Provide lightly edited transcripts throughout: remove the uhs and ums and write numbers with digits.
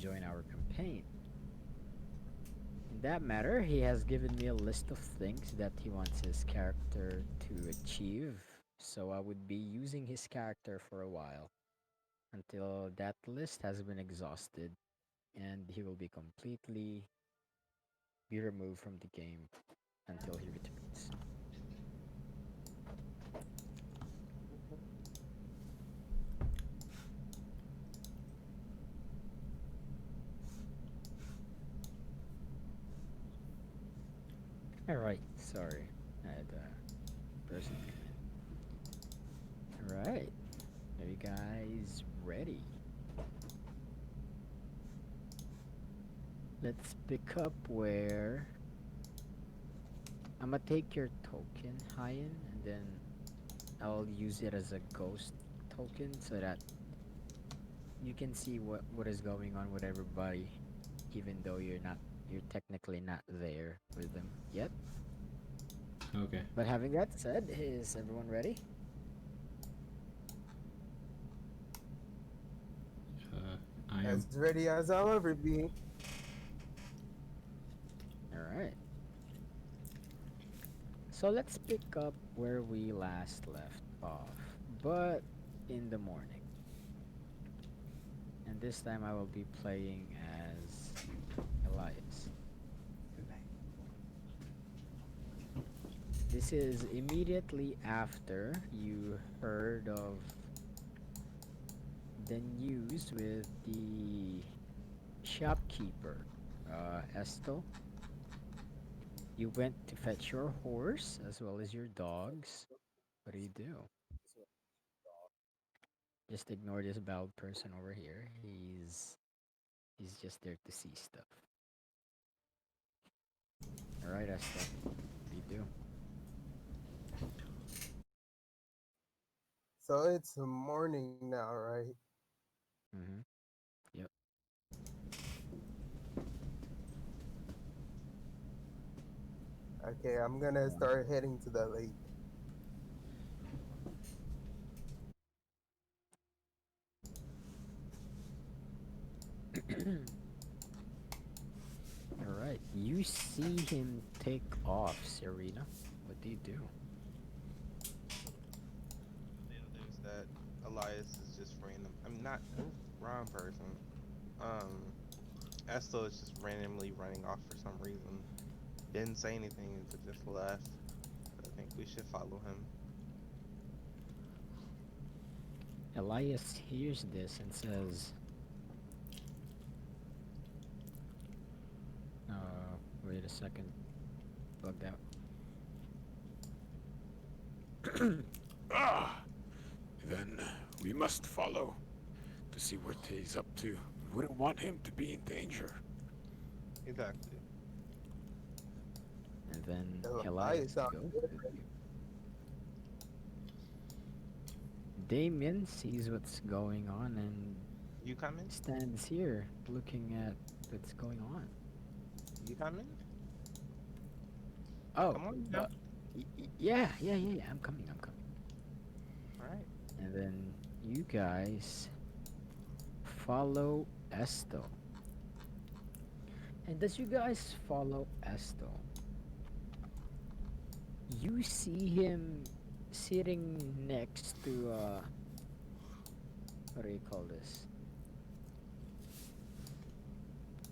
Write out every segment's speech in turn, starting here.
join our campaign. In that matter, he has given me a list of things that he wants his character to achieve, so I would be using his character for a while until that list has been exhausted and he will be completely be removed from the game until he returns. Alright, sorry. I had a person come in. Alright, are you guys ready? Let's pick up where I'm gonna take your token, Hayen, and then I'll use it as a ghost token so that you can see what is going on with everybody, even though you're technically not there with them yet. Okay. But having that said, is everyone ready? I am. As ready as I'll ever be. All right. So let's pick up where we last left off, but in the morning. And this time I will be playing as Elias. This is immediately after you heard of the news with the shopkeeper, Esto. You went to fetch your horse as well as your dogs. What do you do? Just ignore this bald person over here. He's just there to see stuff. All right, Esto. What do you do? So it's morning now, right? Mm-hmm. Yep. Okay, I'm gonna start heading to the lake. All right. You see him take off, Serena. What do you do? Notice that Elias is just random. I'm not wrong person. Um, Esto is just randomly running off for some reason. Didn't say anything, but just left. I think we should follow him. Elias hears this and says, wait a second. Bugged out. Ah, then we must follow to see what he's up to. We wouldn't want him to be in danger. Exactly. And then Oh, I Elias sound goes with different. you. Damien sees what's going on and You coming? stands here looking at what's going on. You coming? Oh, Come on now. uh, yeah. I'm coming. I'm coming. All right. And then you guys follow Esto. And as you guys follow Esto, you see him sitting next to what do you call this?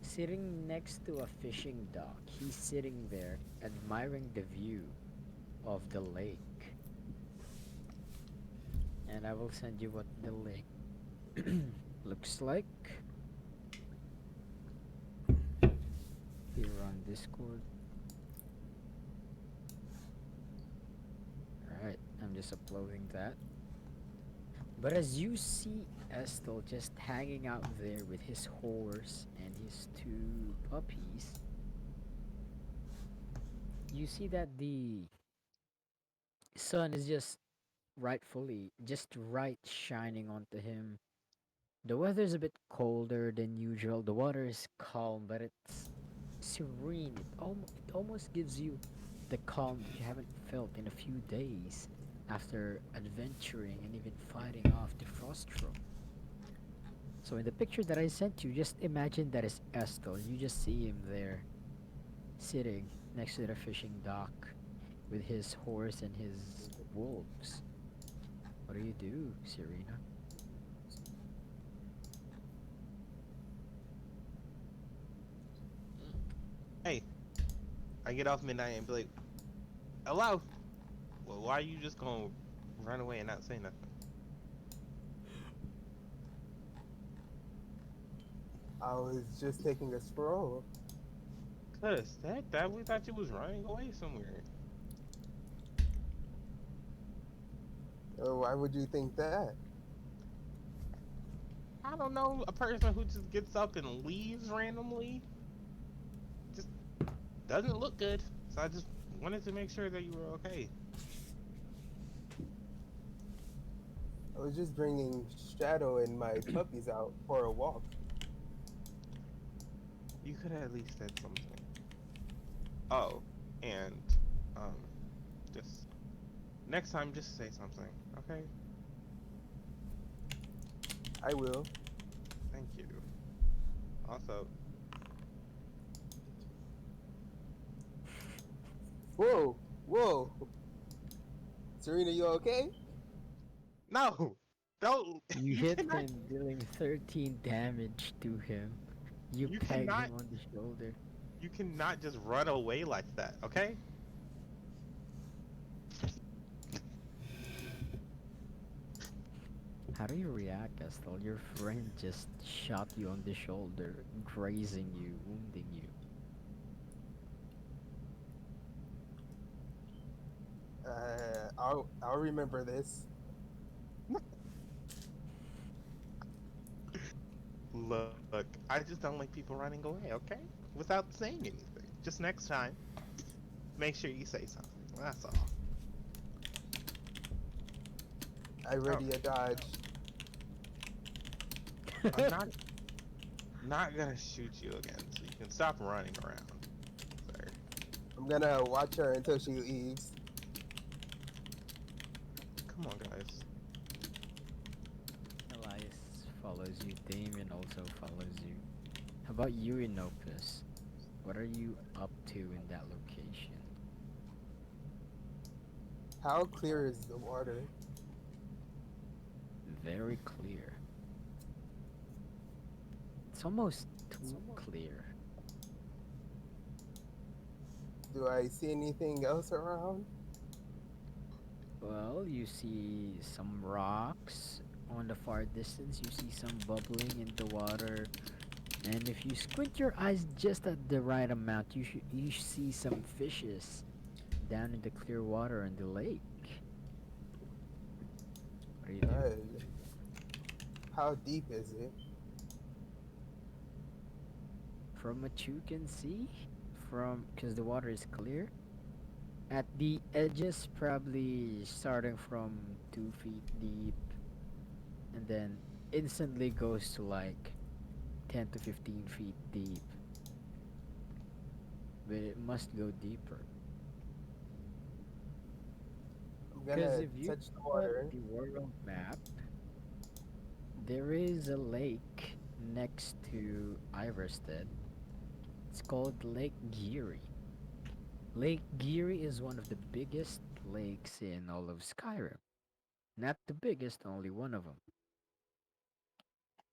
Sitting next to a fishing dock. He's sitting there admiring the view of the lake. And I will send you what the lake looks like here on Discord. Alright, I'm just uploading that. But as you see Estel just hanging out there with his horse and his two puppies, you see that the sun is just rightfully just right shining onto him. The weather's a bit colder than usual. The water is calm, but it's serene. It almost gives you the calm that you haven't felt in a few days after adventuring and even fighting off the Frostro. So in the picture that I sent you, just imagine that is Estel. You just see him there, sitting next to the fishing dock with his horse and his wolves. What do you do, Serena? Hey, I get off midnight and be like, hello. Well, why are you just gonna run away and not say nothing? I was just taking a stroll. Cause that we thought you was running away somewhere. Why would you think that? I don't know, a person who just gets up and leaves randomly just doesn't look good. So I just wanted to make sure that you were okay. I was just bringing Shadow and my puppies out for a walk. You could have at least said something. Oh, and um, just next time, just say something, okay? I will. Thank you. Also, Whoa, whoa. Serena, you okay? no, don't. You You hit cannot. him, dealing 13 damage to him. You You pegged cannot. him on the shoulder. You cannot just run away like that, okay? How do you react, Estel? Your friend just shot you on the shoulder, grazing you, wounding you. I'll remember this. Look, I just don't like people running away, okay? Without saying anything. Just next time, make sure you say something. That's all. I Oh, ready a dodge. I'm not gonna shoot you again, so you can stop running around, sir. I'm gonna watch her until she leaves. Come on, guys. Elias follows you. Damien also follows you. How about you, Inopus? What are you up to in that location? How clear is the water? Very clear. It's almost too clear. Do I see anything else around? Well, you see some rocks on the far distance. You see some bubbling in the water. And if you squint your eyes just at the right amount, you see some fishes down in the clear water in the lake. What do you do? Good. How deep is it? From what you can see, from because the water is clear, at the edges, probably starting from 2 feet deep, and then instantly goes to like 10 to 15 feet deep. But it must go deeper. I'm Because gonna if you touch the look at water. the world map, there is a lake next to Iverstead. It's called Lake Geary. Lake Geary is one of the biggest lakes in all of Skyrim. Not the biggest, only one of them.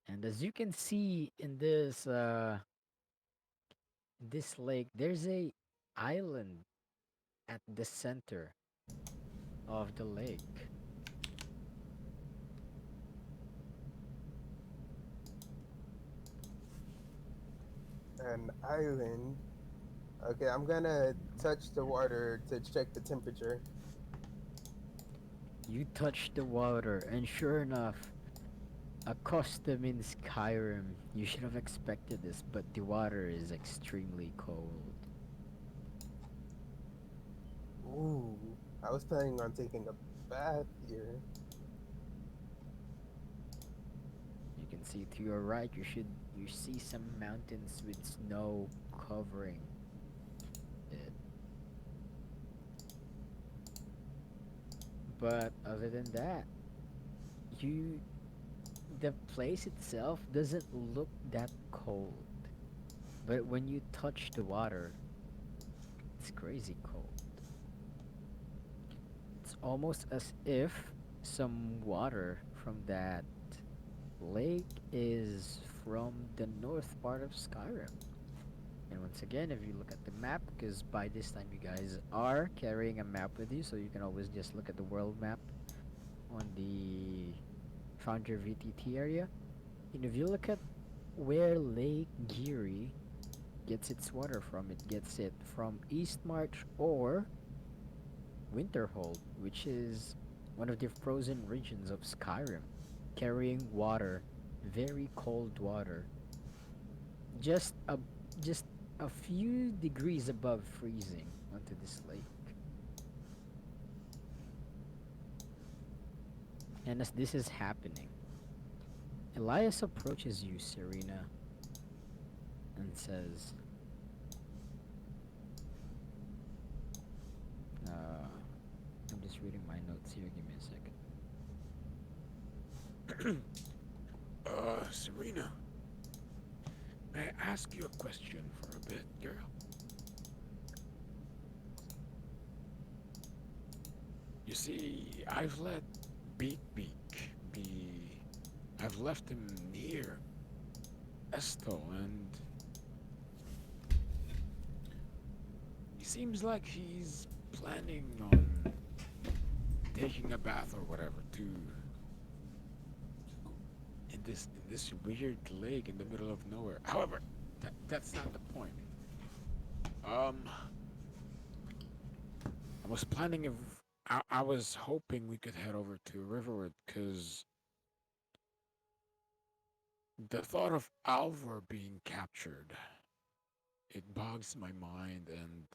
And as you can see in this lake, there's a island at the center of the lake. An island. Okay, I'm gonna touch the water to check the temperature. You touch the water, and sure enough, accustomed in Skyrim, you should have expected this, but the water is extremely cold. Ooh, I was planning on taking a bath here. You can see to your right, you see some mountains with snow covering it. But other than that, you the place itself doesn't look that cold, but when you touch the water, it's crazy cold. It's almost as if some water from that lake is from the north part of Skyrim. And once again, if you look at the map, because by this time you guys are carrying a map with you, so you can always just look at the world map on the Founder VTT area. And if you look at where Lake Geary gets its water from, it gets it from East March or Winterhold, which is one of the frozen regions of Skyrim, carrying water, very cold water, just a just a few degrees above freezing onto this lake. And as this is happening, Elias approaches you, Serena, and says, I'm just reading my notes here, give me a second. Serena, may I ask you a question for a bit, girl? You see, I've let Beak Beak be. I've left him near Esto, and he seems like he's planning on taking a bath or whatever to in this weird lake in the middle of nowhere. However, that's not the point. I was planning if I was hoping we could head over to Riverwood because the thought of Alvor being captured, it bogs my mind, and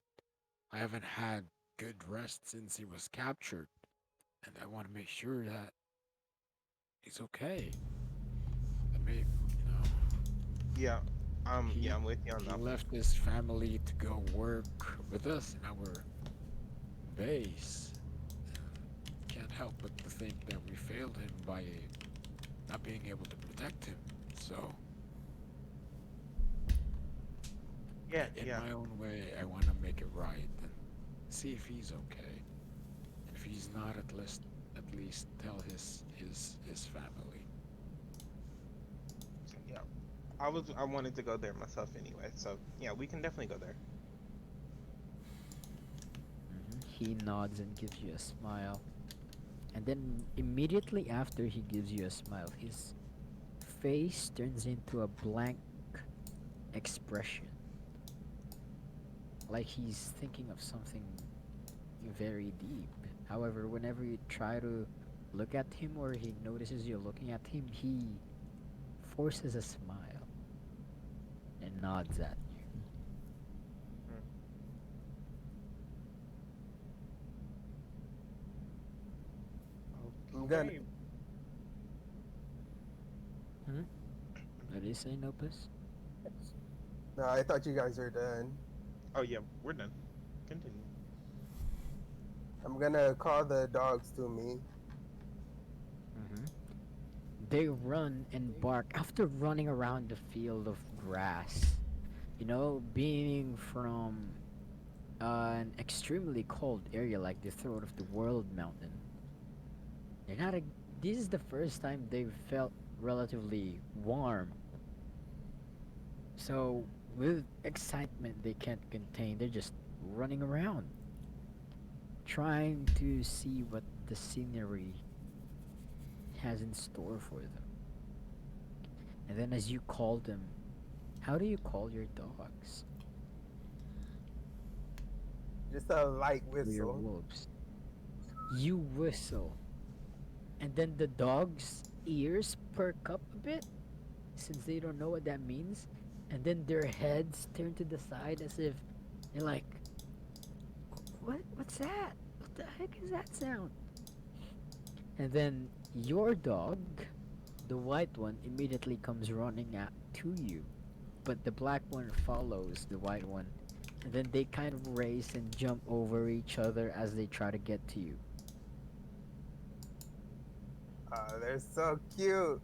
I haven't had good rest since he was captured, and I want to make sure that he's okay. That may, Yeah. he Yeah, I'm with you on he that one. left his family to go work with us in our base. Can't help but to think that we failed him by not being able to protect him. So, Yeah, in yeah. my own way, I want to make it right and see if he's okay. If he's not, at least tell his family. Yeah. I wanted to go there myself anyway, so yeah, we can definitely go there. He nods and gives you a smile. And then immediately after he gives you a smile, his face turns into a blank expression. Like he's thinking of something very deep. However, whenever you try to look at him or he notices you're looking at him, he forces a smile and nods at you. I'm gonna. Okay. Hmm? What did you say, Nopus? No, I thought you guys were done. Oh yeah, we're done. Continue. I'm gonna call the dogs to me. Mm-hmm. They run and bark after running around the field of grass. You know, being from an extremely cold area like the throat of the world mountain. They're not a, this is the first time they've felt relatively warm. So with excitement they can't contain, they're just running around, trying to see what the scenery has in store for them. And then as you call them, how do you call your dogs? Just a light Or your whistle. wolves? You whistle. And then the dog's ears perk up a bit since they don't know what that means. And then their heads turn to the side as if they're like, what's that? What the heck is that sound? And then your dog, the white one, immediately comes running out to you. But the black one follows the white one. And then they kind of race and jump over each other as they try to get to you. They're so cute.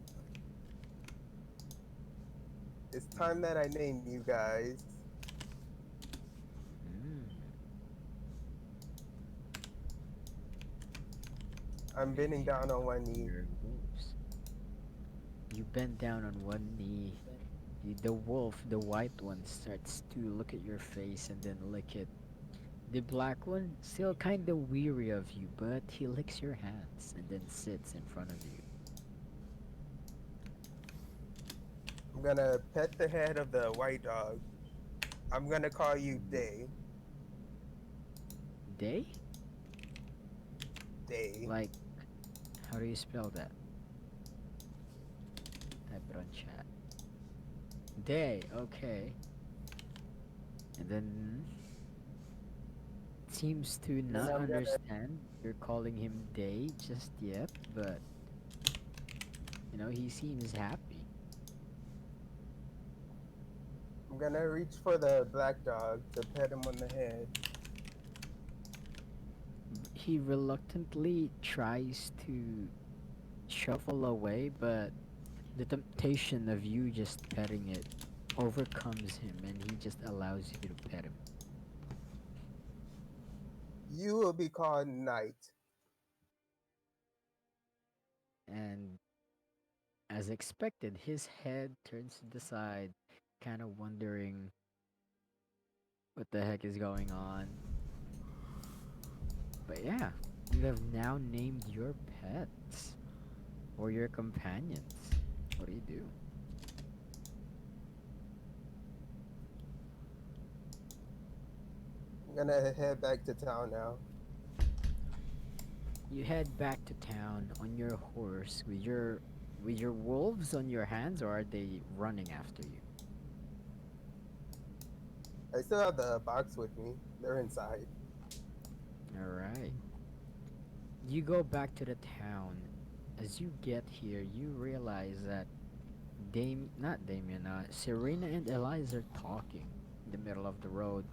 It's time that I name you guys. Mm, I'm bending name down on one knee. your wolves. You bend down on one knee. The wolf, the white one, starts to look at your face and then lick it. The black one, still kinda weary of you, but he licks your hands and then sits in front of you. I'm gonna pet the head of the white dog. I'm gonna call you Mm, Day. Day? Day. Like, how do you spell that? Type it on chat. Day, okay. And then seems to And not I'm gonna understand you're calling him Day just yet, but he seems happy. I'm gonna reach for the black dog to pet him on the head. He reluctantly tries to shuffle away, but the temptation of you just petting it overcomes him and he just allows you to pet him. You will be called Knight. And as expected, his head turns to the side, kind of wondering what the heck is going on. But yeah, you have now named your pets or your companions. What do you do? I'm gonna head back to town now. You head back to town on your horse with your wolves on your hands, or are they running after you? I still have the box with me. They're inside. All right. You go back to the town. As you get here, you realize that not Damien, Serena and Eliza are talking in the middle of the road.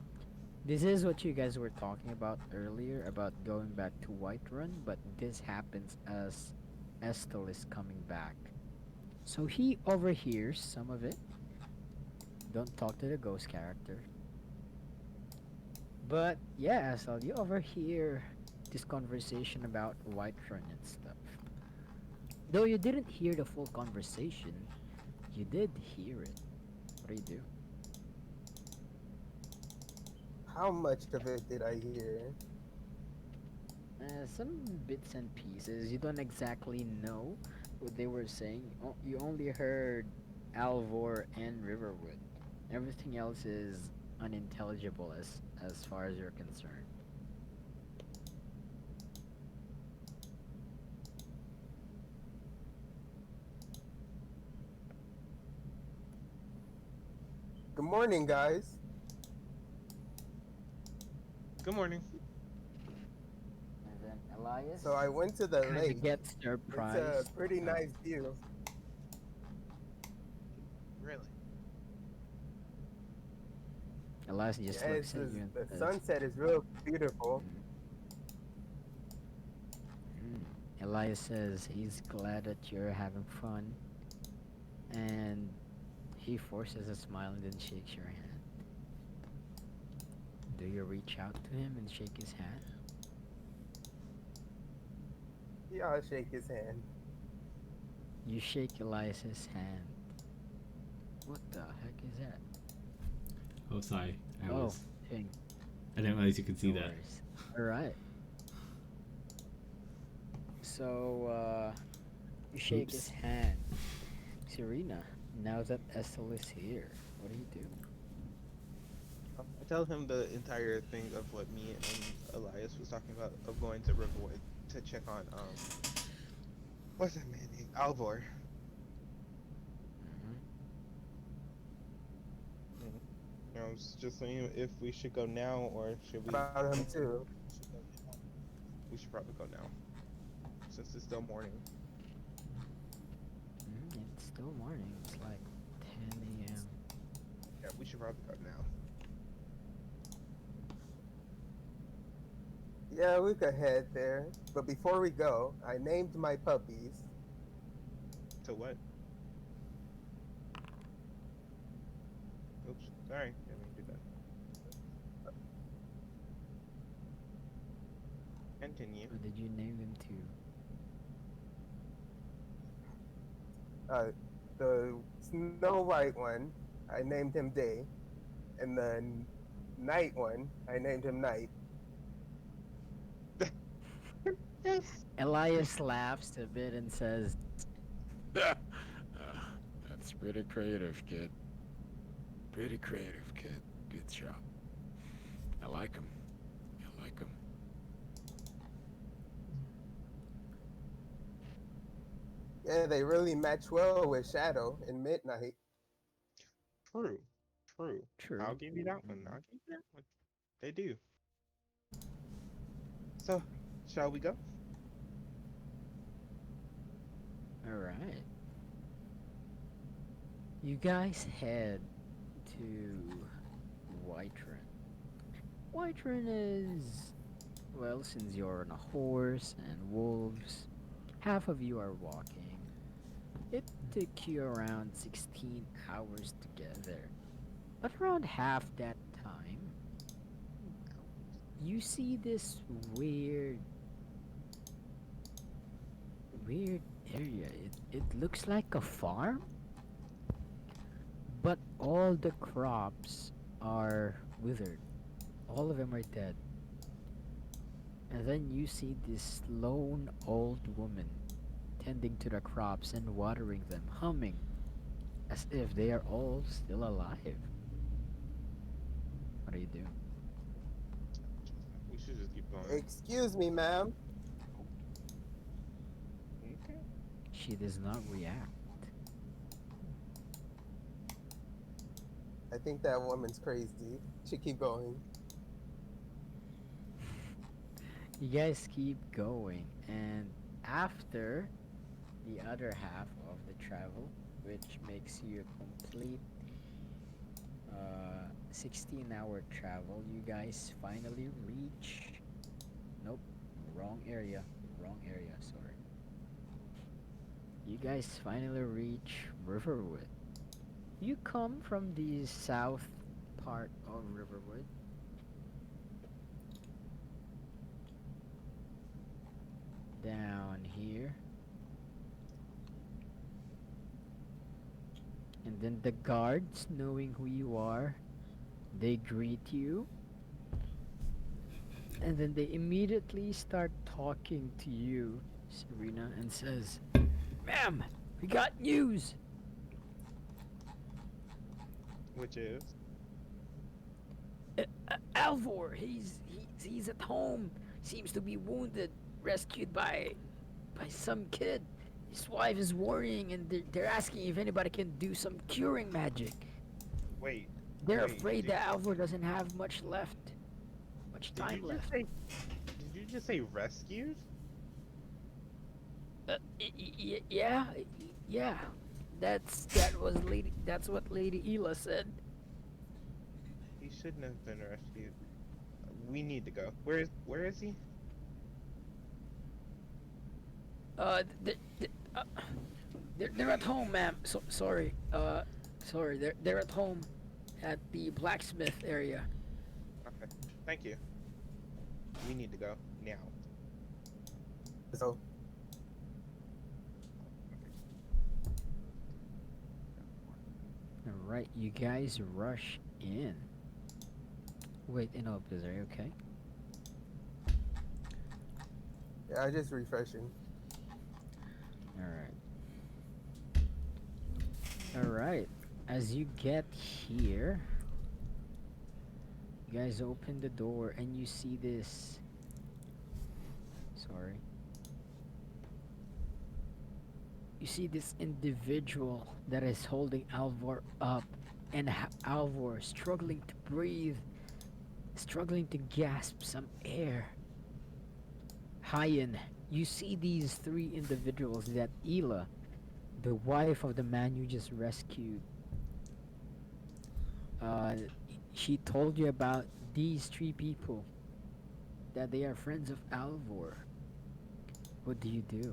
This is what you guys were talking about earlier about going back to Whiterun, but this happens as Estel is coming back. So he overhears some of it. Don't talk to the ghost character. But yeah, Estel, you overhear this conversation about Whiterun and stuff. Though you didn't hear the full conversation, you did hear it. What do you do? How much of it did I hear? Some bits and pieces. You don't exactly know what they were saying. You only heard Alvor and Riverwood. Everything else is unintelligible as far as you're concerned. Good morning, guys. Good morning. And then Elias So I went to the kind of lake. gets It's a surprised. pretty Oh, nice view. Really? Elias just Yes, looks at you and the says, sunset is real beautiful. mm, mm. Elias says he's glad that you're having fun, and he forces a smile and then shakes your hand. Do you reach out to him and shake his hand? Yeah, I'll shake his hand. You shake Elias's hand. What the heck is that? Oh, sorry. Oh, thing. I didn't realize you could see No that. worries. Alright. So, you shake his Oops. hand. Serena, now that Estel is here, what do you do? I tell him the entire thing of what me and Elias was talking about of going to Riverwood to check on what's that man name? Alvor. Hmm. Mm. I was just saying if we should go now or should we About him too. we should probably go now. Since it's still morning. It's still morning. It's like 10 a.m. Yeah, we should probably go now. Yeah, we could head there. But before we go, I named my puppies. To what? Oops, sorry, didn't mean to do that. Continue. What did you name them Uh, the Snow White one, I named him Day, and the Night one, I named him Night. Yes. to? Elias laughs a bit and says, That's pretty creative, kid. Pretty creative, kid. Good job. I like him. I like him. Yeah, they really match well with Shadow and Midnight. True. True. True. I'll give you that one. I'll give you that one. They do. So, shall we go? Alright. You guys head to Whiterun. Whiterun is, well, since you're on a horse and wolves, half of you are walking. It took you around 16 hours to get there. But around half that time, you see this weird area. It looks like a farm, but all the crops are withered. All of them are dead. And then you see this lone old woman tending to the crops and watering them, humming as if they are all still alive. What do you do? We should just keep going. Excuse me, ma'am. Okay. She does not react. I think that woman's crazy. She keep going. You guys keep going, and after the other half of the travel, which makes you a complete 16-hour travel, you guys finally reach. Nope, wrong area. Wrong area, sorry. You guys finally reach Riverwood. You come from the south part of Riverwood. Down here. And then the guards, knowing who you are, they greet you. And then they immediately start talking to you, Serena, and says, "Ma'am, we got news. Which is? Alvor, he's at home. Seems to be wounded, rescued by some kid. His wife is worrying, and they're asking if anybody can do some curing magic. Wait. They're wait, afraid did- that Alvor doesn't have much time left." Did you just say rescued? Yeah, yeah. That's what Lady Ela said. He shouldn't have been rescued. We need to go. Where is he? They're at home, ma'am. Sorry. Sorry. They're at home, at the blacksmith area. Okay. Thank you. We need to go now. So All right, you guys rush in. Wait, no, are you okay? yeah, just refreshing. All right. All right. As you get here, you guys open the door and you see this. Sorry. You see this individual that is holding Alvor up, and Alvor struggling to breathe, struggling to gasp some air. Hajen, you see these three individuals that Ela, the wife of the man you just rescued, she told you about these three people, that they are friends of Alvor. What do you do?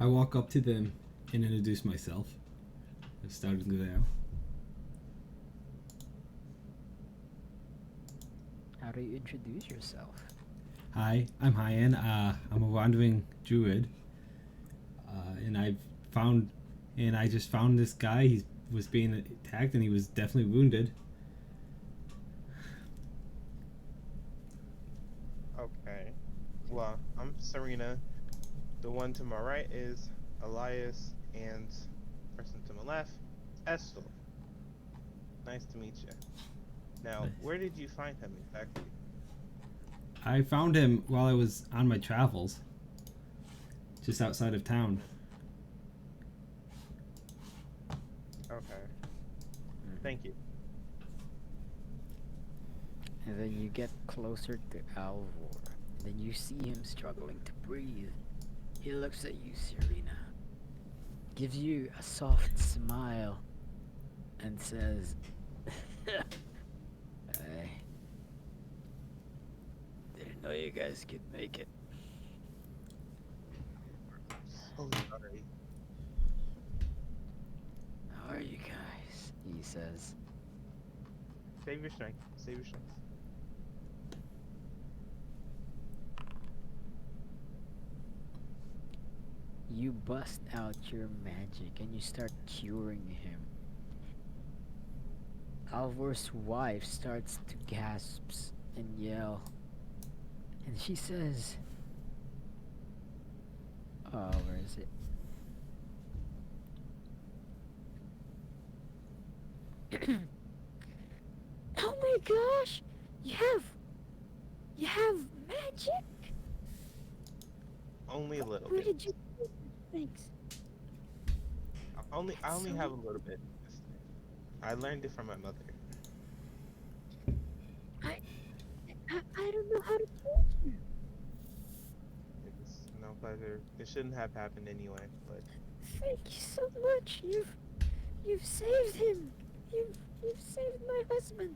I walk up to them and introduce myself. It's starting to go down. How do you introduce yourself? Hi, I'm Hajen. I'm a wandering druid, and I just found this guy. He was being attacked, and he was definitely wounded. Okay. Well, I'm Serena. The one to my right is Elias, and person to my left, Estel. Nice to meet you. Now, Nice. where did you find him exactly? I found him while I was on my travels, just outside of town. Okay. Thank you. And then you get closer to Alvor. Then you see him struggling to breathe. He looks at you, Serena. Gives you a soft smile. And says, I didn't know you guys could make it. So sorry. How are you guys? He says. Save your strength. Save your strength. You bust out your magic and you start curing him. Alvor's wife starts to gasp and yell. And she says, oh, where is it? Oh my gosh! You have magic? Only a little Where bit. did you get things? I only So- have a little bit. I learned it from my mother. I don't know how to thank you. It's no pleasure. It shouldn't have happened anyway, but Thank you so much. You've saved him. You've saved my husband.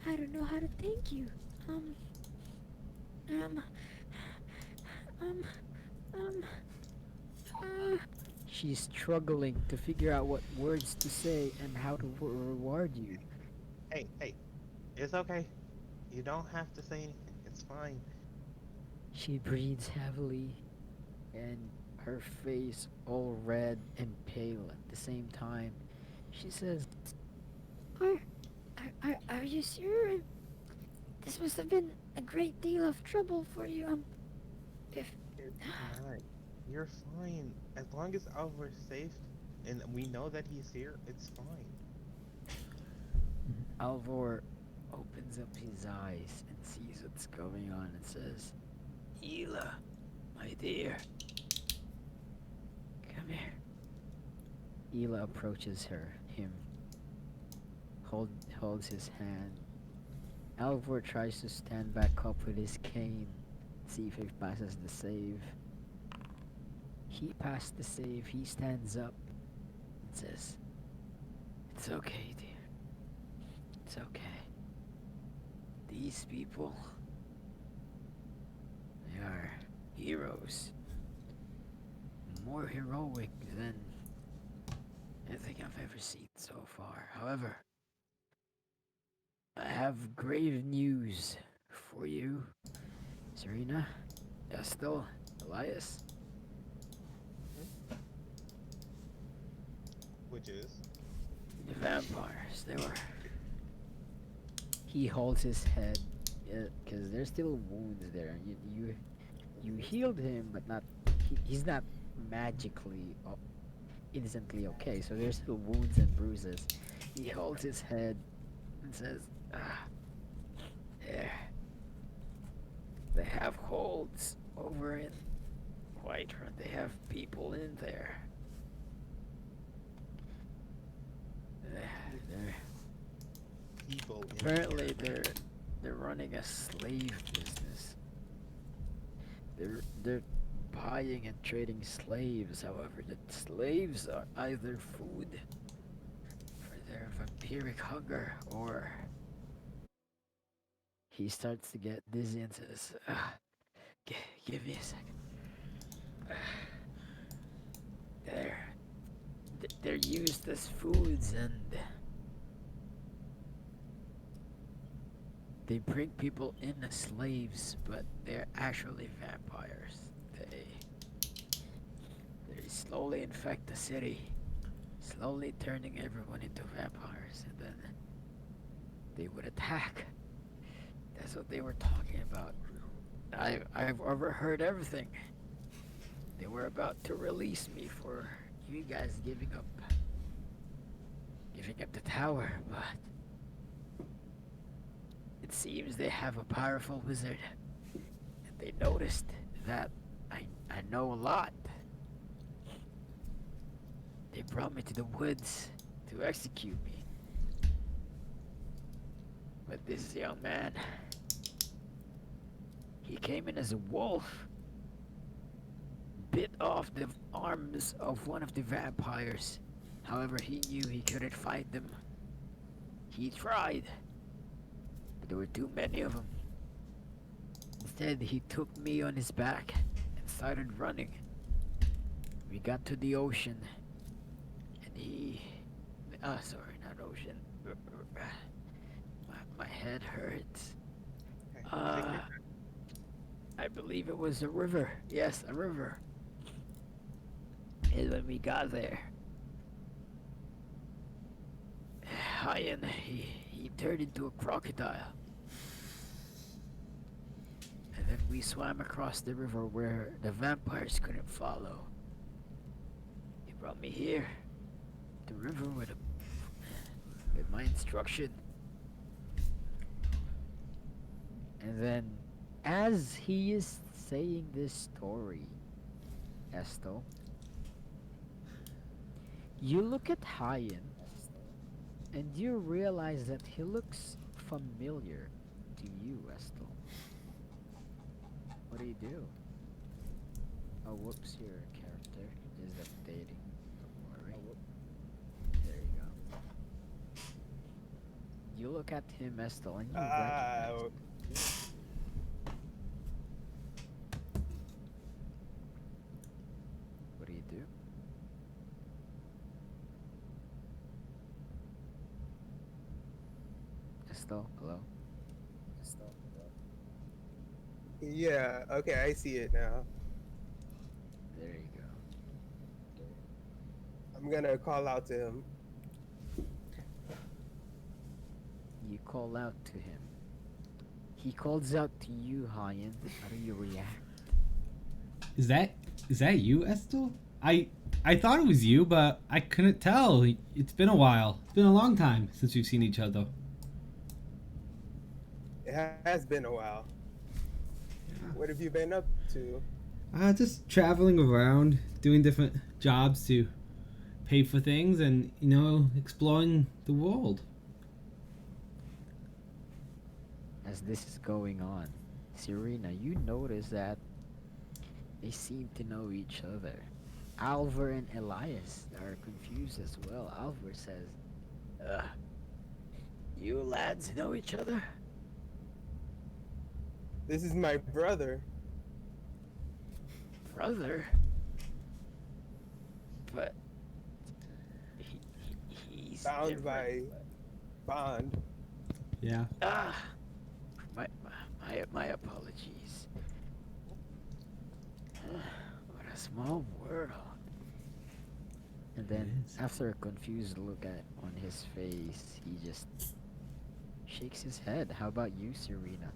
I don't know how to thank you. She's struggling to figure out what words to say and how to reward you. hey, it's okay. You don't have to say anything. It's fine. She breathes heavily, and her face all red and pale at the same time. She says, Are you sure? This must have been a great deal of trouble for you. If It's not. You're fine. As long as Alvar's safe and we know that he's here, it's fine. Alvor opens up his eyes and sees what's going on and says, Hila, my dear, come here. Hila approaches him, holds his hand. Alvor tries to stand back up with his cane, see if he passes the save. He passed the save, he stands up and says, It's okay, dear. It's okay. These people, they are heroes. More heroic than anything I've ever seen so far. However, I have grave news for you, Serena, Estel, Elias. Which is The vampires, they were. He holds his head, because there's still wounds there. You healed him, but not. He's not magically, instantly okay. So there's still wounds and bruises. He holds his head and says, there. They have holds over in Whiterun. They have people in there. They're people. in apparently here. they're running a slave business. They're buying and trading slaves. However, the slaves are either food for their vampiric hunger, or he starts to get dizzy and says, give me a second. They're they're used as foods and they bring people in as slaves, but they're actually vampires. They slowly infect the city, slowly turning everyone into vampires, and then they would attack. That's what they were talking about. I've overheard everything. They were about to release me for you guys giving up the tower, but it seems they have a powerful wizard, and they noticed that I know a lot. They brought me to the woods to execute me. But this young man, he came in as a wolf, bit off the arms of one of the vampires. However, he knew he couldn't fight them. He tried, but there were too many of them. Instead, he took me on his back and started running. We got to the ocean, and sorry, not ocean. My head hurts. Okay, take Uh, your I believe it was a river. Yes, a river. And when we got there, Hayen, he turned into a crocodile. And then we swam across the river where the vampires couldn't follow. He brought me here, the river with my instruction. And then, as he is saying this story, Esto, you look at Hayen and you realize that he looks familiar to you, Esto. What do you do? Oh, whoops, your character is updating. Don't worry. There you go. You look at him, Esto, and you recognize him. What do you do? Esto, hello? Yeah, okay, I see it now. There you go. I'm gonna call out to him. You call out to him. He calls out to you, Hayen. How do you react? Is that you, Estel? I thought it was you, but I couldn't tell. It's been a while. It's been a long time since we've seen each other. It has been a while. What have you been up to? Just traveling around, doing different jobs to pay for things, and exploring the world. As this is going on, Serena, you notice that they seem to know each other. Alvar and Elias are confused as well. Alvar says, you lads know each other? This is my brother. Brother? But he's Bound different. by bond. Yeah. My apologies. What a small world. And then, is. after a confused look on his face, he just shakes his head. How about you, Serena?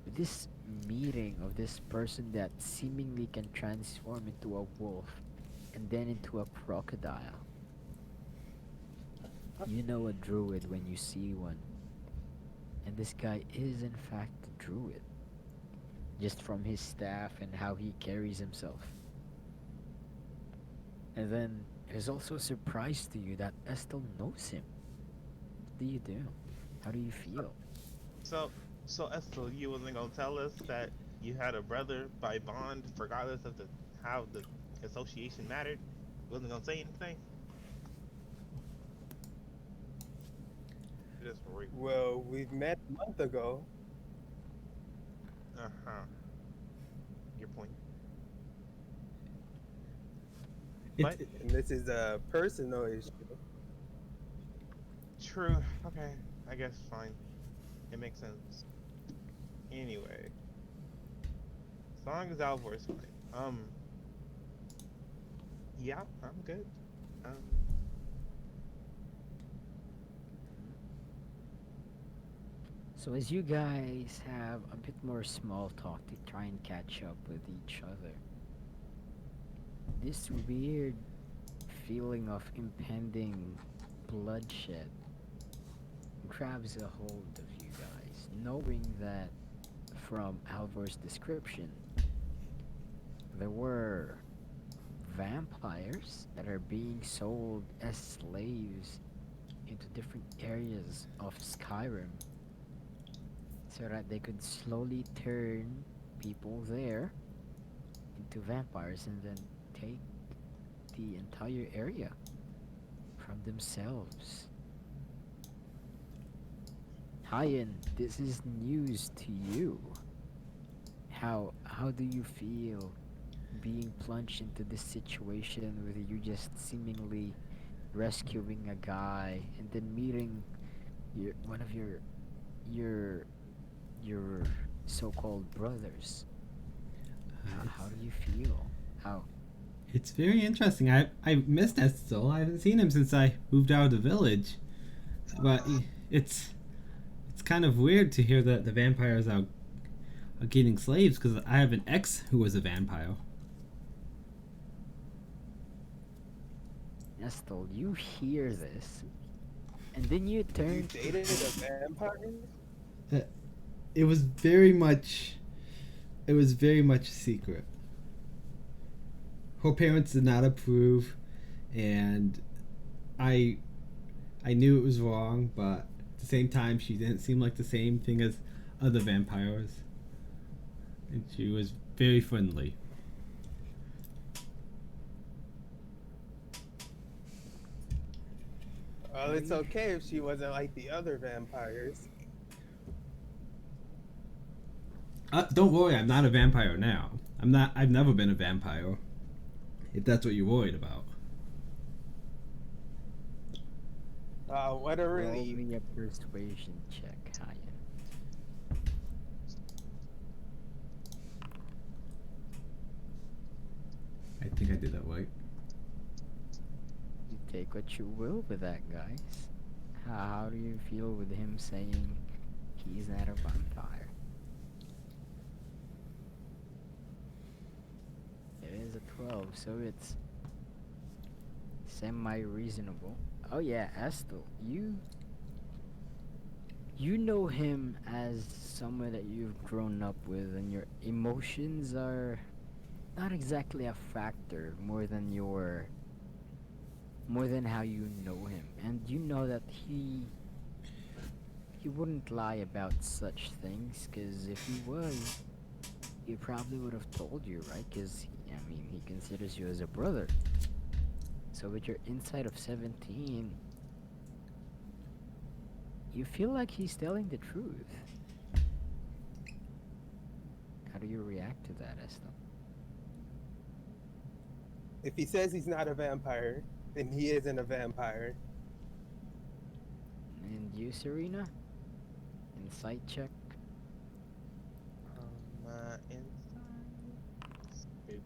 With this meeting of this person that seemingly can transform into a wolf and then into a crocodile. You know a druid when you see one. And this guy is in fact a druid. Just from his staff and how he carries himself. And then there's also a surprise to you that Estel knows him. What do you do? How do you feel? So Estelle, you wasn't gonna tell us that you had a brother by bond, regardless of how the association mattered. You wasn't gonna say anything. Just Well, we've met a month ago. Uh huh. Your point. But it and this is a personal issue. true. Okay, I guess fine. It makes sense. Anyway, as long as Alvor is fine. Yeah, I'm good. Um, So as you guys have a bit more small talk to try and catch up with each other, this weird feeling of impending bloodshed grabs a hold of you guys, knowing that from Alvor's description, there were vampires that are being sold as slaves into different areas of Skyrim so that they could slowly turn people there into vampires and then take the entire area from themselves. Hyan, this is news to you. How do you feel being plunged into this situation with you just seemingly rescuing a guy and then meeting one of your your so-called brothers? How do you feel? How it's very interesting. I missed Estel. I haven't seen him since I moved out of the village. But it's kind of weird to hear that the vampires are getting slaves because I have an ex who was a vampire. Nestle, you hear this, and then you You turn to dated a vampire? Uh, It was very much it was very much a secret. Her parents did not approve, and I I knew it was wrong, but at the same time, she didn't seem like the same thing as other vampires, and she was very friendly. Well, it's okay if she wasn't like the other vampires. Don't worry, I'm not a vampire now. I'm not. I've never been a vampire. If that's what you're worried about. What a roll relief. me a persuasion check, Hyan. I think I did that right. You take what you will with that, guys. How do you feel with him saying he's not a vampire? It is a 12, so it's semi-reasonable. Oh yeah, Estel, you know him as someone that you've grown up with, and your emotions are not exactly a factor more than how you know him, and you know that he wouldn't lie about such things, because if he was, he probably would have told you, right? Because I mean, he considers you as a brother. So with your insight of 17, you feel like he's telling the truth. How do you react to that, Estel? If he says he's not a vampire, then he isn't a vampire. And you, Serena? Insight check. inside.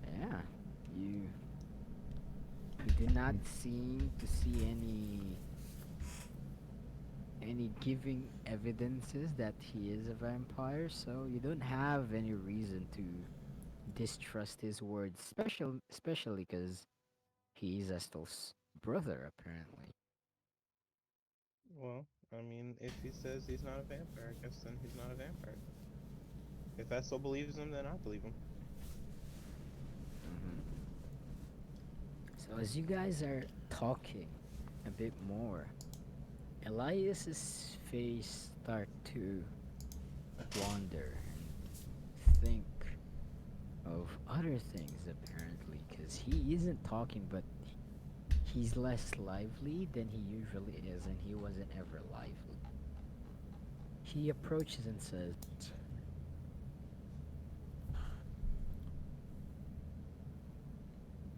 Yeah, you you do not seem to see any giving evidences that he is a vampire, so you don't have any reason to distrust his words, especially because he is Estel's brother, apparently. Well, I mean, if he says he's not a vampire, I guess then he's not a vampire. If Estel believes him, then I believe him. hmm So as you guys are talking a bit more, Elias's face start to wander and think of other things apparently, because he isn't talking, but he's less lively than he usually is, and he wasn't ever lively. He approaches and says,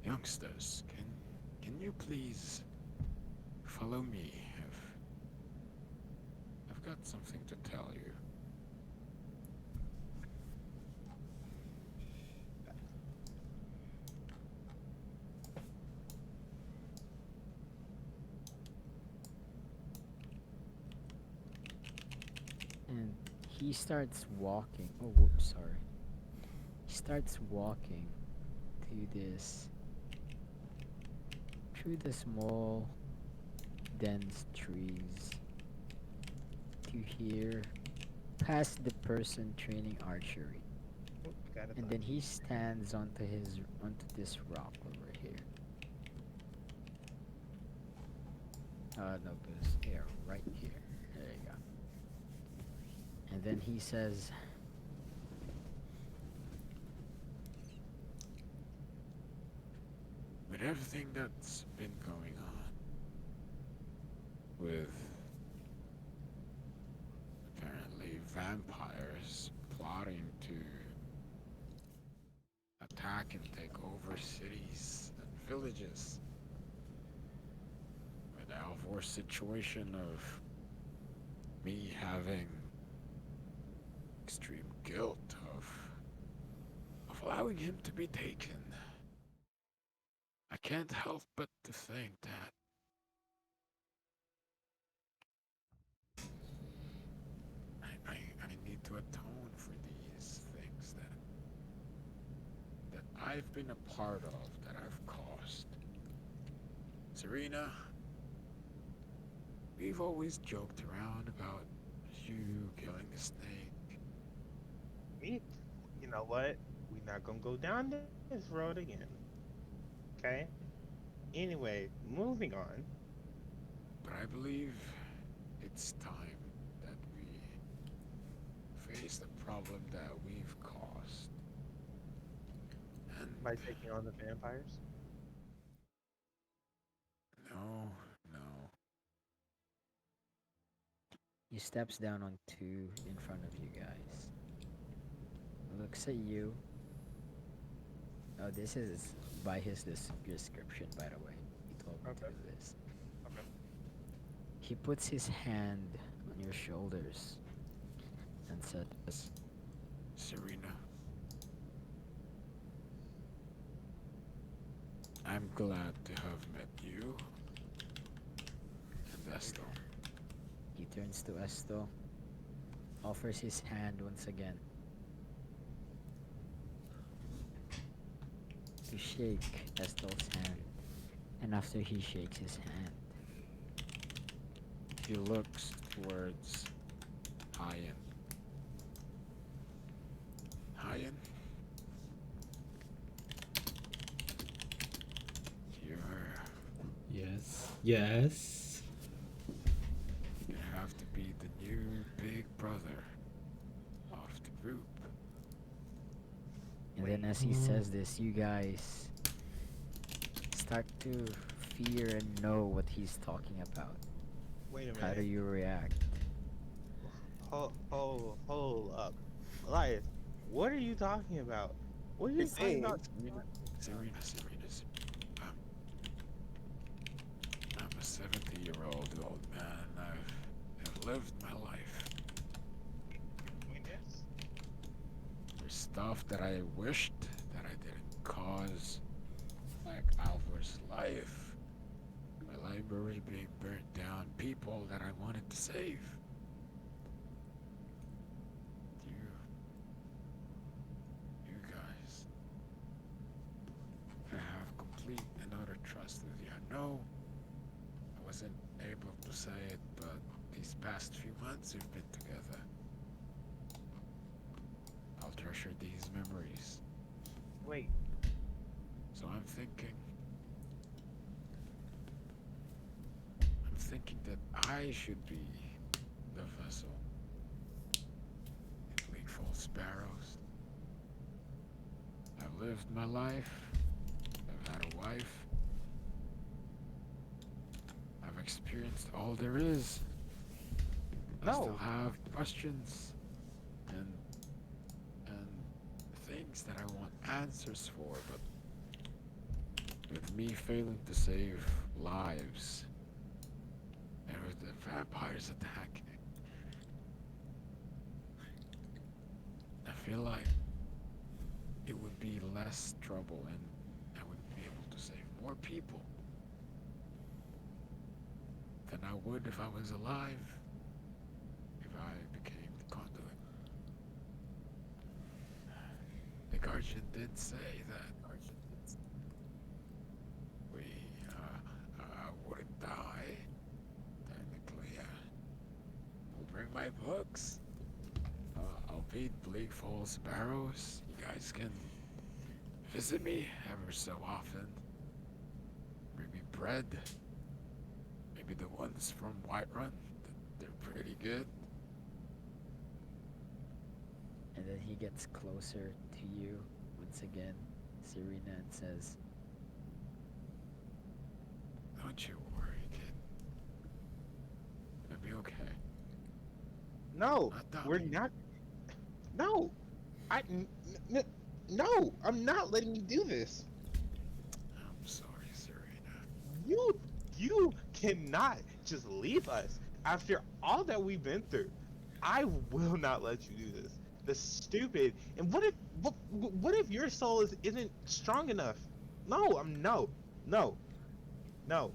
Youngsters, can you please follow me? I've got something to tell you. And he starts walking. Oh, whoops, sorry. He starts walking to this through the small, dense trees to here, past the person training archery, Oh, got it and done. then he stands onto this rock over here. No, because here, right here. There you go. And then he says, With everything that's been going on, with apparently vampires plotting to attack and take over cities and villages, with Alvor's situation of me having extreme guilt of allowing him to be taken, I can't help but to think that I need to atone for these things that I've been a part of, that I've caused. Serena, we've always joked around about you killing the snake. Me? You know what? We're not gonna go down this road again. Okay? Anyway, moving on. But I believe it's time that we face the problem that we've caused. And By taking on the vampires. no, no. he steps down on two in front of you guys. Looks at you. Oh, this is by his description, by the way. He told me to Okay. do this. Okay. He puts his hand on your shoulders and says, Serena, I'm glad to have met you and Esto. he turns to Esto, offers his hand once again to shake Esto's hand. And after he shakes his hand, He looks towards Hayen. Hayen, you're Yes. Yes. gonna have to be the new big brother of the group. and then as he says this, you guys start to fear and know what he's talking about. Wait a How do minute. you react? Hold up. Elias, what are you talking about? What are you talking Hey, about? Serena. I'm a 70-year-old old man. I've lived my life. Yes. There's stuff that I wished that I didn't cause, like Alvar's life, my library being burnt down, people that I wanted to save. You guys, I have complete and utter trust with you. I know I wasn't able to say it, but these past few months we've been together. I'll treasure these memories. Wait. So I'm thinking that I should be the vessel in League Full Sparrows. I've lived my life. I've had a wife. I've experienced all there is. I still No. have questions and things that I want answers for, but With me failing to save lives, and with the vampires attacking, I feel like it would be less trouble and I would be able to save more people than I would if I was alive, if I became the conduit. The guardian did say that we wouldn't die. Technically, we'll bring my books. I'll feed Bleak Falls Barrows. You guys can visit me ever so often. Bring me bread. Maybe the ones from Whiterun. They're pretty good. And then he gets closer to you once again, Serena, and says, Don't you worry, kid. It'll be okay. No, Not that we're way. not. No, no, I'm not letting you do this. I'm sorry, Serena. You, you cannot just leave us after all that we've been through. I will not let you do this. The stupid. And what if your soul isn't strong enough? No, no, no, no.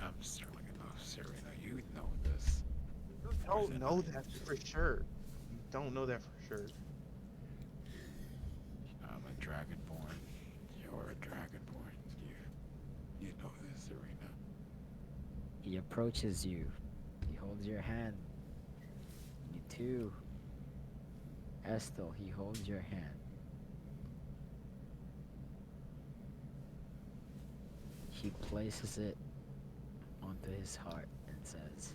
I'm strong enough, Serena. You know this. You More don't than know I that do. for sure. You don't know that for sure. I'm a dragonborn. You're a dragonborn. You know this, Serena. he approaches you. He holds your hand. You too. Estel, he holds your hand. He places it onto his heart and says,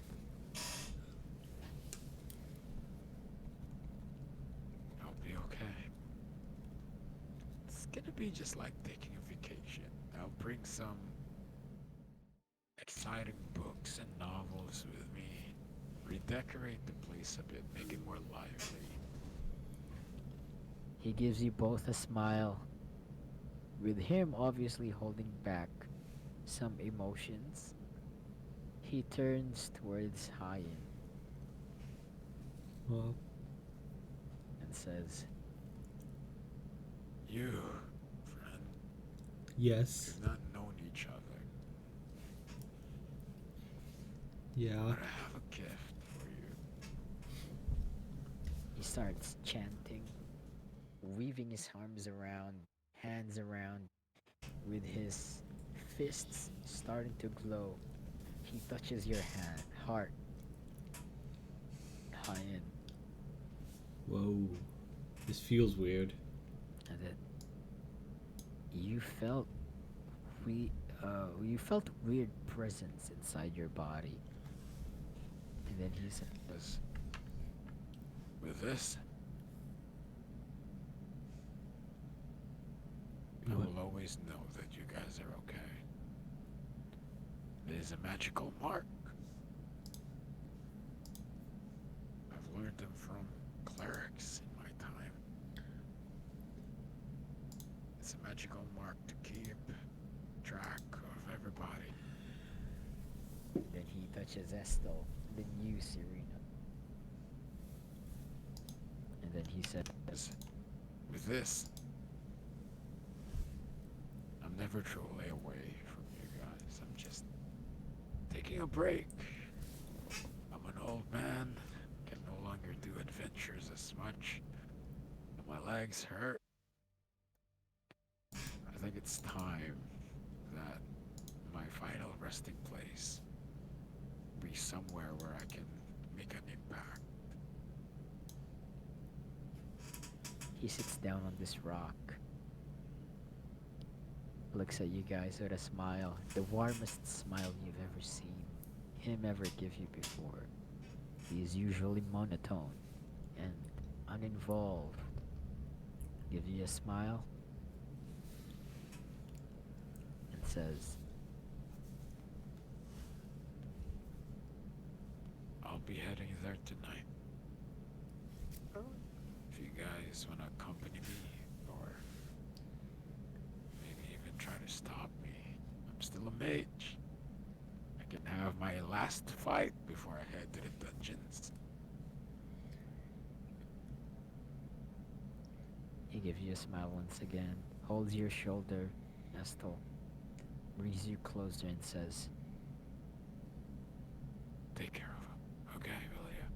I'll be okay. It's gonna be just like taking a vacation. I'll bring some exciting books and novels with me. Redecorate the place a bit, make it more lively. he gives you both a smile, with him obviously holding back some emotions. He turns towards Hayen Well, and says, You, friend, yes. we've not known each other, Yeah. but I have a gift for you. he starts chanting, weaving his arms around, hands around, with his fists starting to glow. He touches your hand, heart, Hayen, Whoa. This feels weird. and then you felt you felt weird presence inside your body. And then he said, This, with this, I What? will always know that you guys are okay. It is a magical mark. I've learned them from clerics in my time. It's a magical mark to keep track of everybody. then he touches Estel, then you, Serena. And then he said, With this, I'm never truly away from you guys. I'm just taking a break. I'm an old man, can no longer do adventures as much. And my legs hurt. I think it's time that my final resting place be somewhere where I can make an impact. he sits down on this rock, looks at you guys with a smile, the warmest smile you've ever seen him ever give you before. He is usually monotone and uninvolved. Gives you a smile and says, I'll be heading there tonight. If you guys want to accompany me, or mage. I can have my last fight before I head to the dungeons. He gives you a smile once again, holds your shoulder, Estel, brings you closer and says, Take care of him, okay, Villia?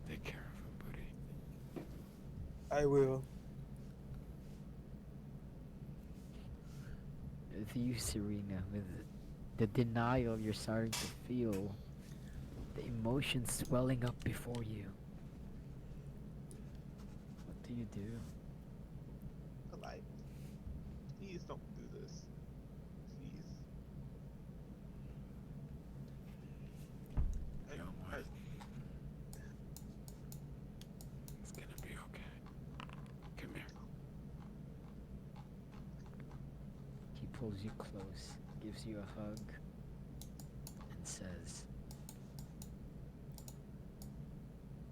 Take care of him, buddy. I will. with you, Serena, with the denial you're starting to feel, the emotions swelling up before you. What do you do? Elias, please don't do this. Please. I, Young I, one, it's gonna be okay. Come here. He pulls you close, gives you a hug, and says,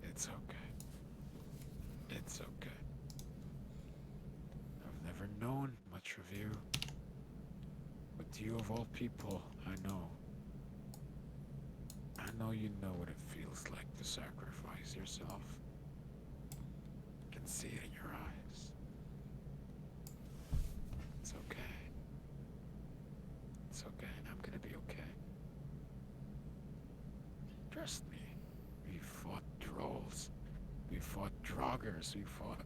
It's okay. It's okay. I've never known much of you, but you of all people, I know. I know you know what it feels like to sacrifice yourself. I can see it in your eyes. It's okay. It's okay, and I'm gonna be okay. Trust me. We fought trolls. We fought draugrs. We fought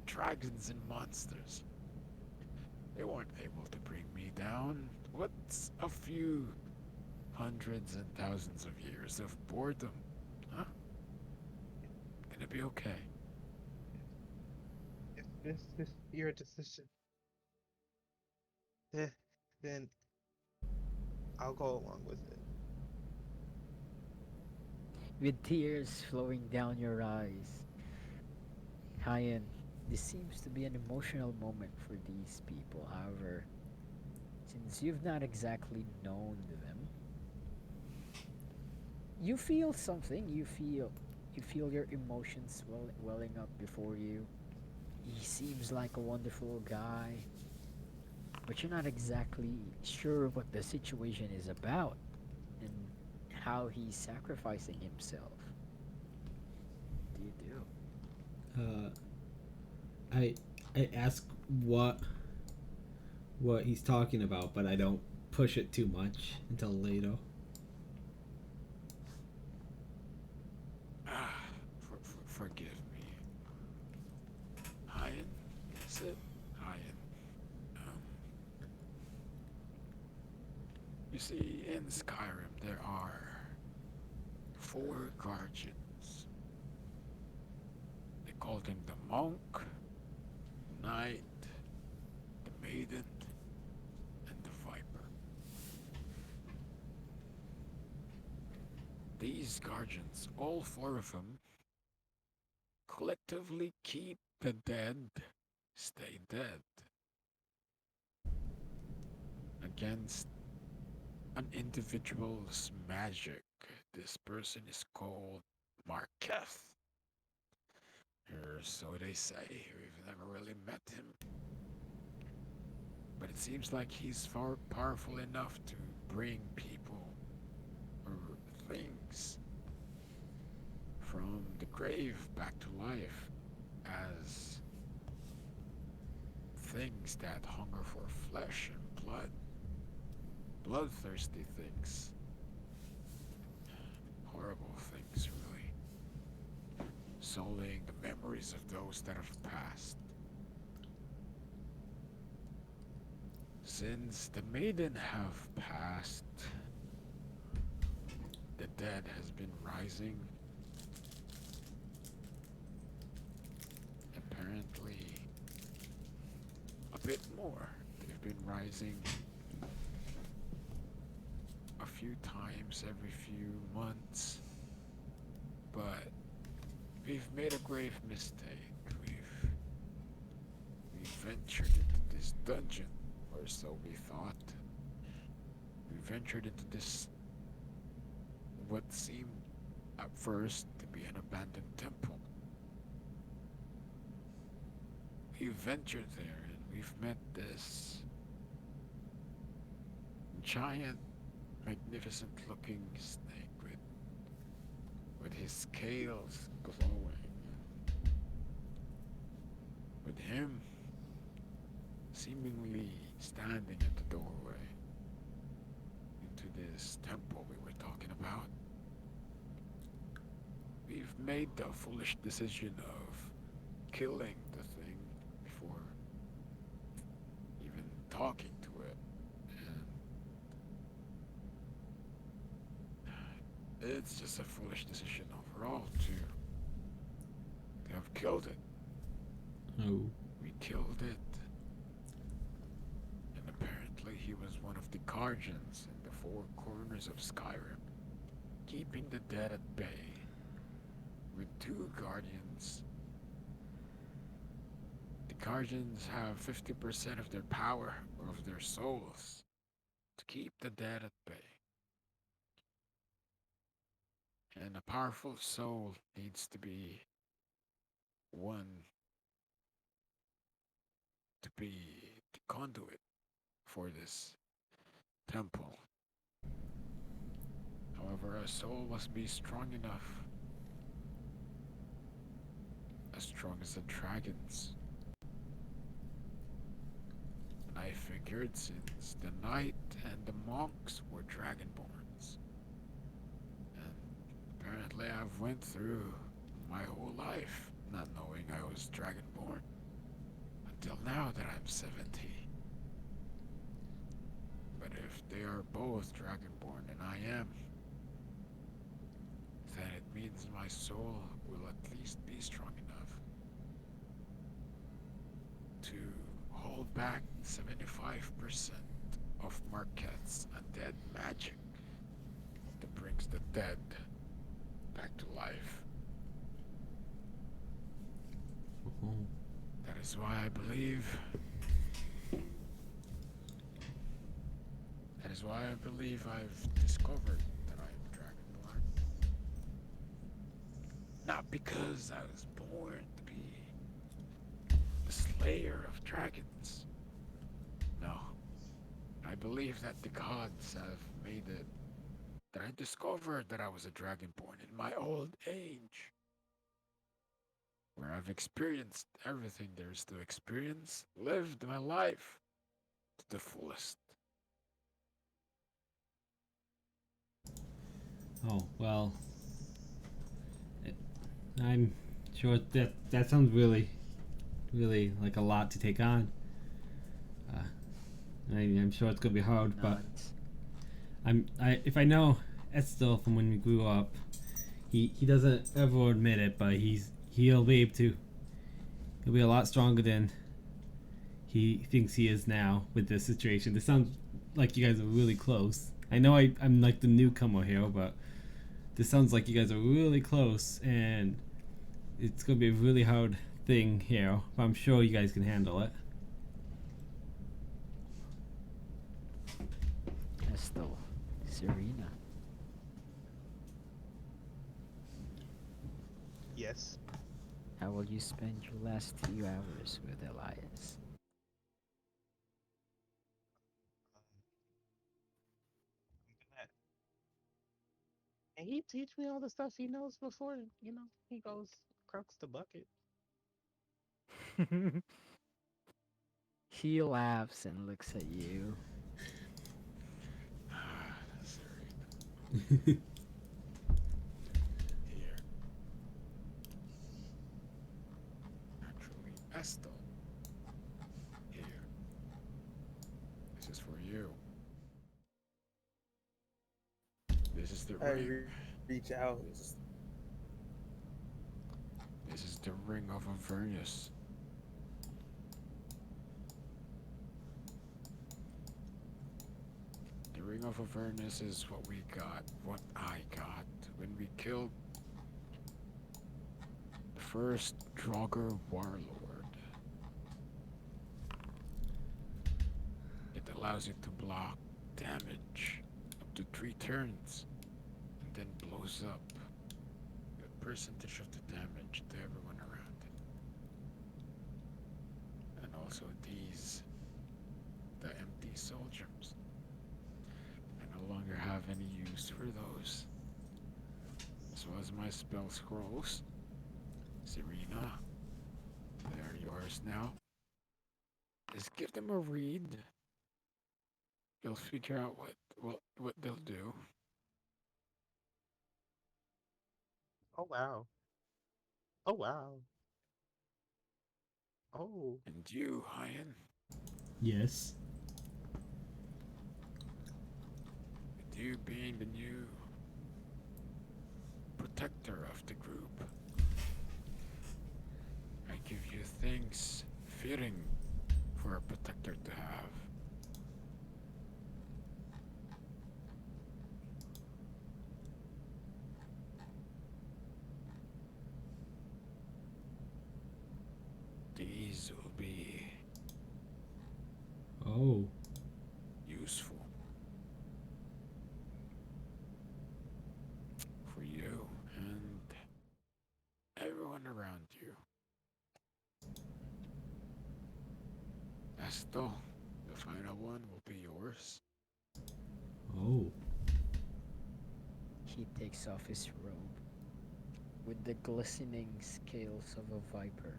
dragons and monsters. They weren't able to bring me down. What's a few hundreds and thousands of years of boredom? Huh? Gonna be okay. if this is your decision, then, then I'll go along with it. with tears flowing down your eyes, Hyan, this seems to be an emotional moment for these people. However, since you've not exactly known them, you feel something. You feel your emotions welling up before you. He seems like a wonderful guy, but you're not exactly sure what the situation is about and how he's sacrificing himself. What do you do? Uh, I ask what he's talking about, but I don't push it too much until later. Ah, forgive me. Hyan, is it? Hyan. Um, you see, in Skyrim there are 4 guardians. They called him the monk, knight, the maiden, and the viper. These guardians, all 4 of them, collectively keep the dead stay dead against an individual's magic. This person is called Marketh. Or so they say. We've never really met him. But it seems like he's far powerful enough to bring people or things from the grave back to life as things that hunger for flesh and blood. Bloodthirsty things. Horrible things, really. Sullying the memories of those that have passed. Since the maiden have passed, the dead has been rising. Apparently, a bit more. They've been rising a few times every few months. But we've made a grave mistake. We've ventured into this dungeon, or so we thought. We ventured into this what seemed at first to be an abandoned temple. We ventured there and we've met this giant, magnificent looking snake with his scales glowing. With him seemingly standing at the doorway into this temple we were talking about. We've made the foolish decision of killing the thing before even talking to it. And it's just a foolish decision overall to have killed it. Oh. We killed it. And apparently he was one of the guardians in the four corners of Skyrim, keeping the dead at bay. With two guardians. The guardians have 50% of their power, of their souls, to keep the dead at bay. And a powerful soul needs to be one to be the conduit for this temple. However, a soul must be strong enough, as strong as the dragons. And I figured since the knight and the monks were dragonborns, and apparently I've went through my whole life not knowing I was dragonborn until now that I'm 70. But if they are both dragonborn and I am, then it means my soul will at least be strong enough to hold back 75% of Marquette's undead magic that brings the dead back to life. Oh. That is why I believe. That is why I believe I've discovered that I am Dragonborn. Not because I was born to be the slayer of dragons. No. I believe that the gods have made it that I discovered that I was a Dragonborn in my old age, where I've experienced everything there is to experience, lived my life to the fullest. Oh, well. I'm sure that sounds really, really like a lot to take on. Uh, I'm sure it's gonna be hard, but Nods. if I know Estel from when we grew up, he doesn't ever admit it, but he'll be able to. He'll be a lot stronger than he thinks he is now with this situation. This sounds like you guys are really close. I know I'm like the newcomer here, but this sounds like you guys are really close, and it's gonna be a really hard thing here, but I'm sure you guys can handle it. Estel, Serena. Yes. How will you spend your last few hours with Elias? That- And he teach me all the stuff he knows before, he goes crux the bucket. He laughs and looks at you. Here. Naturally, Estel. Here. This is for you. This is the I ring. reach out. And just, This is the ring of Avernus. The ring of Avernus is what we got, what I got when we killed the first Draugr warlord. It allows you to block damage up to 3 turns and then blows up a percentage of the damage to everyone around it. And also the empty soul gems. longer have any use for those. As well as my spell scrolls. Serena, they're yours now. Just give them a read. You'll figure out what they'll do. Oh wow. Oh wow. Oh. And you, Hyan, Yes. with you being the new protector of the group, I give you things fitting for a protector to have. These will be Oh. useful for you and everyone around you. Esto, the final one will be yours. Oh. He takes off his robe with the glistening scales of a viper.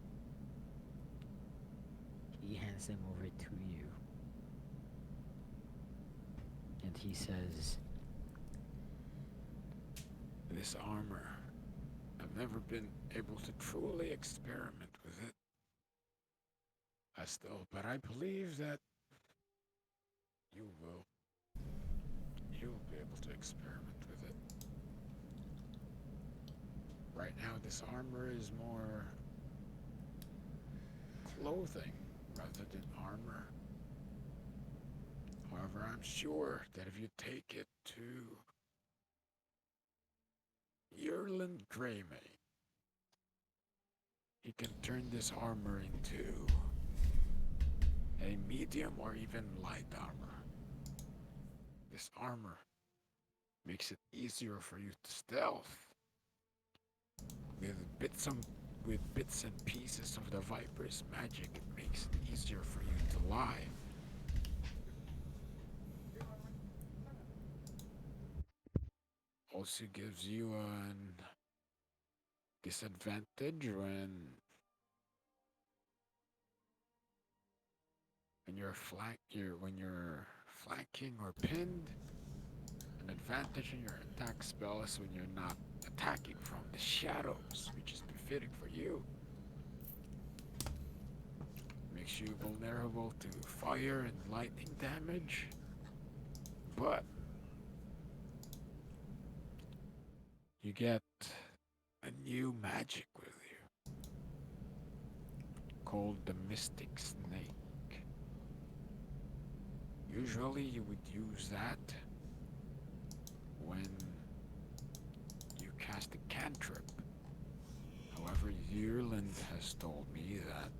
He hands them over to you. And he says, This armor, I've never been able to truly experiment with it. Esto, but I believe that you will. You'll be able to experiment with it. Right now, this armor is more clothing rather than armor. However, I'm sure that if you take it to Yearland Greymane, he can turn this armor into a medium or even light armor. This armor makes it easier for you to stealth with bits and pieces of the Viper's magic. It makes it easier for you to lie. Also gives you an disadvantage when you're flanking or pinned. An advantage in your attack spell is when you're not attacking from the shadows, which is befitting for you. Makes you vulnerable to fire and lightning damage, but you get a new magic with you called the Mystic Snake. Usually you would use that when you cast a cantrip. However, Yearland has told me that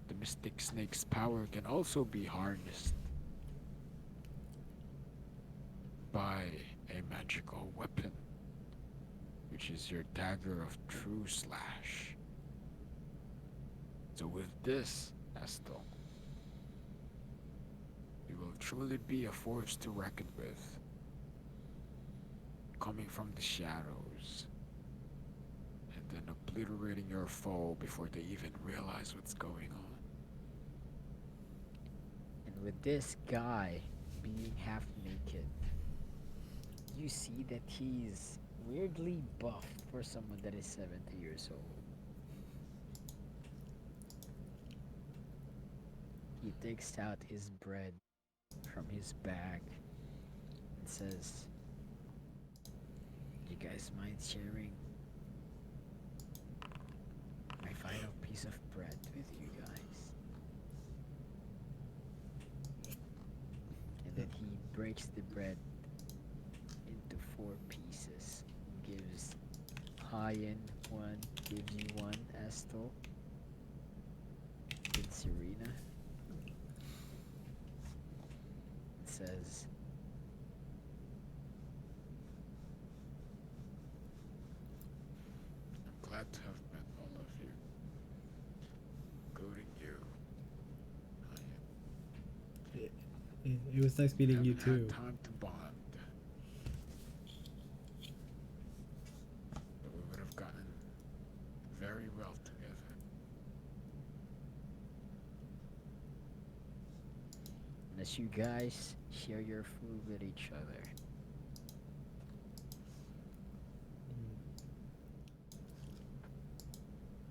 the Mystic Snake's power can also be harnessed by a magical weapon, which is your dagger of true slash. So with this, Estel, you will truly be a force to reckon with, coming from the shadows, and then obliterating your foe before they even realize what's going on. and with this guy being half naked, you see that he's weirdly buffed for someone that is 70 years old. He takes out his bread from his bag and says, "You guys mind sharing my final piece of bread with you guys?" And then he breaks the bread into 4 pieces. Gives Hyan one, gives you one, Estel, and Serena. And says, I'm glad to have met all of you, including you. It was nice I meeting you haven't too. had time to as you guys share your food with each other.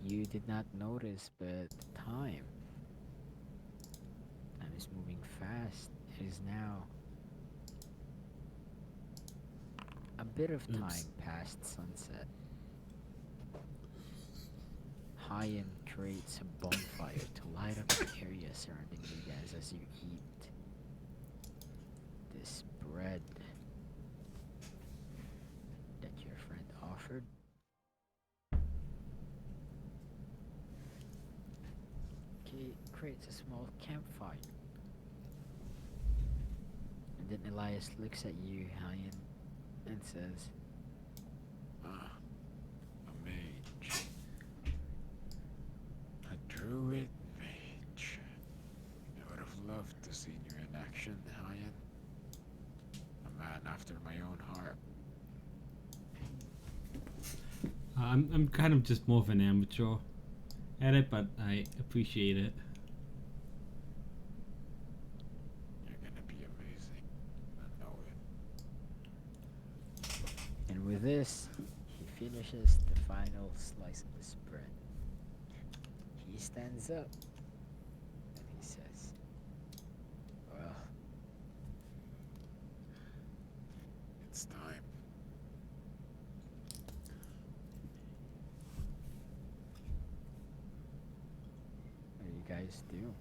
You did not notice, but time is moving fast. It is now a bit of Oops. time past sunset. Hayen creates a bonfire to light up the area surrounding you guys as you eat this bread that your friend offered. He creates a small campfire. And then Elias looks at you, Hayen, and says, Ah, a mage. A druid mage. I would have loved to see you in action, Hayen. A man after my own heart. I'm kind of just more of an amateur at it, but I appreciate it. You're gonna be amazing. I know it. and with this, he finishes the final slice of his bread. He stands up and he says, well, It's time. what do you guys do?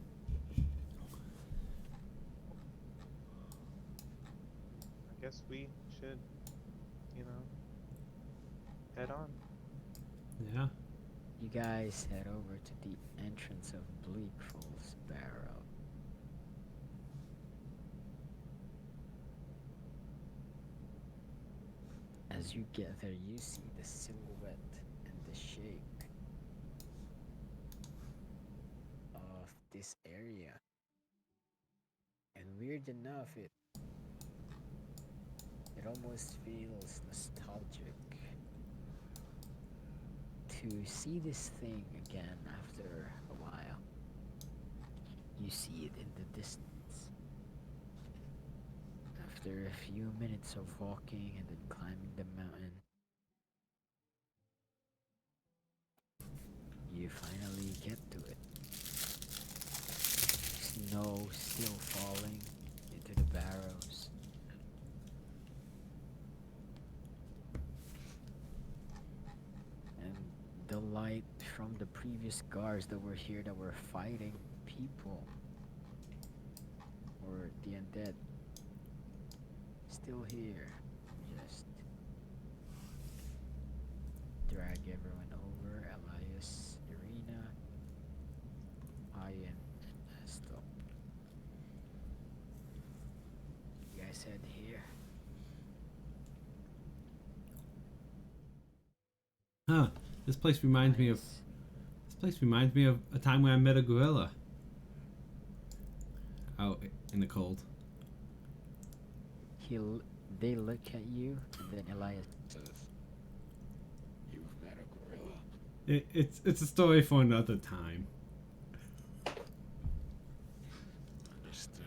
I guess we should, you know, head on. Yeah. You guys head over to the entrance of Bleak Falls Barrow. As you get there, you see the silhouette and the shape of this area. And weird enough, it almost feels nostalgic to see this thing again after a while. You see it in the distance. After a few minutes of walking and then climbing the mountain, you finally get to it. Snow still falling into the barrows. And the light from the previous guards that were here that were fighting people or the undead still here. Just drag everyone over. Elias, Irina, Ian, and Estel. You guys head here. Huh. This place reminds me of. Elias, This place reminds me of a time when I met a gorilla. Out in the cold. they look at you, and then Elias. Says, you've met a gorilla. It's a story for another time. Understood.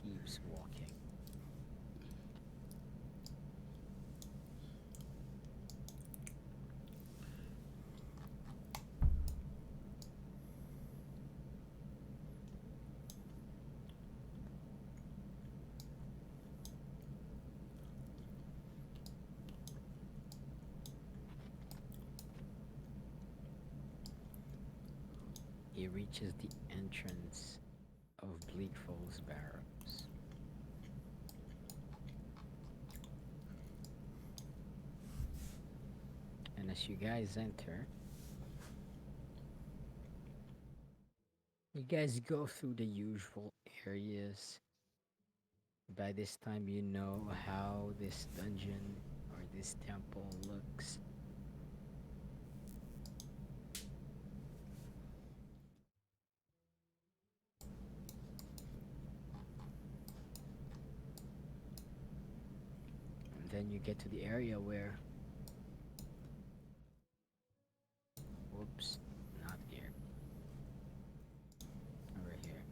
Keeps walking. He reaches the entrance of Bleak Falls Barrows. And as you guys enter, you guys go through the usual areas. By this time, you know how this dungeon or this temple looks. And then you get to the area where. Whoops, not here. Over here.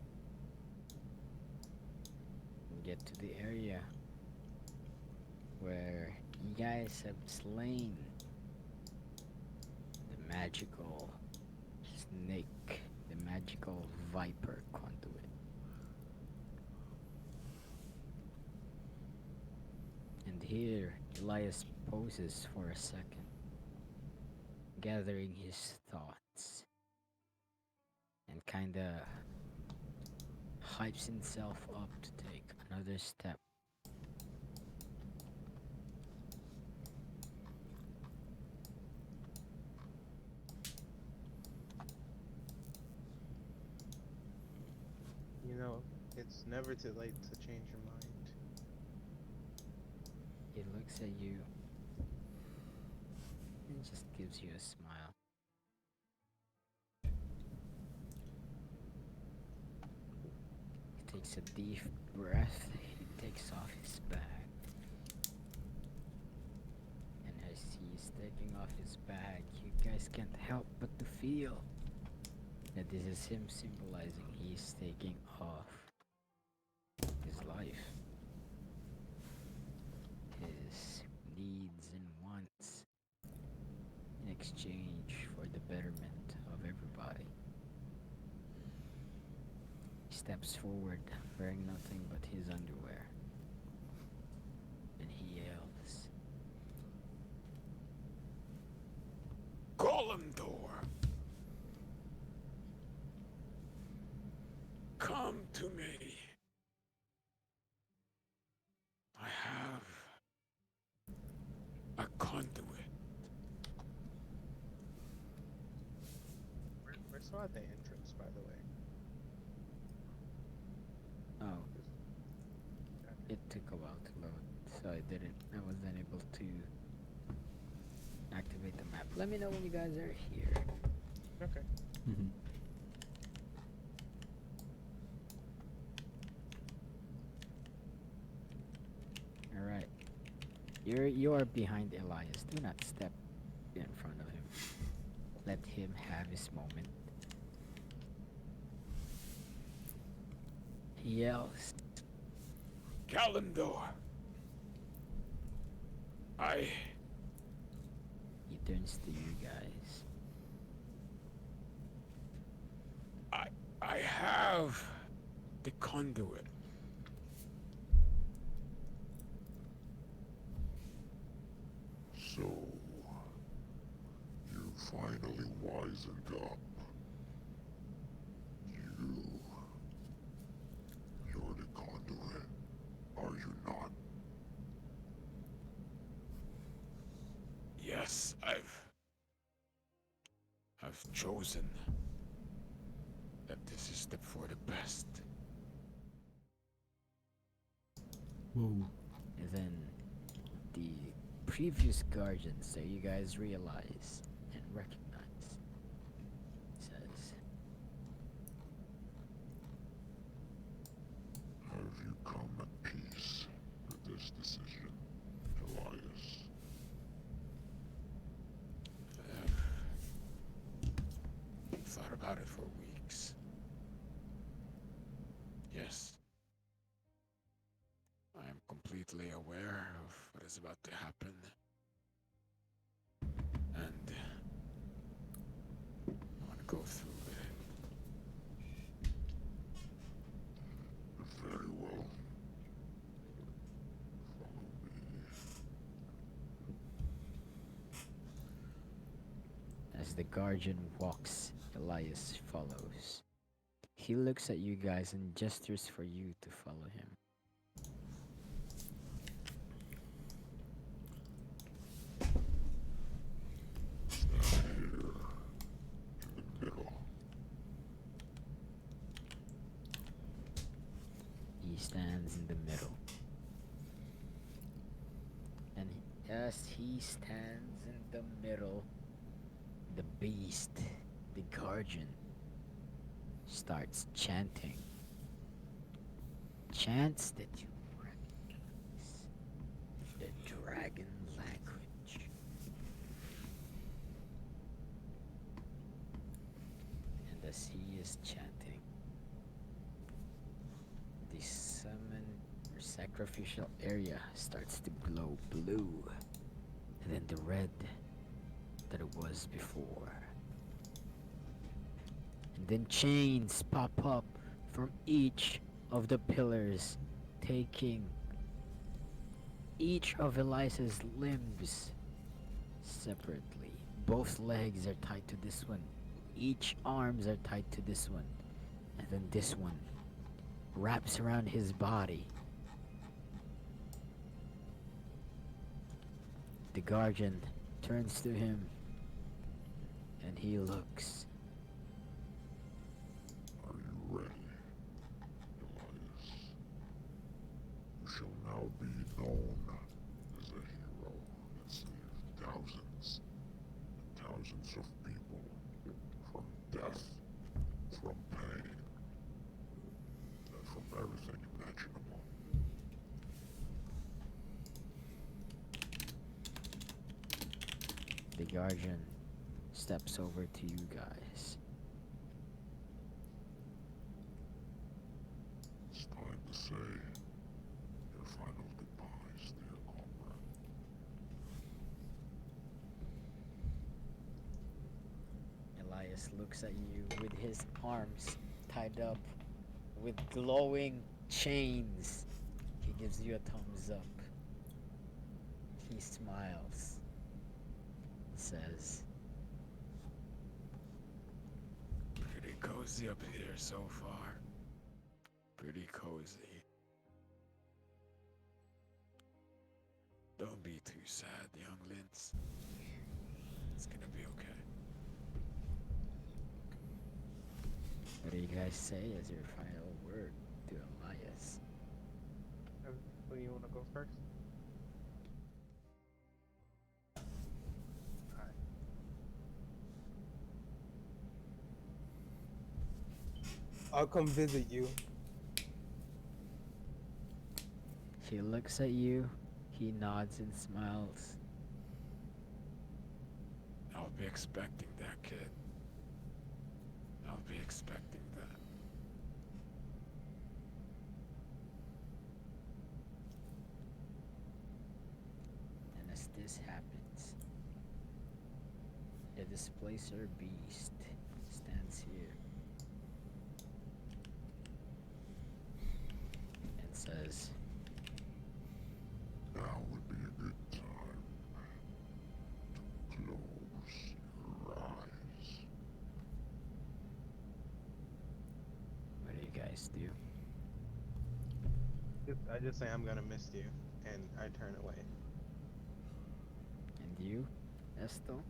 get to the area where you guys have slain the magical snake, the magical viper conduit. And here, Elias poses for a second, gathering his thoughts, and kinda hypes himself up to take another step. You know, it's never too late to change your mind. He looks at you and just gives you a smile. He takes a deep breath. He takes off his bag. And as he's taking off his bag, you guys can't help but to feel that this is him symbolizing he's taking off his life, his needs and wants in exchange for the betterment of everybody. He steps forward wearing nothing but his underwear, and he yells, Golemdor, come to me. I have a conduit. We're still at the entrance, by the way. "Oh, it took a while to load, so I wasn't able to activate the map. Let me know when you guys are here." Okay. Mhm. All right, you're behind Elias. Do not step in front of him. Let him have his moment. He yells, Kalimdor. he turns to you guys. I have the conduit. So, you finally wisened up. You're the conduit, are you not? Yes, I've chosen that this is for the best. Whoa. And then the previous guardians that you guys realize and recognize says, Have you come at peace with this decision, Elias? I've thought about it for weeks. Yes. I am completely aware of what is about to happen. And I want to go through with it. Very well. Follow me. as the guardian walks, Elias follows. He looks at you guys and gestures for you to follow him. Middle. He stands in the middle. And as he stands in the middle, the beast, the guardian, starts chanting. Chants that you recognize. The dragon language. And as he is chanting, the sacrificial area starts to glow blue, and then the red that it was before. And then chains pop up from each of the pillars, taking each of Eliza's limbs separately. Both legs are tied to this one. Each arms are tied to this one. And then this one wraps around his body. The guardian turns to him and he looks. Are you ready, Elias? You shall now be known as a hero that saved thousands and thousands of people from death, from pain, and from everything imaginable. The guardian steps over to you guys. It's time to say your final goodbyes, dear comrade. Elias looks at you with his arms tied up with glowing chains. He gives you a thumbs up. He smiles. Says, Pretty cozy up here so far. Pretty cozy. Don't be too sad, younglings. It's gonna be okay. what do you guys say as your final word to Elias? Who do you want to go first? I'll come visit you. He looks at you. He nods and smiles. I'll be expecting that, kid. I'll be expecting that. And as this happens, the displacer beast stands here and says, Now would be a good time to close your eyes. what do you guys do? I just say I'm gonna miss you, and I turn away. And you, Esto?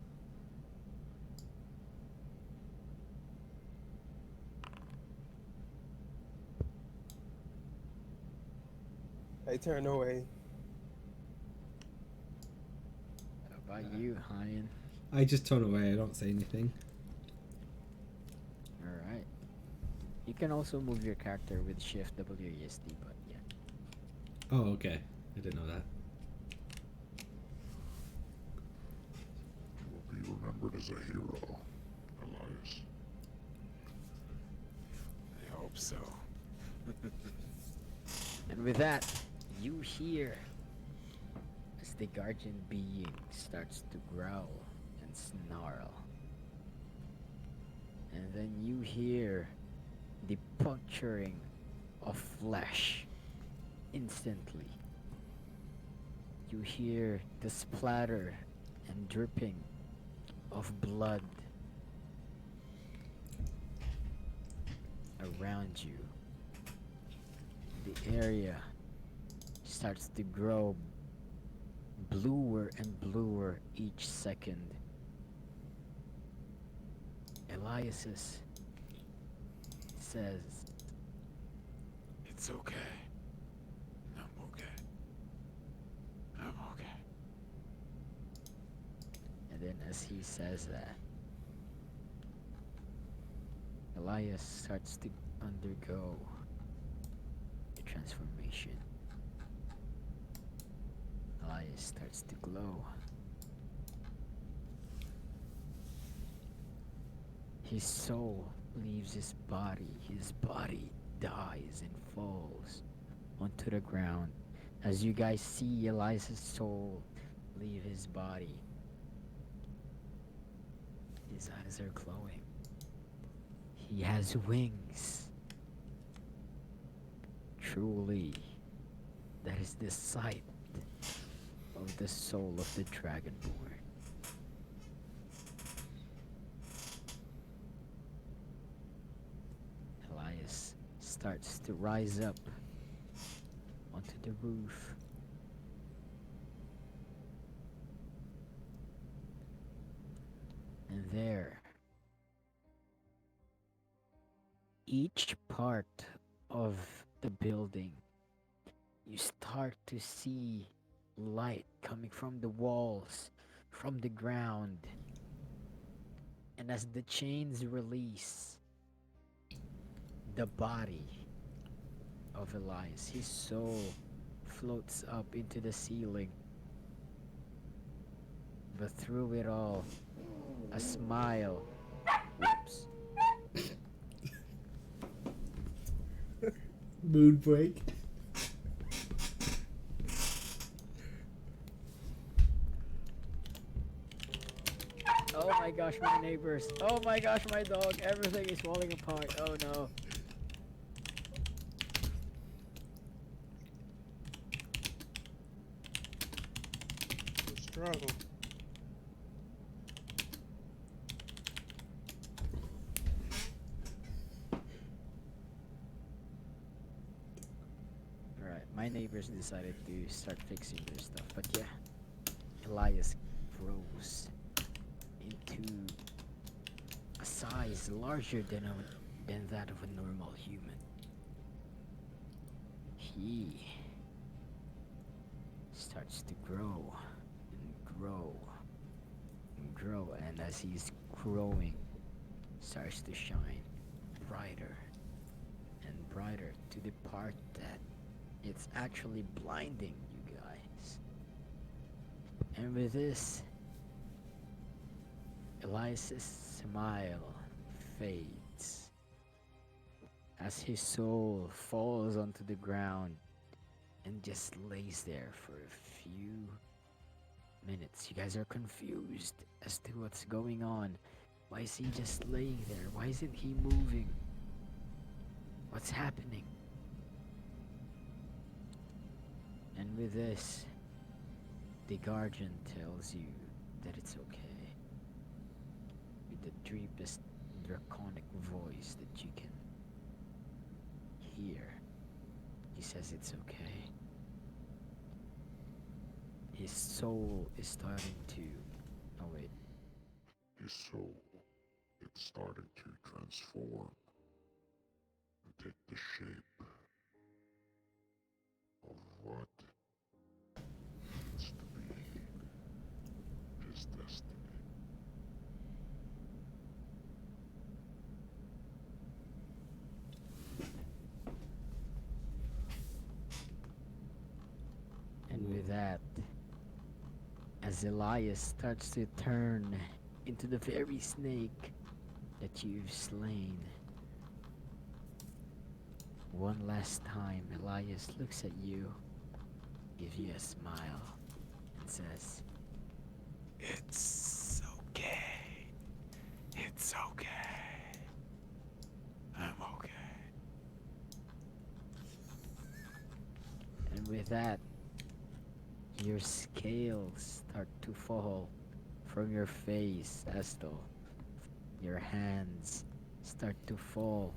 I turn away. How about you, Hayen? I just turn away. I don't say anything. Alright. You can also move your character with Shift WASD, but yeah. Oh, okay. I didn't know that. You will be remembered as a hero, Elias. I hope so. And with that, you hear as the guardian being starts to growl and snarl. And then you hear the puncturing of flesh instantly. You hear the splatter and dripping of blood around you. The area starts to grow bluer and bluer each second. Elias says, It's okay. I'm okay. I'm okay. and then as he says that, Elias starts to undergo a transformation. Elias starts to glow. His soul leaves his body. His body dies and falls onto the ground as you guys see Elias's soul leave his body. His eyes are glowing. He has wings. Truly, that is the sight of the soul of the Dragonborn. Elias starts to rise up onto the roof. And there, each part of the building, you start to see light coming from the walls, from the ground. And as the chains release, the body of Elias, his soul, floats up into the ceiling. But through it all, a smile. Whoops. Mood break. Oh my gosh, my neighbors. Oh my gosh, my dog. Everything is falling apart. Oh no. The struggle. Alright, my neighbors decided to start fixing their stuff. But yeah, Elias grows into a size larger than that of a normal human. He starts to grow and grow and grow, and as he's growing, starts to shine brighter and brighter to the part that it's actually blinding you guys. And with this, Elias's smile fades as his soul falls onto the ground and just lays there for a few minutes. You guys are confused as to what's going on. Why is he just laying there? Why isn't he moving? What's happening? And with this, the guardian tells you that it's okay. With the deepest draconic voice that you can hear, he says it's okay. His soul is starting to... Oh wait. His soul, it's starting to transform and take the shape of what is to be his destiny. And with that, as Elias starts to turn into the very snake that you've slain, one last time, Elias looks at you, gives you a smile, and says, It's okay. It's okay. I'm okay. and with that, your scales start to fall from your face as though your hands start to fall.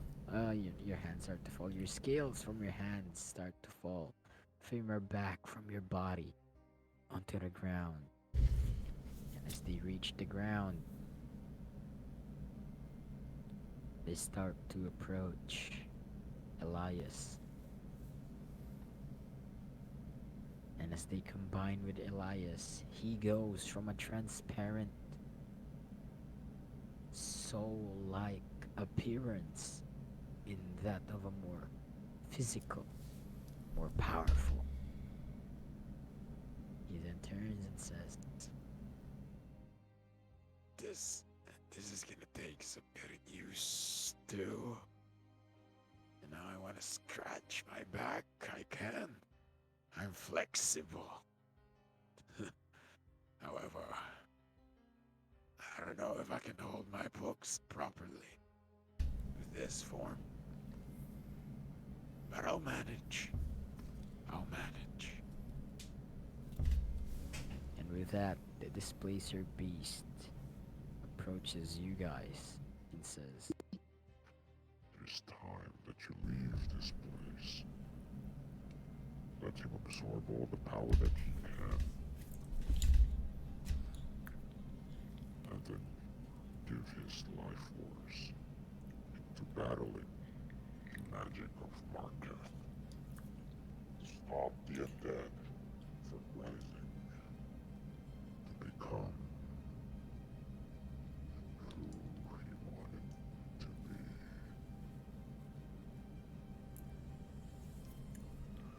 Your hands start to fall. Your scales from your hands start to fall from your back, from your body onto the ground. And as they reach the ground, they start to approach Elias. And as they combine with Elias, he goes from a transparent, soul-like appearance in that of a more physical, more powerful. He then turns and says, This is gonna take some getting used to. And now I wanna want to scratch my back, I can. I'm flexible. However, I don't know if I can hold my books properly with this form. But I'll manage. I'll manage. And with that, the displacer beast approaches you guys and says, It is time that you leave this place. Let him absorb all the power that he can. And then give his life force to battling the magic of Marketh. Stop the undead from rising to become who he wanted to be.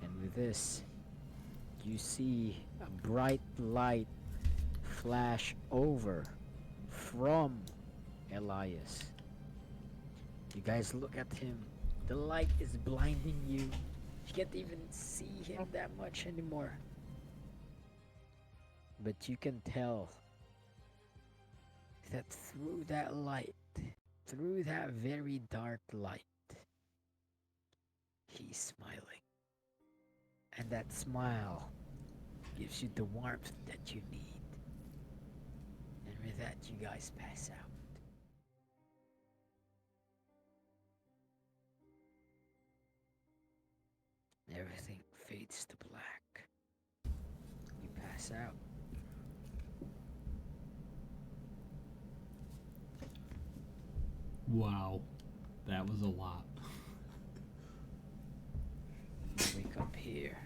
and with this, you see a bright light flash over from Elias. You guys look at him. The light is blinding you. You can't even see him that much anymore. But you can tell that through that light, through that very dark light, he's smiling. And that smile gives you the warmth that you need. And with that, you guys pass out. Everything fades to black. You pass out. Wow, that was a lot. You wake up here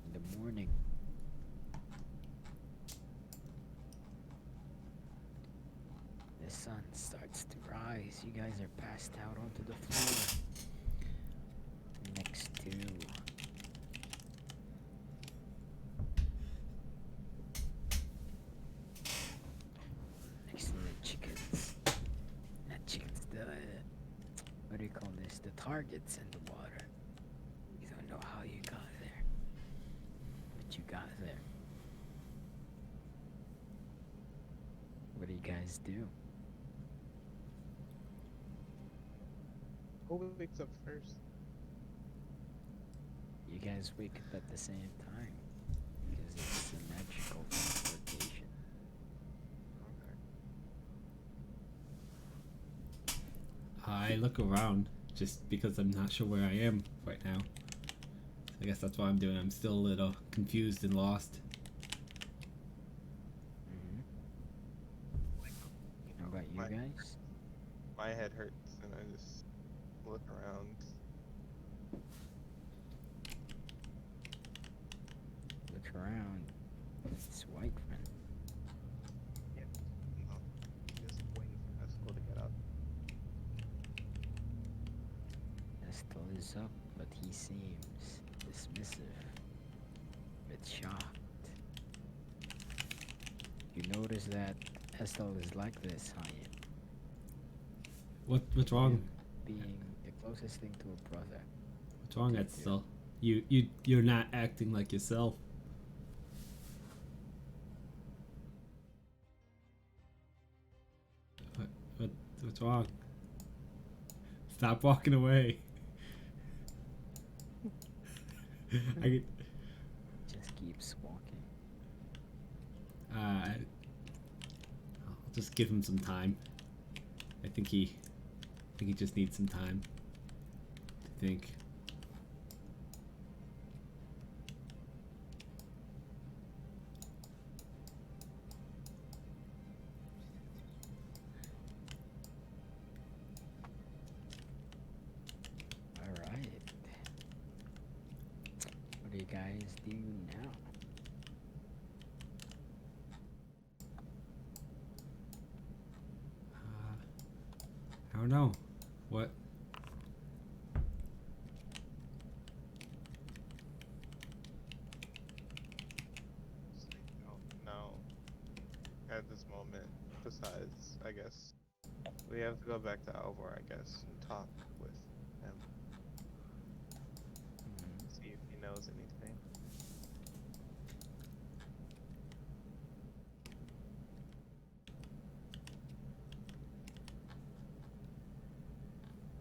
in the morning. The sun starts to rise. You guys are passed out onto the floor next to the chickens. Not chickens, the what do you call this? The targets in the water. You don't know how you got there, but you got there. What do you guys do? Who wakes up first? You guys wake up at the same time because it's a magical teleportation. Okay. I look around just because I'm not sure where I am right now. I guess that's what I'm doing. I'm still a little confused and lost. How about you My- guys? My head hurts and I just look around. Look around. It's white friend. Yeah. No. Just waiting for Esco to get up. Estel is up, but he seems dismissive, a bit shocked. You notice that Estel is like this, Hayen. What's wrong? Being the closest thing to a brother. What's wrong, Okay, Edsel? You're not acting like yourself. What's wrong? Stop walking away. Just keeps walking. I'll just give him some time. I think he just needs some time to think. Alright. What do you guys do now? I don't know. What? No. At this moment. Besides, I guess we have to go back to Alvor, I guess, and talk with him. knows anything.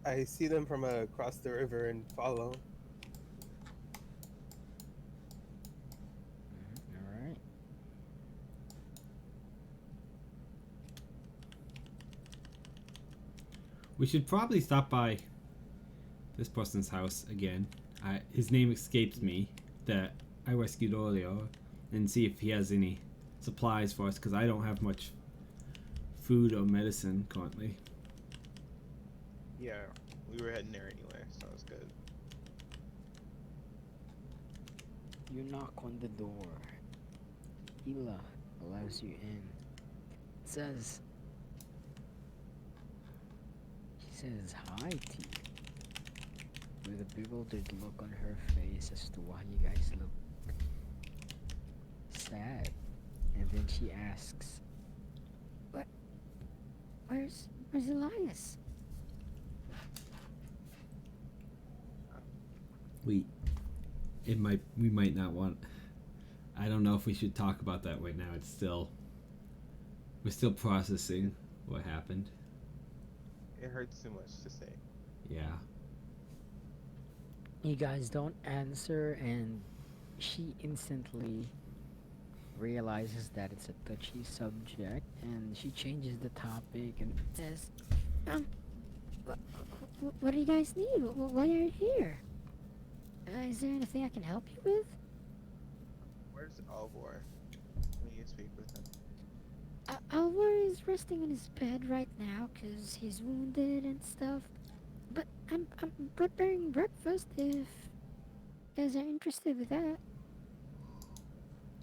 I see them from across the river and follow. All right. We should probably stop by this person's house again. His name escapes me, that I rescued earlier, and see if he has any supplies for us, because I don't have much food or medicine currently. Yeah, we were heading there anyway, so it's good. You knock on the door. Hila allows you in. Says, she says hi to you with a bewildered look on her face as to why you guys look sad. And then she asks, Where's Elias? We might not want. I don't know if we should talk about that right now. We're still processing what happened. It hurts too much to say. Yeah. you guys don't answer, and she instantly realizes that it's a touchy subject, and she changes the topic and Says, what do you guys need? Why are you here? Is there anything I can help you with? Where's Alvor? Can you speak with him? Alvar is resting on his bed right now because he's wounded and stuff. But I'm preparing breakfast if you guys are interested with that.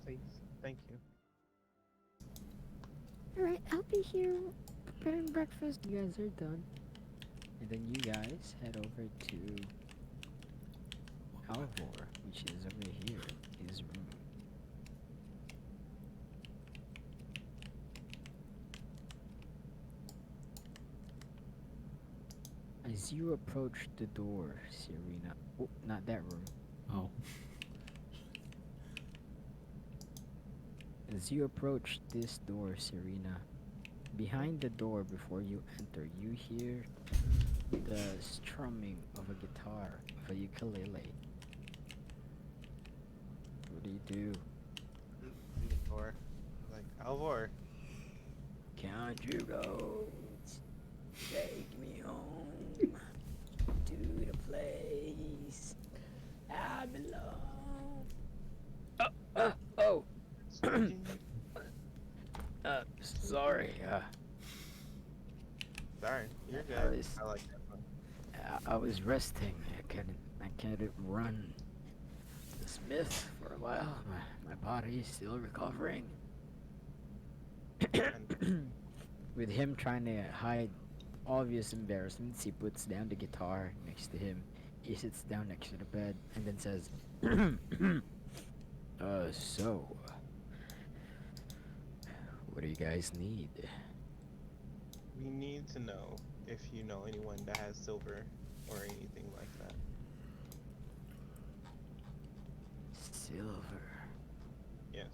Please, thank you. Alright, I'll be here preparing breakfast. you guys are done. And then you guys head over to Alvor, which is over here, his room. As you approach the door, Serena. Oh, not that room. Oh. As you approach this door, Serena, behind the door before you enter, you hear the strumming of a guitar, of a ukulele. What do you do? Alvor. Like, Alvor. Count your goats. Take me home to the place I belong. Oh. Sorry. Sorry, you're I good. was, I like that one. I was resting. I couldn't run the smith for a while. My body is still recovering. With him trying to hide obvious embarrassments, he puts down the guitar next to him. He sits down next to the bed and then says, so, what do you guys need? We need to know if you know anyone that has silver or anything like that. Silver. Yes.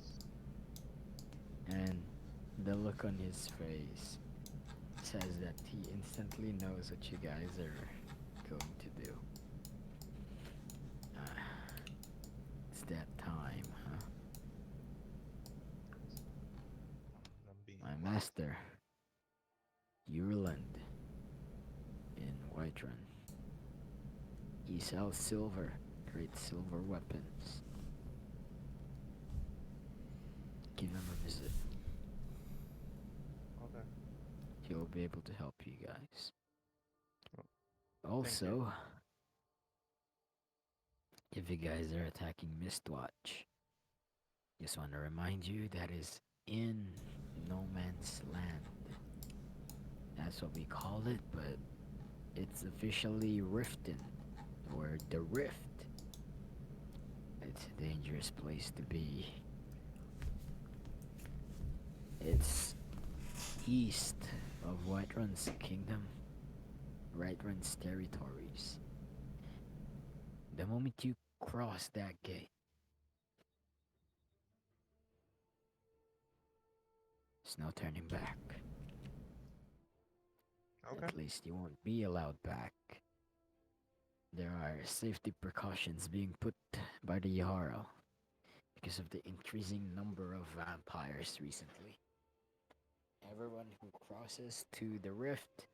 And the look on his face says that he instantly knows what you guys are going to do. It's that time, huh? I'm being My master, Urland, in Whiterun. He sells silver, creates silver weapons. Give him a visit. Okay. He'll be able to help you guys. Well, Also, if you guys are attacking Mistwatch, just want to remind you that is in no man's land. That's what we call it, but it's officially Riften, or the Rift. It's a dangerous place to be. It's east of Whiterun's kingdom, Whiterun's territories. The moment you cross that gate, there's no turning back. Okay. At least you won't be allowed back. There are safety precautions being put by the Jarl because of the increasing number of vampires recently. Everyone who crosses to the rift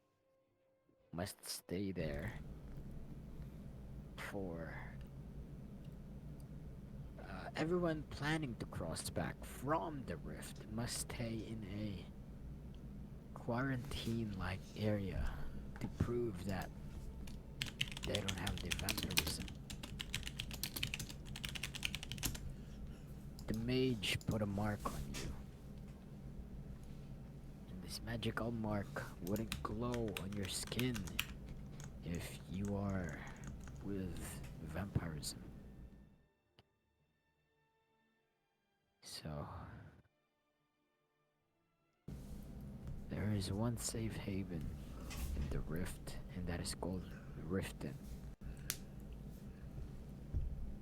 must stay there for everyone planning to cross back from the rift must stay in a quarantine like area to prove that they don't have the vampirism. The mage put a mark on you, and this magical mark wouldn't glow on your skin if you are with vampirism. So, there is one safe haven in the rift, and that is called Riften.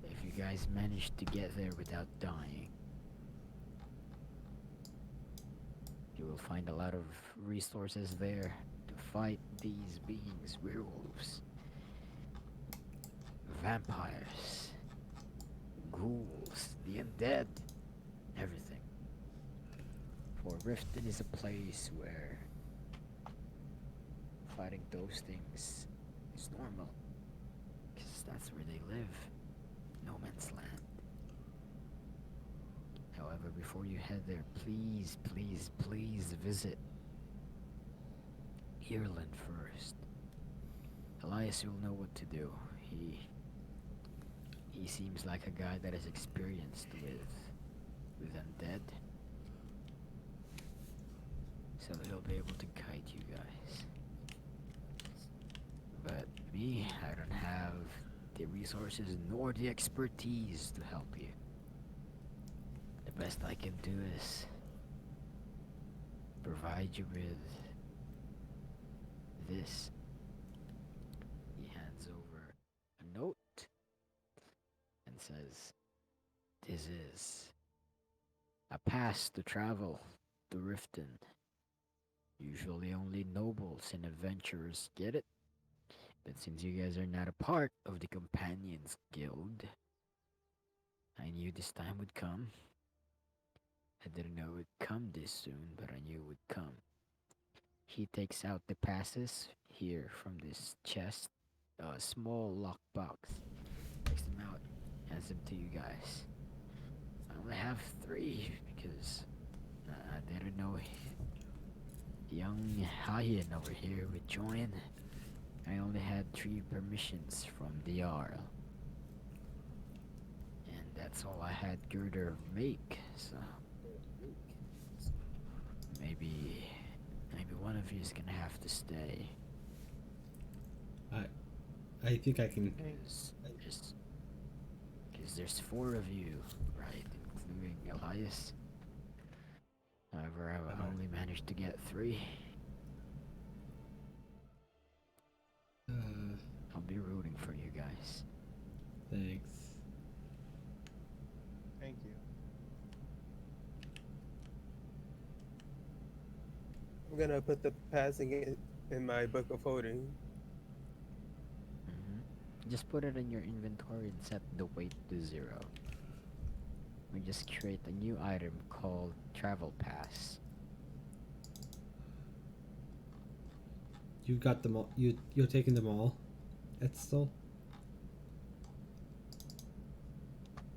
If you guys manage to get there without dying, you will find a lot of resources there to fight these beings, werewolves, vampires, ghouls, the undead, everything. For Riften is a place where fighting those things is normal, because that's where they live. No man's land. However, before you head there, please, please, please visit Ireland first. Elias will know what to do. He seems like a guy that is experienced with undead. So he'll be able to guide you guys. But me, I don't have the resources nor the expertise to help you. The best I can do is provide you with this. He hands over a note and says, "This is a pass to travel to Riften. Usually only nobles and adventurers get it. But since you guys are not a part of the Companions Guild, I knew this time would come. I didn't know it would come this soon, but I knew it would come." He takes out the passes here from this chest, a small lockbox. Takes them out, hands them to you guys. I only have 3 because I didn't know young Hajen over here would join. I only had 3 permissions from the Jarl. And that's all I had Girder make, so maybe one of you is gonna have to stay. I think I can. Because there's 4 of you, right? Including Elias. However, I've only managed to get 3. I'll be rooting for you guys. Thanks. Thank you. I'm gonna put the passing in my book of holding. Just put it in your inventory and set the weight to 0. We just create a new item called Travel Pass. You got them all. You're taking them all. Etzel.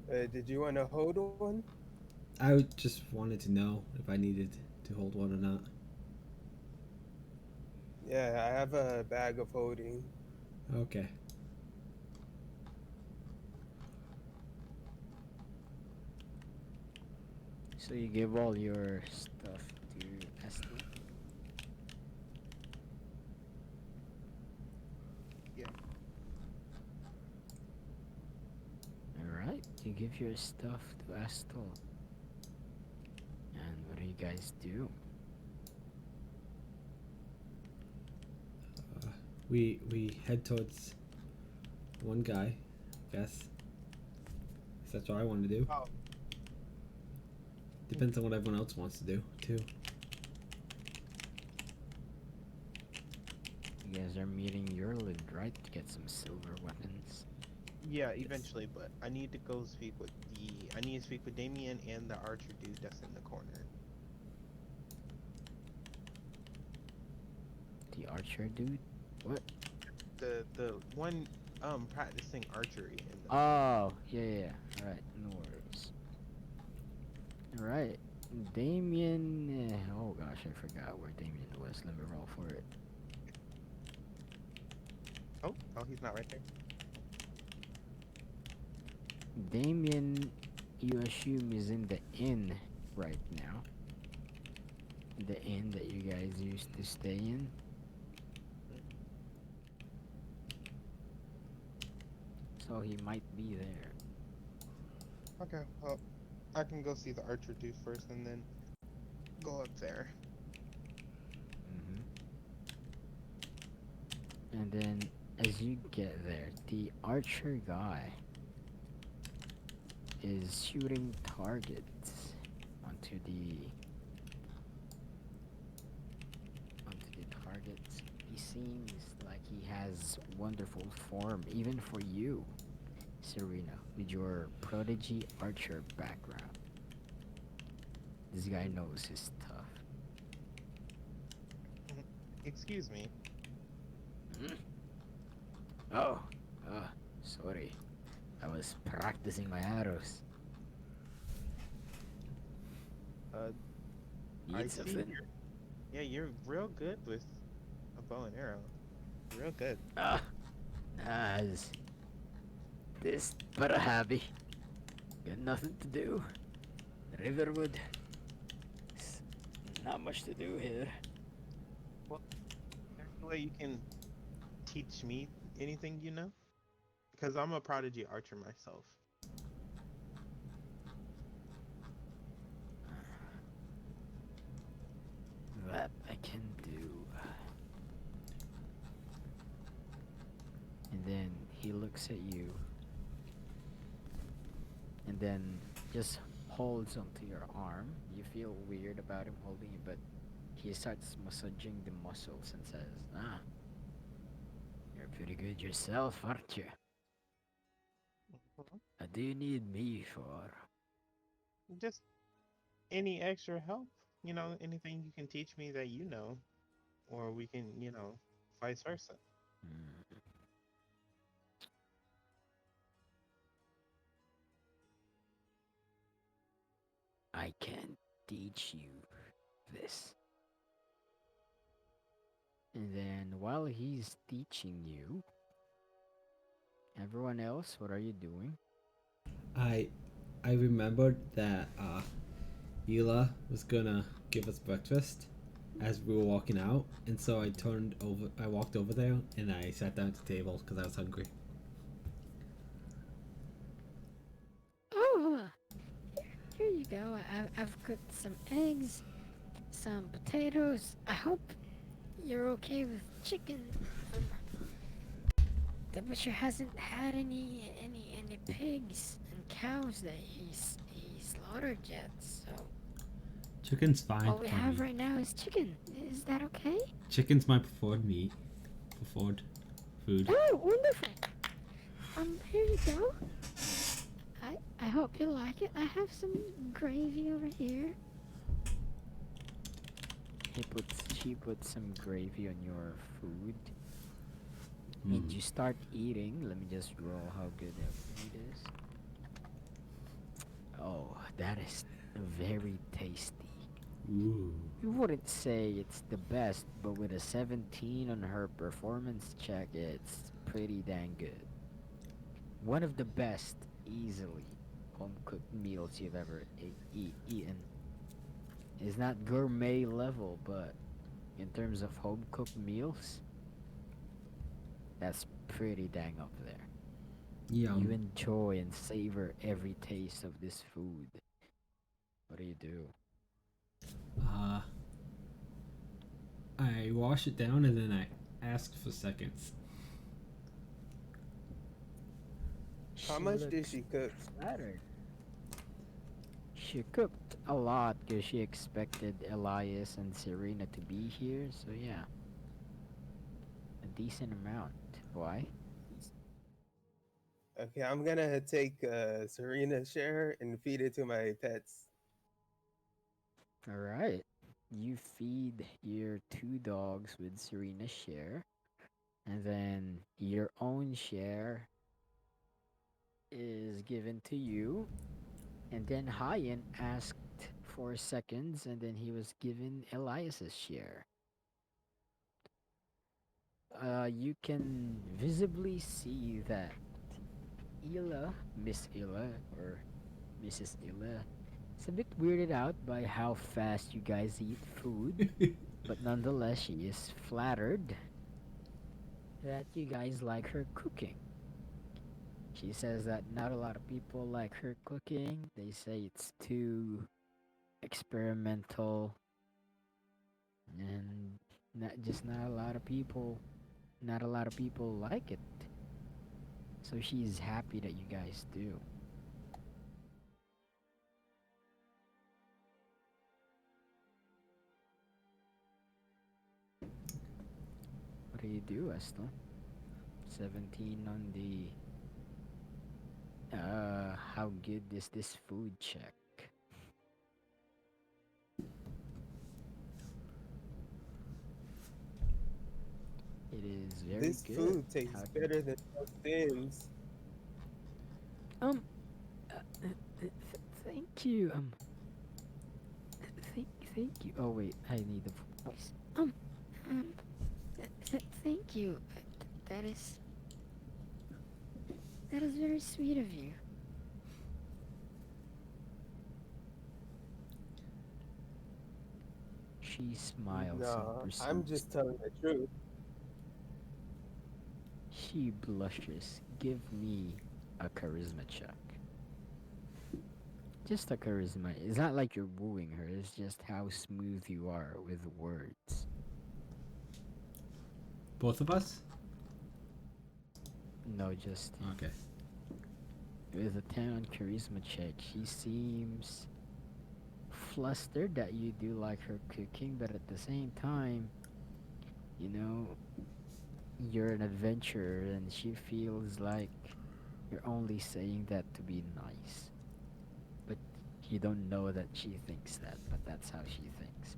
Did you want to hold one? Just wanted to know if I needed to hold one or not. Yeah, I have a bag of holding. Okay. So you give all your stuff to Estel? Yeah. Alright, you give your stuff to Estel. And what do you guys do? We head towards one guy, I guess. That's what I want to do. Oh, Depends on what everyone else wants to do, too. You guys are meeting your limit, right? To get some silver weapons. Yeah, eventually, but I need to go speak with I need to speak with Damien and the archer dude that's in the corner. The archer dude? What? The one practicing archery in the Oh, yeah. Alright, no worries. Alright. Damien. Oh gosh, I forgot where Damien was. Let me roll for it. Oh, he's not right there. Damien, you assume, is in the inn right now. The inn that you guys used to stay in. So he might be there. Okay, well, I can go see the archer dude first and then go up there. And then, as you get there, the archer guy is shooting targets onto the targets. He seems like he has wonderful form, even for you, Serena, with your prodigy archer background. This guy knows his stuff. Excuse me. Oh, sorry. I was practicing my arrows. I Need see something? you're real good with a bow and arrow. Real good. Nice. This but a hobby. Got nothing to do. Riverwood. S- Not much to do here. There's no way you can teach me anything you know? Because I'm a prodigy archer myself. That I can do. And then he looks at you. And then just holds onto your arm. You feel weird about him holding you, but he starts massaging the muscles and says, you're pretty good yourself, aren't you? What do you need me for? Just any extra help, anything you can teach me that you know, or we can, vice versa. Hmm. I can teach you this. And then while he's teaching you, everyone else, what are you doing? I remembered that Hila was gonna give us breakfast as we were walking out, and so I walked over there and I sat down at the table because I was hungry. Oh, here you go. I've cooked some eggs, some potatoes. I hope you're okay with chicken. The butcher hasn't had any pigs and cows that he slaughtered yet, so Chicken's fine all we for have me. right now is chicken. Is that okay? Chicken's my preferred food. Oh, wonderful. Here you go. I hope you like it. I have some gravy over here. She puts some gravy on your food. And you start eating. Let me just roll how good that food is. Oh, that is very tasty. Ooh. You wouldn't say it's the best, but with a 17 on her performance check, it's pretty dang good. One of the best, easily, home cooked meals you've ever eaten. It's not gourmet level, but in terms of home cooked meals, that's pretty dang up there. Yum. You enjoy and savor every taste of this food. What do you do? I wash it down and then I ask for seconds. How She much did looks she cook? flattered. She cooked a lot because she expected Elias and Serena to be here, so yeah, a decent amount. Why? Okay, I'm gonna take Serena's share and feed it to my pets. Alright. You feed your two dogs with Serena's share, and then your own share is given to you. And then Hyan asked for seconds, and then he was given Elias's share. You can visibly see that Miss Ila, or Mrs. Ila, is a bit weirded out by how fast you guys eat food, but nonetheless, she is flattered that you guys like her cooking. She says that not a lot of people like her cooking. They say it's too experimental and not a lot of people like it. So she's happy that you guys do. What do you do, Estel? 17 on the how good is this food check? It is very This good. food tastes How better than most things. um thank you. Thank you. Oh wait, I need the voice. Um, thank you. That is that is very sweet of you. She smiles and No, I'm proceeds. just telling the truth. She blushes. Give me a charisma check. Just a charisma. It's not like you're wooing her, it's just how smooth you are with words. Both of us? No, just him. Okay. With a 10 on charisma check, she seems flustered that you do like her cooking, but at the same time, you know, you're an adventurer and she feels like you're only saying that to be nice. But you don't know that she thinks that, but that's how she thinks.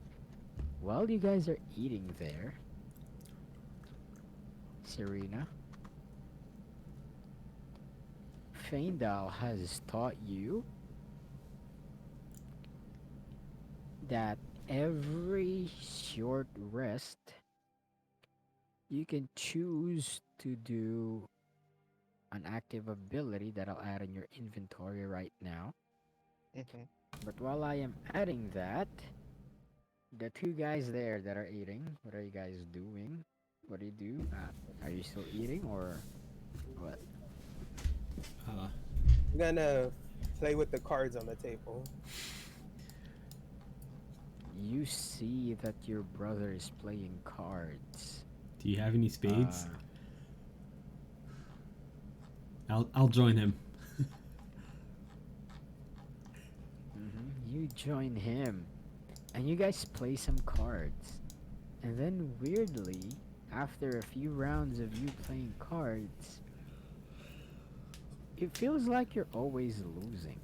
While you guys are eating there, Serena, Faendal has taught you that every short rest you can choose to do an active ability that I'll add in your inventory right now. Hmm. But while I am adding that, the two guys there that are eating, what are you guys doing? What do you do? Are you still eating or what? Uh, I'm gonna play with the cards on the table. You see that your brother is playing cards. do you have any spades? Uh, I'll join him. you join him, and you guys play some cards. And then weirdly, after a few rounds of you playing cards, it feels like you're always losing,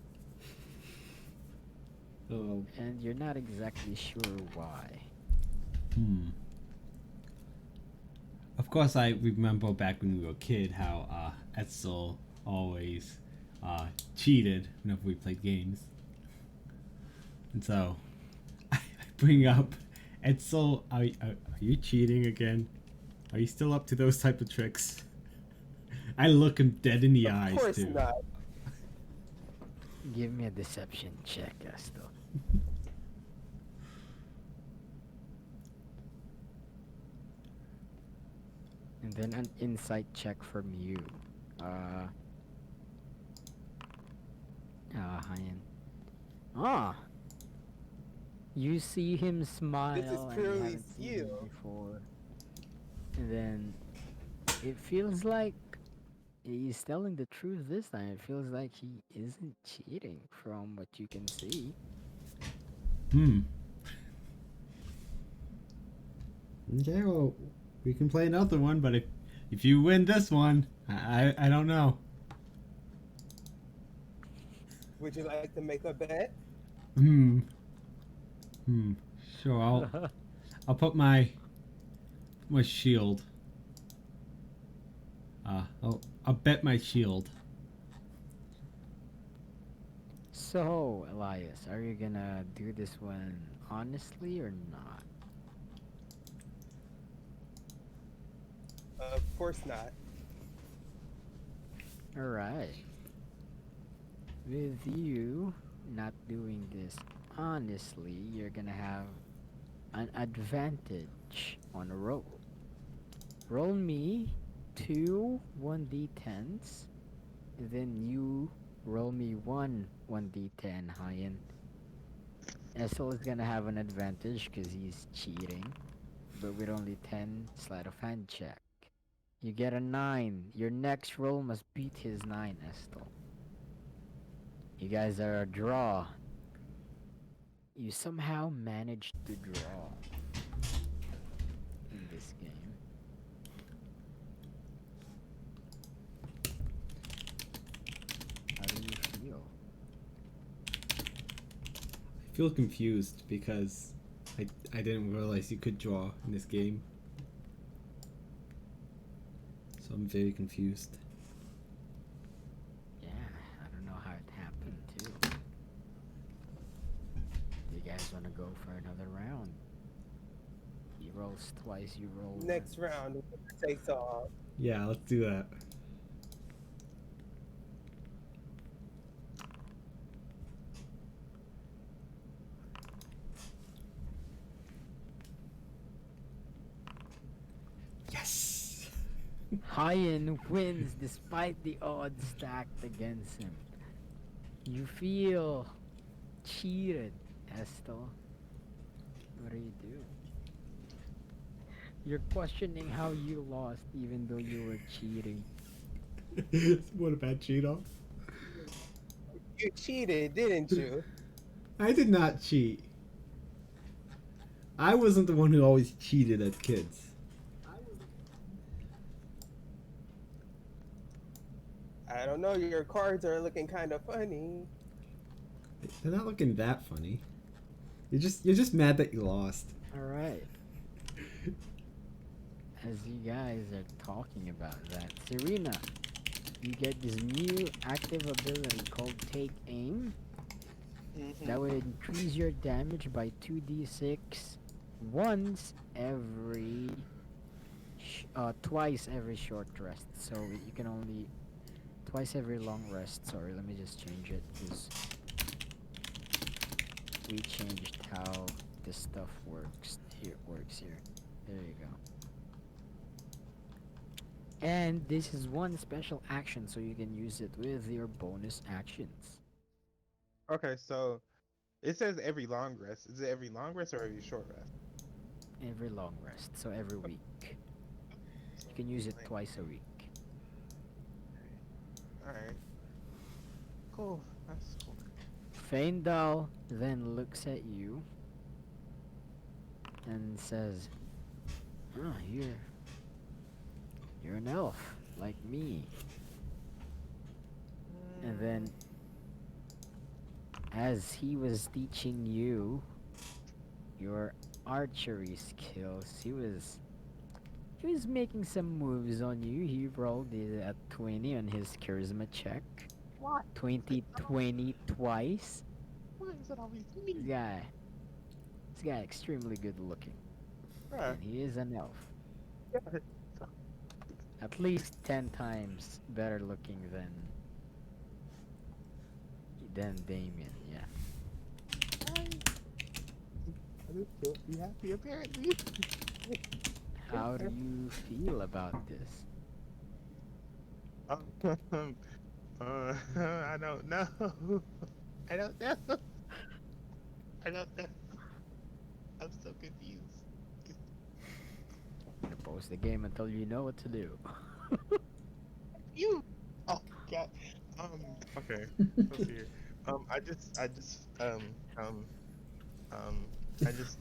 Oh. and you're not exactly sure why. Hmm. Of course, I remember back when we were a kid how Etzel always cheated whenever we played games. And so I bring up Etzel, are you cheating again? Are you still up to those type of tricks? I look him dead in the Of eyes course too. not. Give me a deception check, Estel. And then an insight check from you. Uh, Hyan. Ah, you see him This is smile and you purely haven't seen him skill. before. And then it feels like He's telling the truth this time. It feels like he isn't cheating from what you can see. Hmm. Okay, well, we can play another one, but if you win this one, I don't know. Would you like to make a bet? Hmm. Hmm. Sure, I'll put my shield. I'll bet my shield. So, Elias, are you gonna do this one honestly or not? Of course not. Alright. With you not doing this honestly, you're gonna have an advantage on a roll. Roll me two 1d10s, then you roll me one 1d10 high end. Essel is gonna have an advantage because he's cheating, but with only 10 sleight of hand check. You get a 9. Your next roll must beat his 9, Estel. You guys are a draw. You somehow managed to draw in this game. How do you feel? I feel confused because I didn't realize you could draw in this game. So I'm very confused. Yeah, I don't know how it happened too. Do you guys want to go for another round? He rolls twice, you roll Next once. round, winner takes all. Yeah, let's do that. Yes. Hayen wins despite the odds stacked against him. You feel cheated, Estel. What do you do? You're questioning how you lost even though you were cheating. What about Cheeto? You cheated, didn't you? I did not cheat. I wasn't the one who always cheated as kids. I don't know. Your cards are looking kind of funny. They're not looking that funny. You're just mad that you lost. Alright. As you guys are talking about that, Serena, you get this new active ability called Take Aim. That would increase your damage by 2d6 once every twice every short rest. So you can only twice every long rest. Sorry, let me just change it because we changed how this stuff works here. There you go. And this is one special action, so you can use it with your bonus actions. Okay, so it says every long rest. Is it every long rest or every short rest? Every long rest, so every week. You can use it twice a week. Alright. Cool. That's cool. Feindal then looks at you and says, "Oh, you're an elf like me." And then, as he was teaching you your archery skills, he was making some moves on you. He rolled a 20 on his charisma check. What? 20 twice. Why is it always This me? guy extremely good looking. Bruh. And he is an elf. Yeah. At least 10 times better looking than Damien, yeah. I just can't be happy apparently. How do you feel about this? I don't know. I don't know. I don't know. I'm so confused. I'm gonna pause the game until you know what to do. You got okay. Let's see here. I just um I just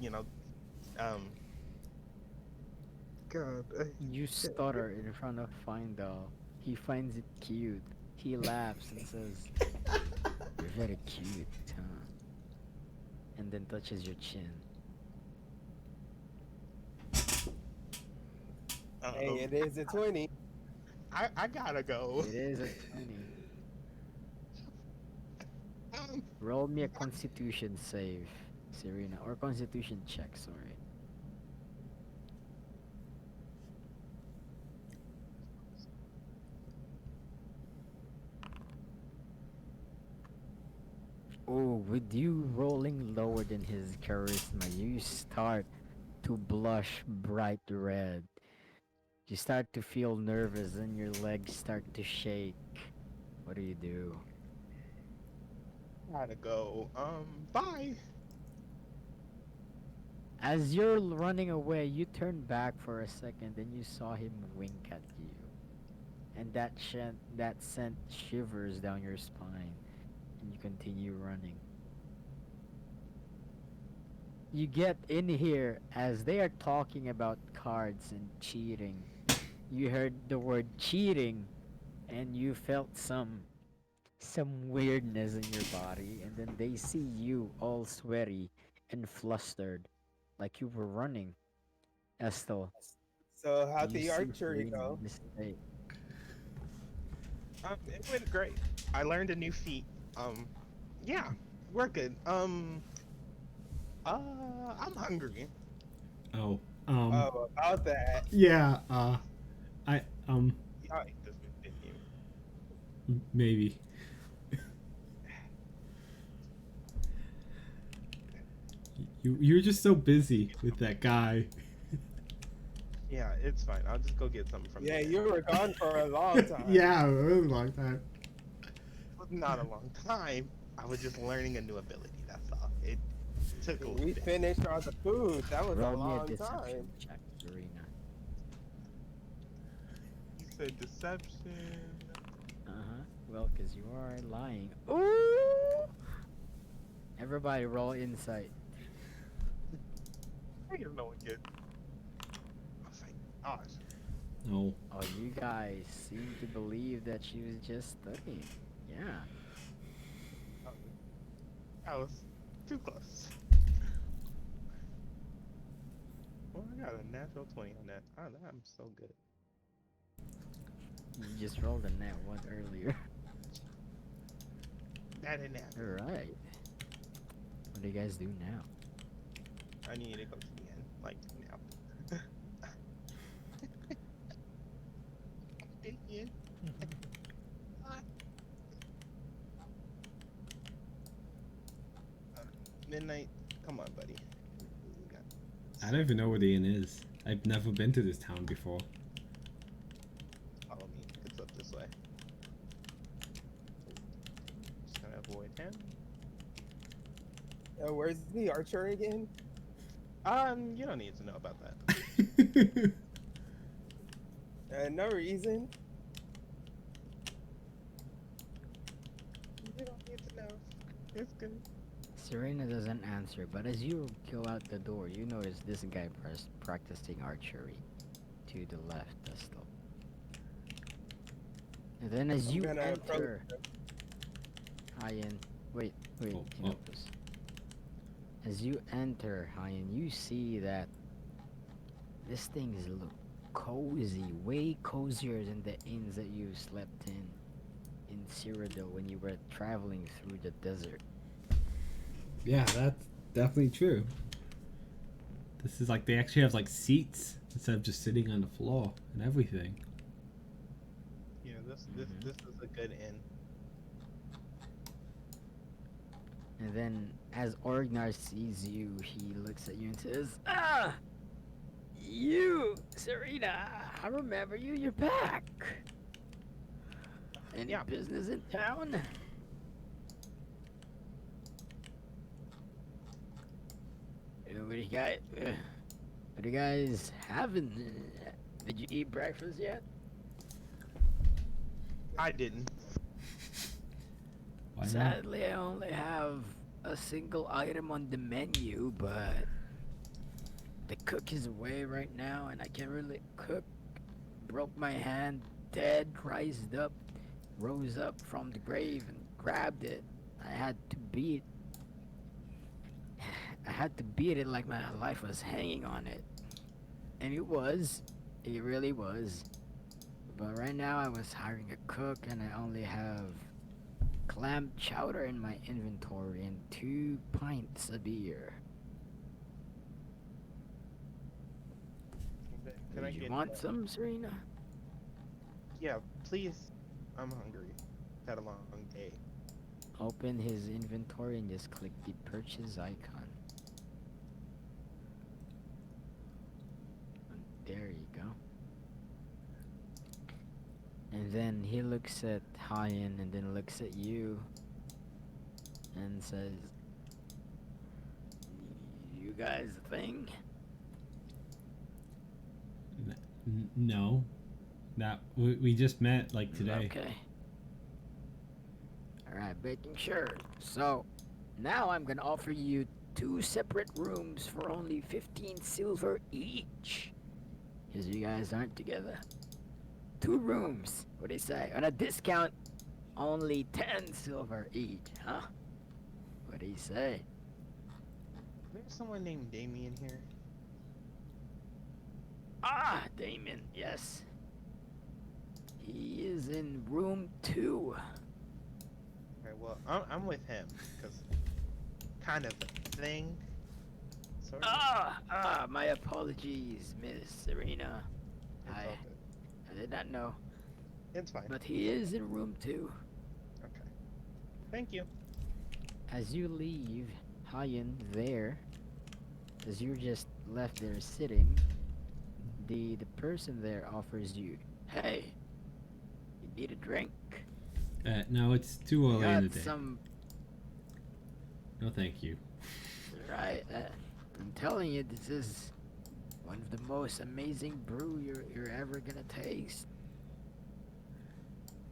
um God You stutter in front of Findall. He finds it cute. He laughs and says, "You're very cute, huh?" And then touches your chin. Hey, um it is a 20. I gotta go. It is a 20. Um, Roll me a constitution save, Serena. Or constitution check, sorry. Oh, with you rolling lower than his charisma, you start to blush bright red. You start to feel nervous and your legs start to shake. What do you do? gotta go. Bye. As you're running away, you turn back for a second and you saw him wink at you. And that sent shivers down your spine and you continue running. You get in here as they are talking about cards and cheating. You heard the word cheating and you felt some weirdness in your body, and then they see you all sweaty and flustered like you were running. Estel, So do how'd you the see archery Serena go? in this state? It went great. I learned a new feat. Yeah, we're good. I'm hungry. Oh, Oh, about that. yeah. I Y'all ate this one, didn't you? maybe. You're just so busy with that guy. Yeah, it's fine. I'll just go get something from Yeah, you. you were gone for a long time. Yeah, it was a long time. It was not a long time. I was just learning a new ability. That's all. It took a little We bit. finished all the food. That was a Roll me a long deception time. check, Serena. You said deception. Uh-huh. Well, because you are lying. Ooh! Everybody roll insight. I don't know what good. I was like, gosh. No. Oh, you guys seem to believe that she was just studying. Yeah. I was too close. Well, I got a natural 20 on that. I'm so good. You just rolled a nat 1 earlier. That and that. Alright. What do you guys do now? I need to go to the end, like now. The end. Midnight, come on, buddy. We got I don't even know where the inn is. I've never been to this town before. follow me. It's up this way. Just gonna avoid him. Where's the archery again? You don't need to know about that. No reason. You don't need to know. It's good. Serena doesn't answer, but as you go out the door, you notice this guy practicing archery to the left, Estel. And then as I'm you gonna approach enter, him. Hyan, wait, Oh, Inopus. As you enter, Hyan, you see that this thing is look cozy, way cozier than the inns that you slept in Cyrodiil when you were traveling through the desert. Yeah, that's definitely true. This is like they actually have like seats instead of just sitting on the floor and everything. Yeah, this is a good inn. And then, as Orgnar sees you, he looks at you and says, "Ah! You, Serena! I remember you. You're back. Any Yeah. business in town?" What you guys having? Did you eat breakfast yet? I didn't. Why not? Sadly, I only have a single item on the menu, but the cook is away right now, and I can't really cook. Broke my hand, dead, rose up from the grave, and grabbed it. I had to beat. I had to beat it like my life was hanging on it, and it was. It really was. But right now, I was hiring a cook, and I only have clam chowder in my inventory and 2 pints of beer. Can I Did you get? want some, Serena? Yeah, please. I'm hungry. Had a long day. Open his inventory and just click the purchase icon. And there you go. And then he looks at Hayen and then looks at you and says, "You guys a thing?" No. That we just met like today. Okay. Alright, making sure. So, now I'm gonna offer you 2 separate rooms for only 15 silver each. Because you guys aren't together. 2 rooms. What do you say? On a discount, only 10 silver each, huh? What do you say? There's someone named Damien here. Ah, Damon, yes. He is in room 2. Okay, well, I'm with him because kind of a thing. Sort of. My apologies, Miss Serena. It's I, all good. I did not know. It's fine. But he is in room 2. Okay. Thank you. As you leave Hayen there, as you're just left there sitting, the person there offers you, "Hey, you need a drink? No, it's too early in the Got day. some, No, thank you. right? I'm telling you, this is one of the most amazing brew you're ever gonna taste."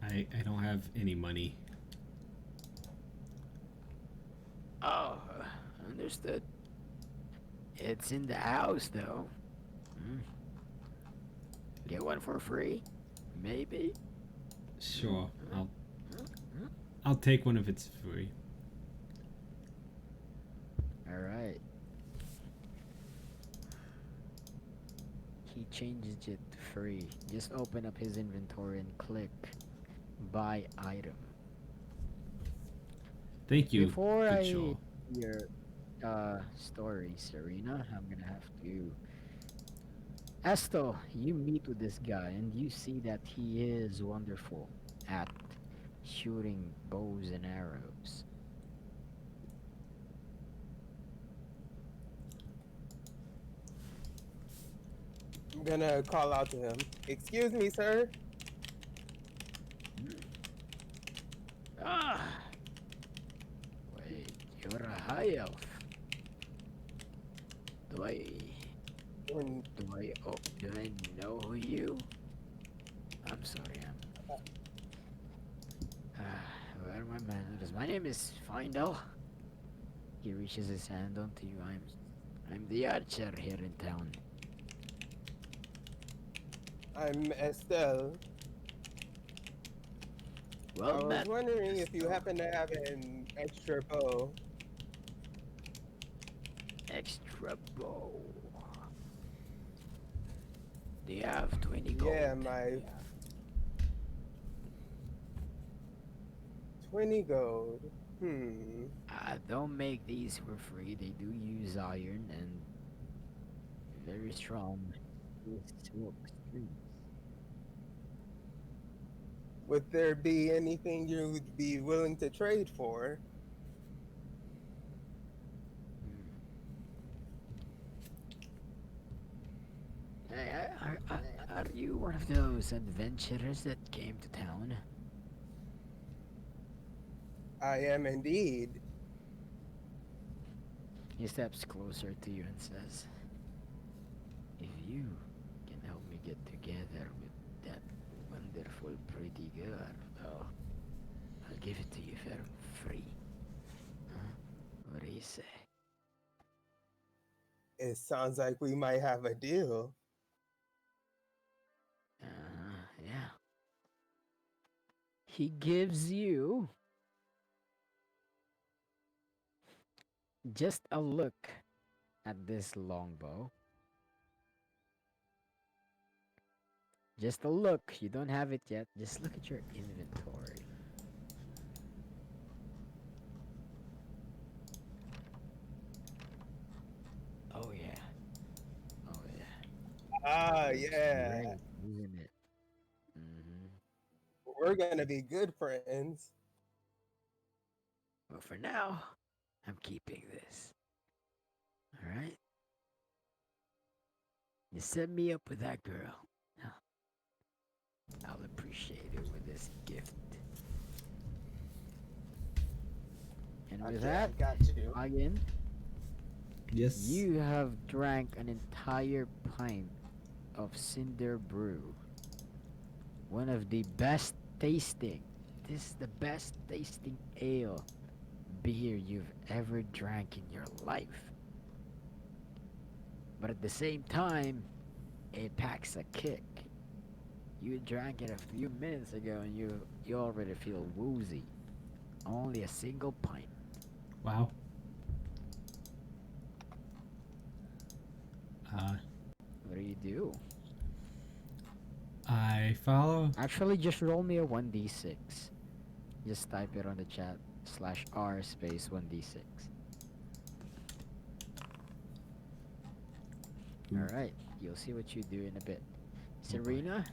I don't have any money. Oh, understood. It's in the house, though. Hmm. Get one for free? Maybe. Sure, I'll take one if it's free. Alright. He changes it to free. Just open up his inventory and click buy item. Thank you. Before Good I show. your story, Serena, I'm gonna have to Esto, you meet with this guy and you see that he is wonderful at shooting bows and arrows. I'm gonna call out to him. Excuse me, sir. Ah, wait, you're a high elf. Do I And do I know who you? I'm sorry, where are my manners? My name is Findel. He reaches his hand onto you. I'm the archer here in town. I'm Estelle. I Well was met. wondering if you Estelle. happen to have an extra bow. Extra bow. Do you have 20 gold? Yeah, my 20 gold. I don't make these for free. They do use iron and very strong. It's silk streets. Would there be anything you would be willing to trade for? Hey, are you one of those adventurers that came to town? I am indeed. He steps closer to you and says, "If you can help me get together with that wonderful, pretty girl, oh, I'll give it to you for free. Huh? What do you say? It sounds like we might have a deal. Yeah. He gives you just a look at this longbow. Just a look. You don't have it yet. Just look at your inventory. Oh yeah. Oh yeah. Ah, It looks yeah. great, isn't it? Mm-hmm. We're gonna be good friends. But for now, I'm keeping this. All right. You set me up with that girl. Huh, I'll appreciate it with this gift. And with Okay, I that, got you. again, Yes. you have drank an entire pint of Cinder Brew. One of the best tasting. This is the best tasting ale beer you've ever drank in your life. But at the same time, it packs a kick. You drank it a few minutes ago and you already feel woozy. Only a single pint. Wow. Uh, What do you do? I follow. Actually, just roll me a 1d6. Just type it on the chat /r space 1d6. Alright, you'll see what you do in a bit. Serena,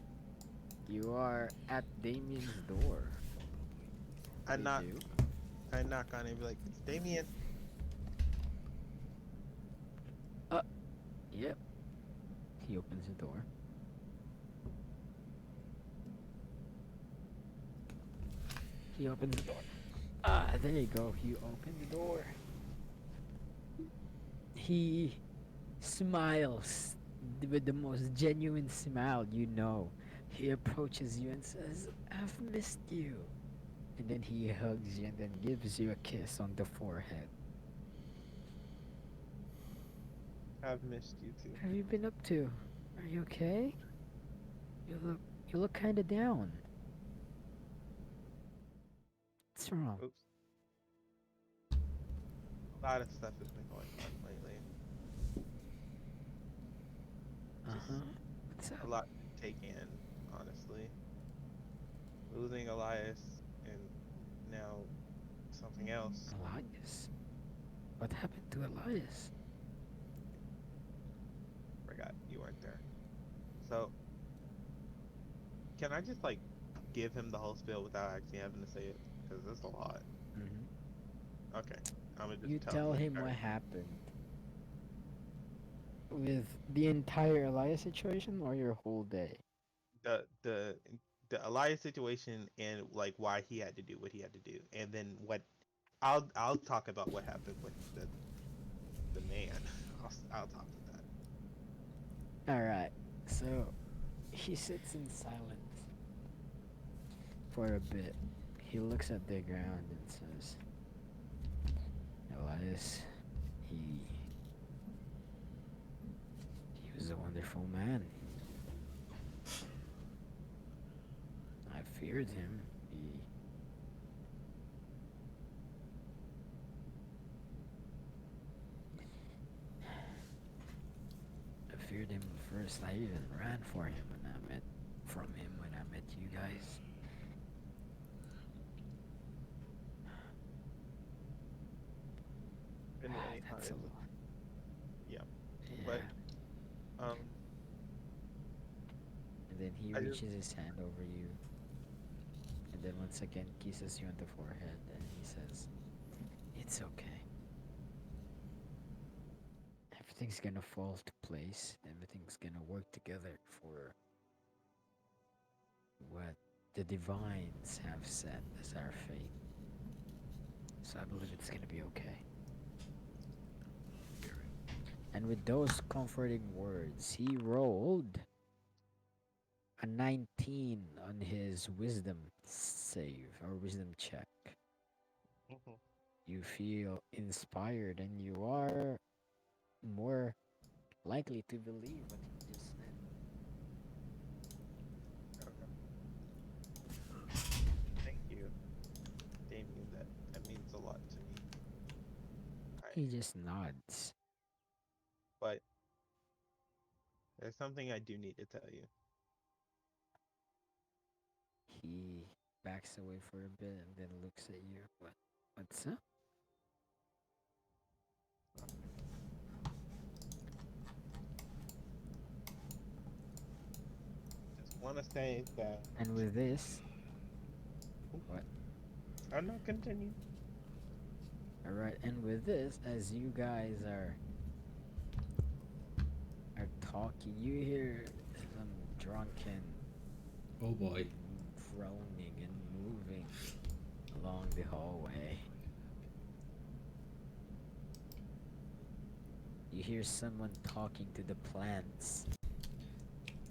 you are at Damien's door. I What do knock, you do? I knock on it and be like, "It's Damien." Uh, yep. He opens the door. He opens the door. Ah, there you go. You open the door. He smiles with the most genuine smile you know. He approaches you and says, I've missed you. And then he hugs you and then gives you a kiss on the forehead. I've missed you too. What have you been up to? Are you okay? You look kinda down. What's wrong? Oops. A lot of stuff has been going on lately. Just Uh-huh. What's a up? lot to take in, honestly. Losing Elias and now something else. Elias. What happened to Elias? Forgot you weren't there. So, can I just like give him the whole spiel without actually having to say it? Because it's a lot. Mm-hmm. Okay, I'm gonna You just tell tell him. him what happened. With the entire Elias situation or your whole day? the the the Elias situation and like why he had to do what he had to do, and then what I'll talk about what happened with the man. I'll talk with that. Alright, so he sits in silence for a bit. He looks at the ground and says, Elias, he was a wonderful man. I feared him. I feared him first. I even ran for him when I met from him when I met you guys. And That's a honest, lot. yeah, but Yeah. um, And then he I just reaches his hand over you, and then once again kisses you on the forehead, and he says, It's okay. Everything's gonna fall to place. Everything's gonna work together for what the divines have set as our fate. So I believe it's gonna be okay. And with those comforting words, he rolled a 19 on his wisdom save or wisdom check. Mhm. You feel inspired and you are more likely to believe what he just said. Okay. Thank you, Damien. That means a lot to me. I He just nods. but there's something I do need to tell you. He backs away for a bit and then looks at you. What's up? Just want to say that. And with this, what? I'm not continue. All right. And with this, as you guys are talking, you hear some drunken Oh boy. groaning and moving along the hallway. You hear someone talking to the plants,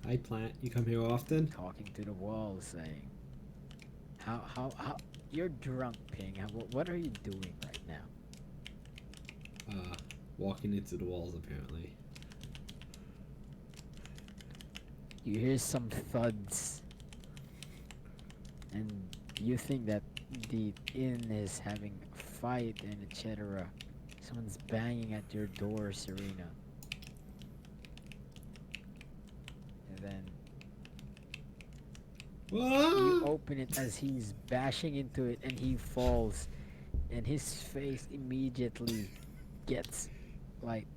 Hi, plant. You come here often? talking to the wall, saying, how, you're drunk, Ping. What are you doing right now? Walking into the walls, apparently. You hear some thuds, and you think that the inn is having a fight and etc. Someone's banging at your door, Serena. And then you Ah! open it as he's bashing into it and he falls, and his face immediately gets like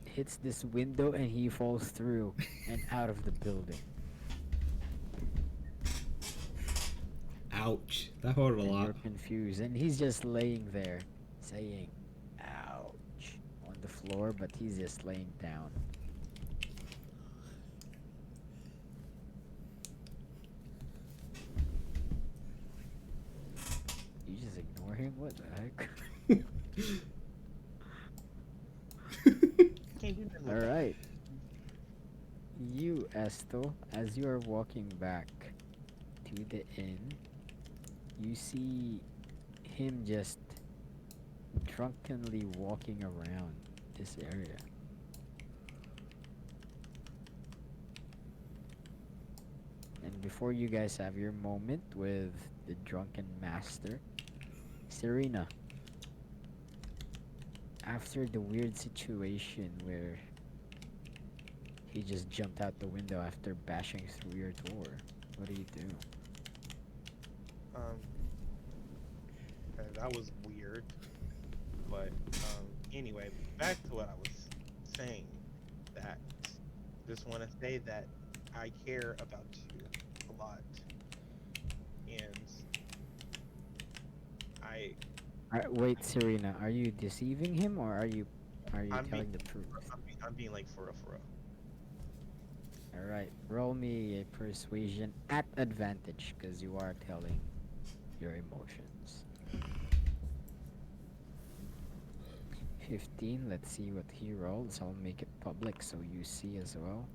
hits this window and he falls through and out of the building. Ouch. That hurt a And lot. you're confused, and he's just laying there saying ouch on the floor, but he's just laying down. You just ignore him? What the heck? Can't do nothing All with that. right. You, Esto, as you are walking back to the inn, you see him just drunkenly walking around this area. And before you guys have your moment with the drunken master, Serena, after the weird situation where he just jumped out the window after bashing through your door, what do you do? Um, that was weird. But anyway, back to what I was saying. That just want to say that I care about you a lot, and I Wait, Serena, are you deceiving him or are you I'm being telling the truth? I'm being like for real, for real. All right, roll me a persuasion at advantage because you are telling your emotions. 15. Let's see what he rolls. I'll make it public so you see as well.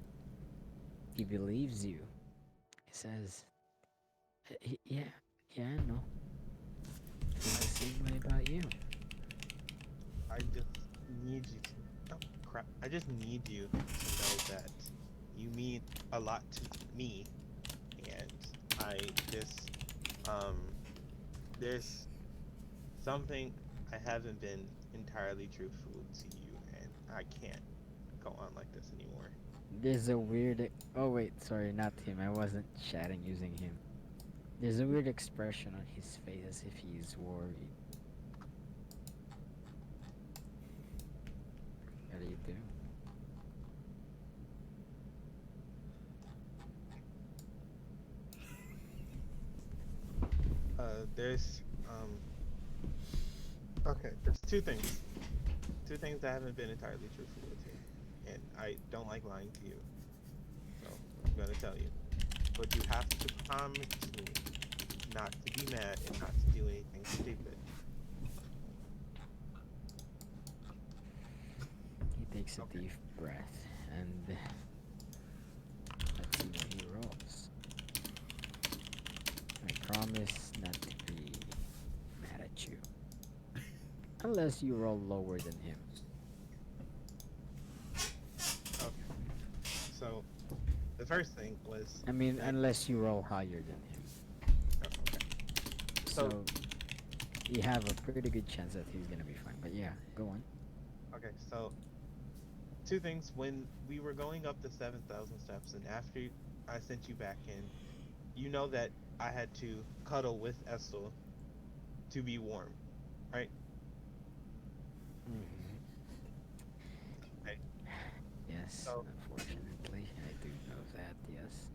He believes you. He says, Yeah, yeah, I know. Feel the same way about you." I just need you to oh crap. I just need you to know that you mean a lot to me, and I just um there's something I haven't been entirely truthful to you, and I can't go on like this anymore. There's a weird. Oh, wait, sorry, not him. I wasn't chatting using him. There's a weird expression on his face as if he's worried. What do you do? There's okay, there's two things I haven't been entirely truthful with you, and I don't like lying to you, so I'm gonna tell you. But you have to promise me not to be mad and not to do anything stupid. He takes a Okay. deep breath and let's see what he rolls. I promise not to be mad at you. unless you roll lower than him. Okay. So the first thing was I mean, that. unless you roll higher than him. Oh, okay. So So you have a pretty good chance that he's gonna be fine. But yeah, go on. okay. So two things. When we were going up the 7,000 steps, and after I sent you back in, you know that I had to cuddle with Estel to be warm, right? Hmm. Okay. Yes, So unfortunately, I do know that. Yes.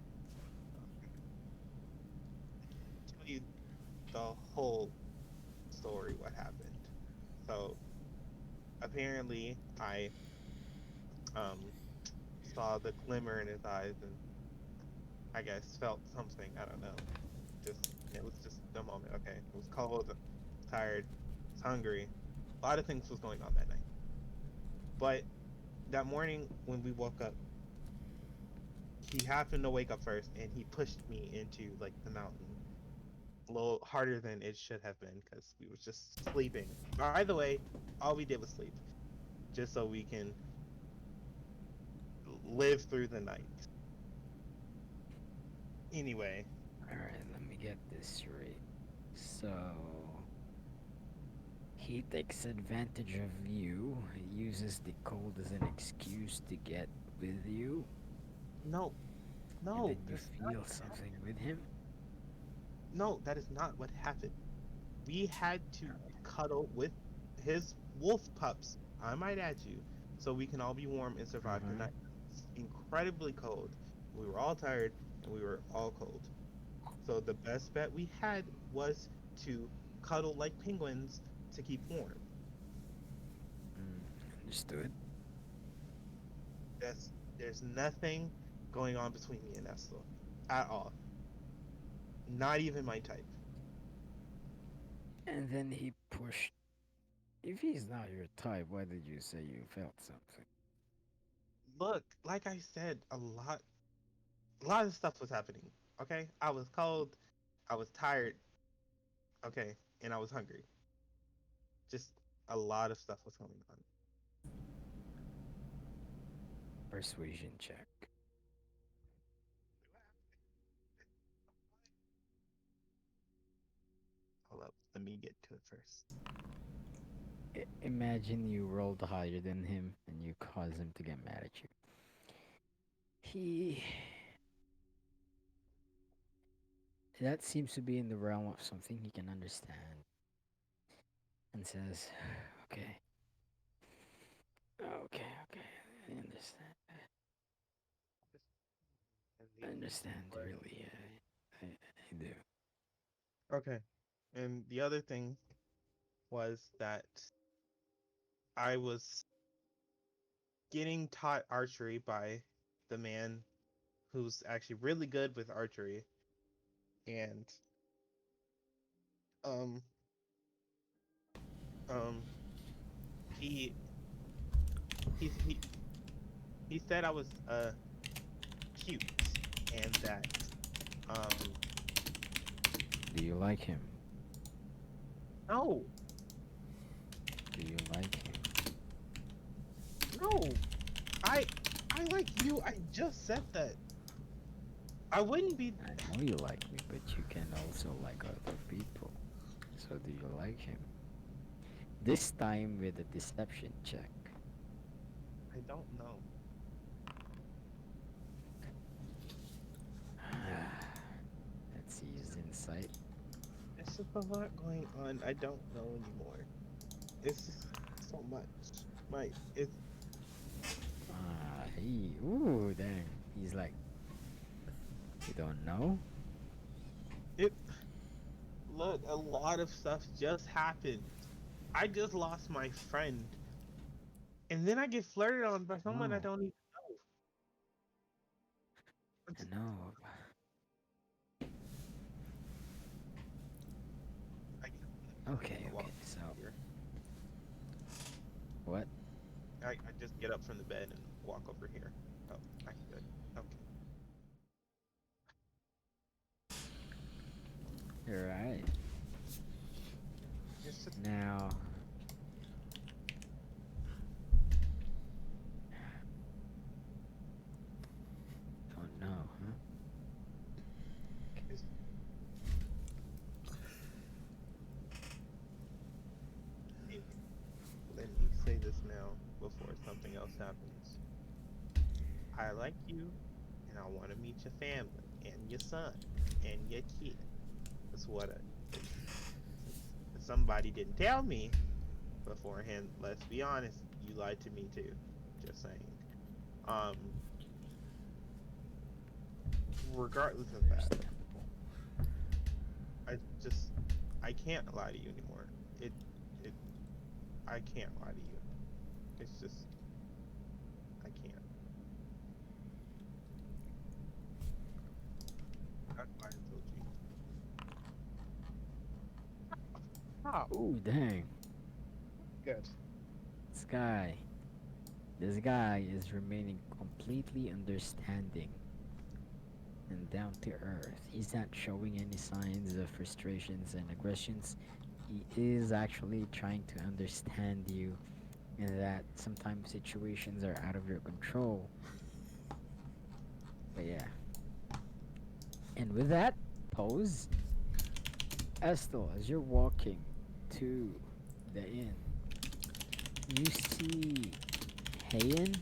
tell you the whole story what happened. So apparently I um saw the glimmer in his eyes and I guess felt something. I don't know. Just it was just a moment. Okay, it was cold, tired, was hungry. A lot of things was going on that night. But that morning when we woke up, he happened to wake up first and he pushed me into like the mountain a little harder than it should have been because we was just sleeping. By the way, all we did was sleep just so we can live through the night. Anyway, All right, let me get this straight. So he takes advantage of you, uses the cold as an excuse to get with you, no, and then no, you that's not feel what something happened. with him. No, that is not what happened. We had to cuddle with his wolf pups, I might add you, so we can all be warm and survive the Uh-huh. night. It's incredibly cold. We were all tired and we were all cold. So the best bet we had was to cuddle like penguins to keep warm. Mm, understood. That's there's nothing going on between me and Estel at all. Not even my type. And then he pushed. If he's not your type, why did you say you felt something? Look, like I said, a lot of stuff was happening. Okay? I was cold, I was tired, okay, and I was hungry. Just a lot of stuff was going on. Persuasion check. Hold up, let me get to it first. Imagine you rolled higher than him and you cause him to get mad at you. He. That seems to be in the realm of something he can understand and says, okay, okay, I understand. And I the other thing understand, was really. I do. okay. And the other thing was that I was getting taught archery by the man who's actually really good with archery, and um um he he he said I was cute and that um Do you like him? no, Do you like him? no, I I like you. I just said that. I wouldn't be. I know you like me, but you can also like other people. So do you like him? This time with a deception check. I don't know. Let's see his insight. It's just a lot going on. I don't know anymore. It's just so much. My it's Ooh, dang. He's like, you don't know? it. Look, a lot of stuff just happened. I just lost my friend, and then I get flirted on by someone I No, don't even know. I It's, know. I get up from the bed Okay, and walk okay, so, here. what? I just get up from the bed and walk over here. Oh, I'm good. Okay. Alright. It's just Now, companies. I like you, and I want to meet your family and your son and your kid. That's what somebody didn't tell me beforehand. Let's be honest, you lied to me too. Just saying. Um, Regardless of that, Understandable. I just I can't lie to you anymore. It it I can't lie to you. It's just I can't. That's why I told you. How? Ooh, dang. Good. This guy. This guy is remaining completely understanding and down to earth. He's not showing any signs of frustrations and aggressions. He is actually trying to understand you, and that sometimes situations are out of your control. But yeah. And with that pose, Estel, as you're walking to the inn, you see Hayen,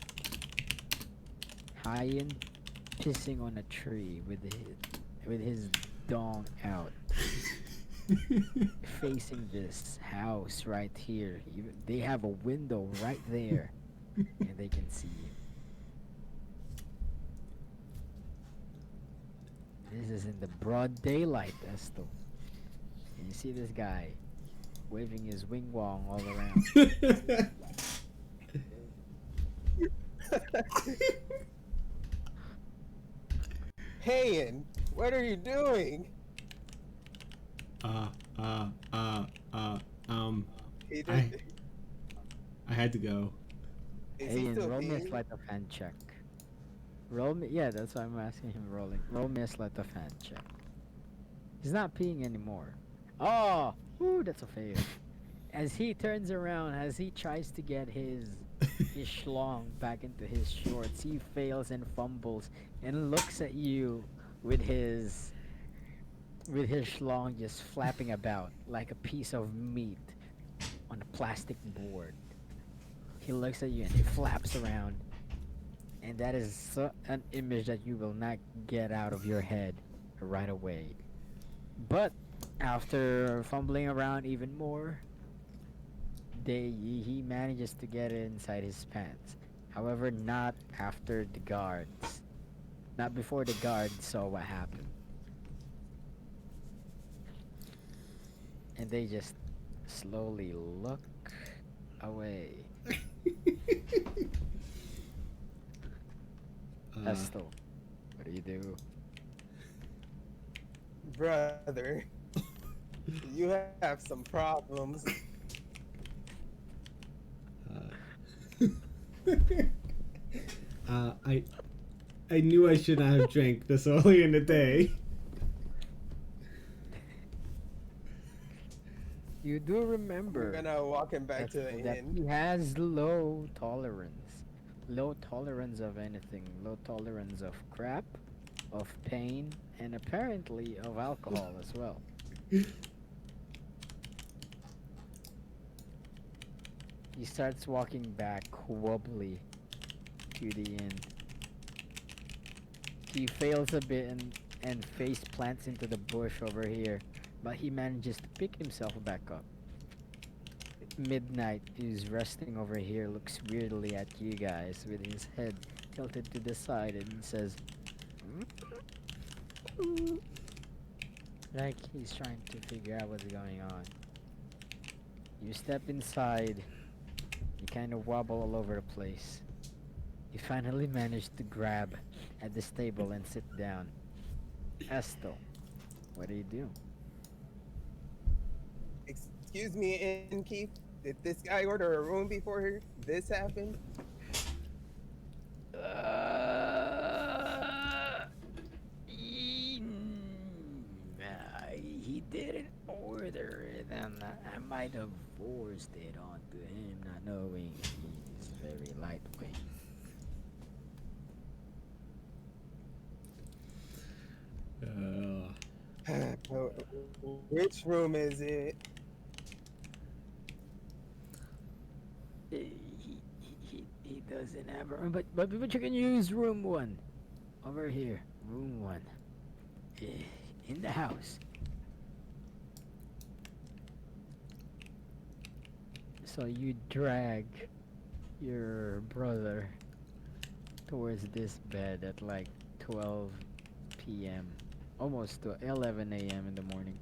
Hayen pissing on a tree with his dong out, facing this house right here. They have a window right there, and they can see you. This is in the broad daylight, Estel. And you see this guy waving his wing wong all around. Hayen, what are you doing? uh, uh, uh, uh, um, He I did. I had to go. Is Hey, he and still roll me a peeing? sleight of hand check. Roll me, yeah, that's why I'm asking him rolling. Roll me a sleight of hand check. He's not peeing anymore. Oh, whoo, that's a fail. As he turns around, as he tries to get his schlong back into his shorts, he fails and fumbles and looks at you with his schlong just flapping about like a piece of meat on a plastic board. He looks at you and he flaps around, and that is an image that you will not get out of your head right away. But after fumbling around even more, he manages to get it inside his pants. However, not after the guards. Not before the guards saw what happened. And they just slowly look away. uh, Estel, what do you do? Brother, you have some problems. uh, I knew I should not have drank this early in the day. You do We're remember gonna walk him back to the that inn. he has low tolerance. Low tolerance of anything. Low tolerance of crap, of pain, and apparently of alcohol as well. He starts walking back wobbly to the inn. He fails a bit and face plants into the bush over here, but he manages to pick himself back up. Midnight is resting over here, looks weirdly at you guys with his head tilted to the side and says, "Mm," like he's trying to figure out what's going on. You step inside, you kind of wobble all over the place. You finally manage to grab at this table and sit down. Estel, what do you do? Excuse me, innkeep. Did this guy order a room before this happened? He didn't order it, and I might have forced it onto him, not knowing he's very lightweight. Which room is it? He doesn't But you can use room one over here. Room one. Eh, in the house. So you drag your brother towards this bed at like 12 p.m. Almost to 11 a.m. in the morning.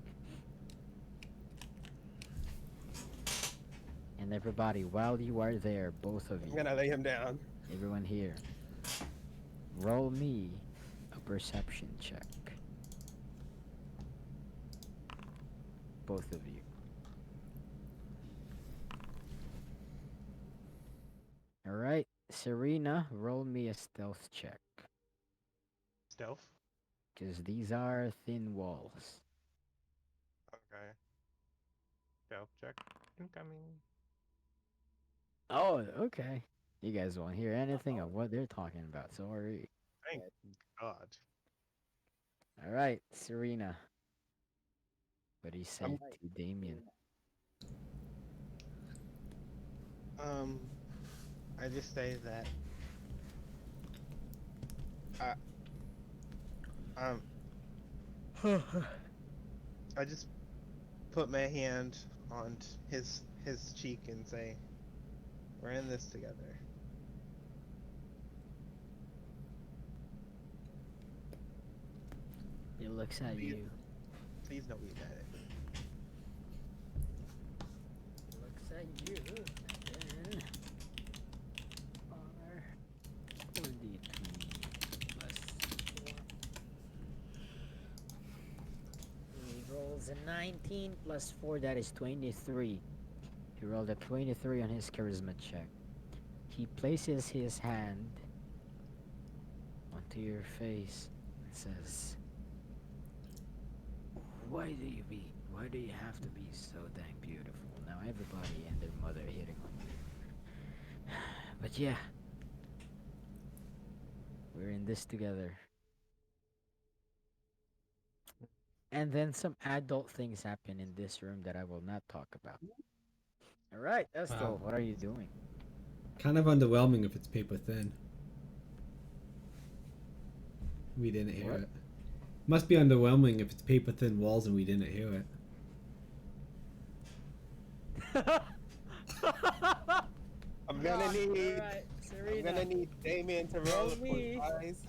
And everybody, while you are there, both of I'm you, gonna lay him down. everyone here, roll me a perception check. Both of you. Alright, Serena, roll me a stealth check. Stealth. Because these are thin walls. Okay. Stealth check incoming. Oh, okay. You guys won't hear anything of what they're talking about. Sorry. Thank God. Alright, Serena. What do you say I'm to Damien? Um, I just say that I um I just put my hand on his cheek and say, "We're in this together." He looks at Please, you. please don't be mad at me. He looks at you. And then R 43 plus 4. He rolls a 19 plus 4, that is 23. He rolled a 23 on his charisma check. He places his hand onto your face and says, why do you have to be so dang beautiful? Now everybody and their mother hitting on you. But yeah, we're in this together. And then some adult things happen in this room that I will not talk about. Alright, Estel, Wow. what are you doing? Kind of underwhelming if it's paper thin. We didn't hear What? it. Must be underwhelming if it's paper thin walls and we didn't hear it. I'm gonna need. Alright, I'm gonna Serena, need Damien to roll roll a quick me. eyes.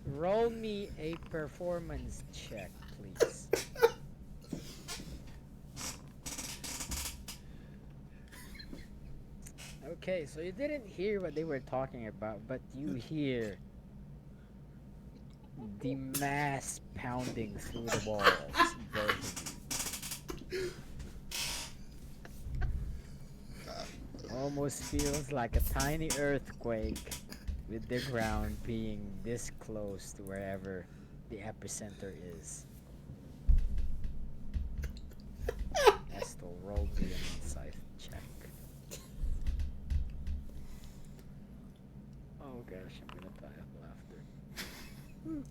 Roll me a performance check, please. Okay, so you didn't hear what they were talking about, but you hear the mass pounding through the walls, both of you. Almost feels like a tiny earthquake with the ground being this close to wherever the epicenter is. Estel, roll me an insight check. Oh gosh, I'm gonna die of laughter.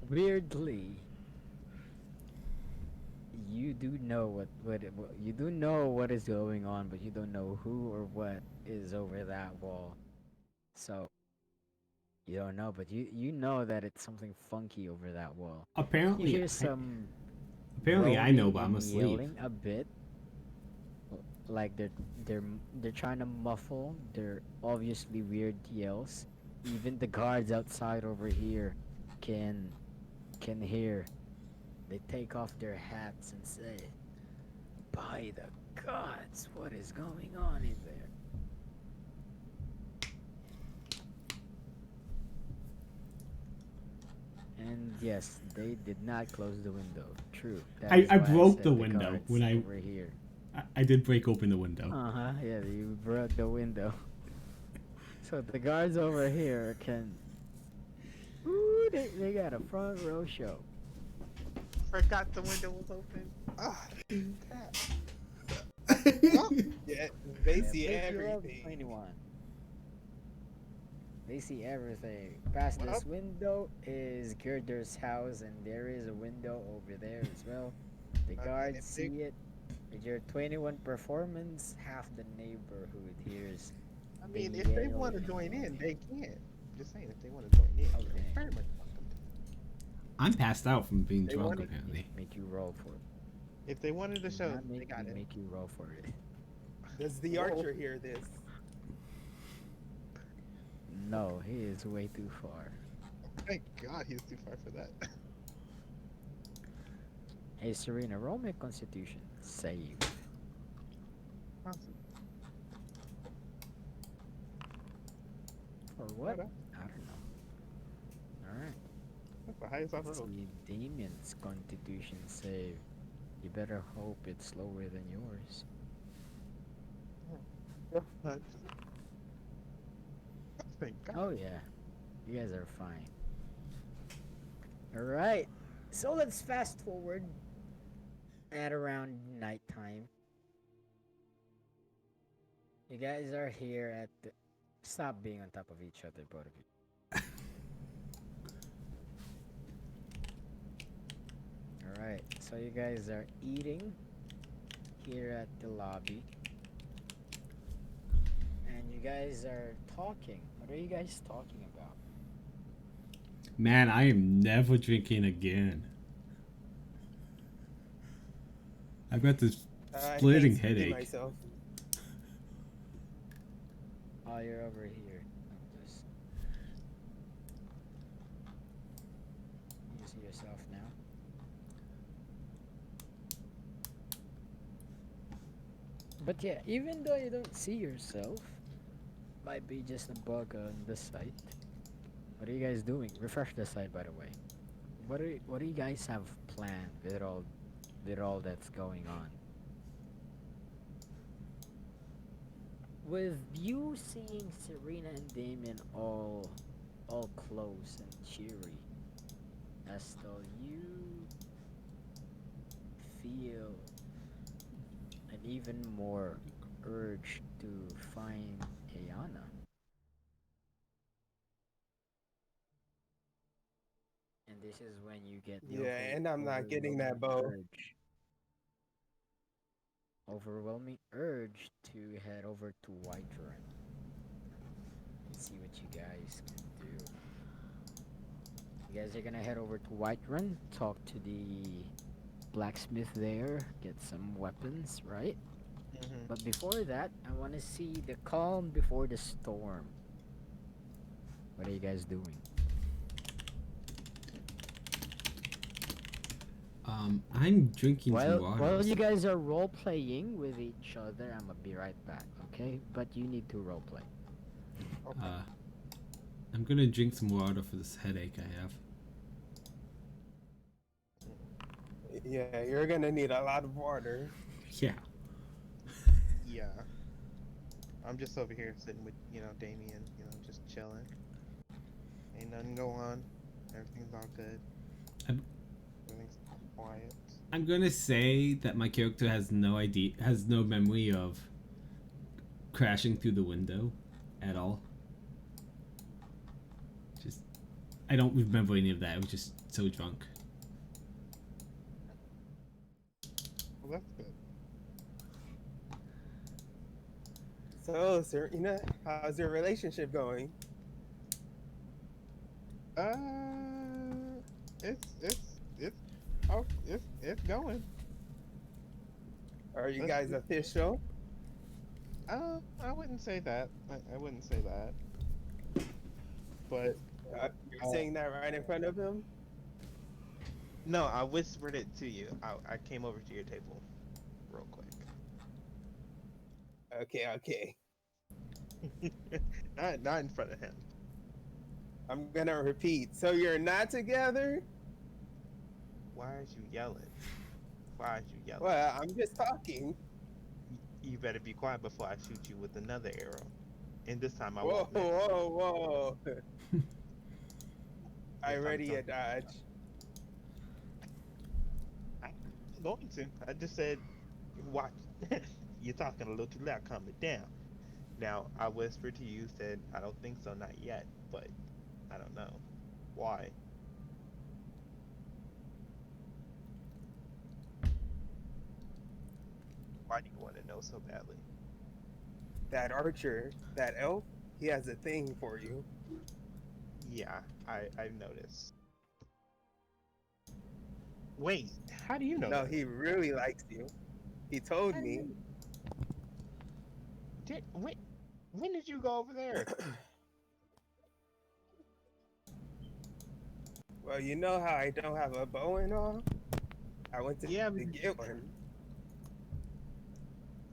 Weirdly, you do know what you do know what is going on, but you don't know who or what is over that wall. So you don't know, but you know that it's something funky over that wall. You Apparently, hear some apparently I know, groaning but I'm and asleep. yelling a bit, like they're they're trying to muffle their obviously weird yells. Even the guards outside over here can can hear. They take off their hats and say, by the gods, what is going on in there? And yes, they did not close the window. True. That is I why I broke the said the window guards when over here. I did break open the window. Uh-huh, yeah, you broke the window. So the guards over here can... Ooh, they got a front row show. Forgot the window was open. Ah, crap. Yeah, they Yeah, see Blake, you rolled everything. 21. They see everything. Past Well, this window is Girder's house, and there is a window over there as well. The I mean, guards if see it. With your 21 performance, half the neighborhood hears I the mean, if they want to yelling. join in, they can. Just saying, if they want to join in, Oh, you're dang. very much welcome to. I'm passed out from being They drunk wanted apparently. Make you roll for it. If they wanted to Do show, not they make got me it. make you roll for it. Does the Whoa. archer hear this? No, he is way too far. Thank God he's too far for that. Hey, Serena, roll me a constitution save. Awesome. For what? Alright, I don't know. Alright. that's the highest I've Let's rolled. see Damien's constitution save. You better hope it's lower than yours. But- Thank God. Oh yeah. You guys are fine. Alright. So let's fast forward at around nighttime. You guys are here at the stop being on top of each other, both of you. Alright, so you guys are eating here at the lobby. And you guys are talking. What are you guys talking about? Man, I am never drinking again. I've got this I splitting can't see headache. myself. Oh, you're over here. I'm just. You see yourself now? But yeah, even though you don't see yourself, might be just a bug on the site. What are you guys doing? Refresh the site, by the way. What do you guys have planned with all that's going on? With you seeing Serena and Damien all close and cheery, Estel, you feel an even more urge to find Ayana. And this is when you get the Yeah, and I'm not getting that bow. overwhelming urge to head over to Whiterun and see what you guys can do. You guys are gonna head over to Whiterun, talk to the blacksmith there, get some weapons, right? Mm-hmm. But before that, I want to see the calm before the storm. What are you guys doing? I'm drinking some While water. you guys are role playing with each other, I'm gonna be right back, okay? But you need to role play. Uh, I'm gonna drink some water for this headache I have. Yeah, you're gonna need a lot of water. Yeah. Yeah. I'm just over here sitting with, Damien, just chilling. Ain't nothing go on. Everything's all good. Everything's quiet. I'm gonna say that my character has no memory of crashing through the window at all. Just, I don't remember any of that. I was just so drunk. Well, that's good. So, Serena, how's your relationship going? It's going. Are you Let's guys do- official? I wouldn't say that. I wouldn't say that. But You're saying that right in front of him? no, I whispered it to you. I came over to your table, real quick. Okay. Not in front of him. I'm gonna repeat. So you're not together? Why are you yelling? Why are you yelling? Well, I'm just talking. You better be quiet before I shoot you with another arrow. And this time I Whoa, won't miss. whoa. I Yes, I'm ready a talking. dodge. I'm going to. I just said, watch. You're talking a little too loud. Calm it down. Now, I whispered to you, said, I don't think so, not yet. But I don't know. Why? Why do you want to know so badly? That archer, that elf, he has a thing for you. Yeah, I've noticed. Wait, how do you know No, that? he really likes you. He told How do me. you did when did you go over there? Well, you know how I don't have a bow and all? I went Yeah, to get one.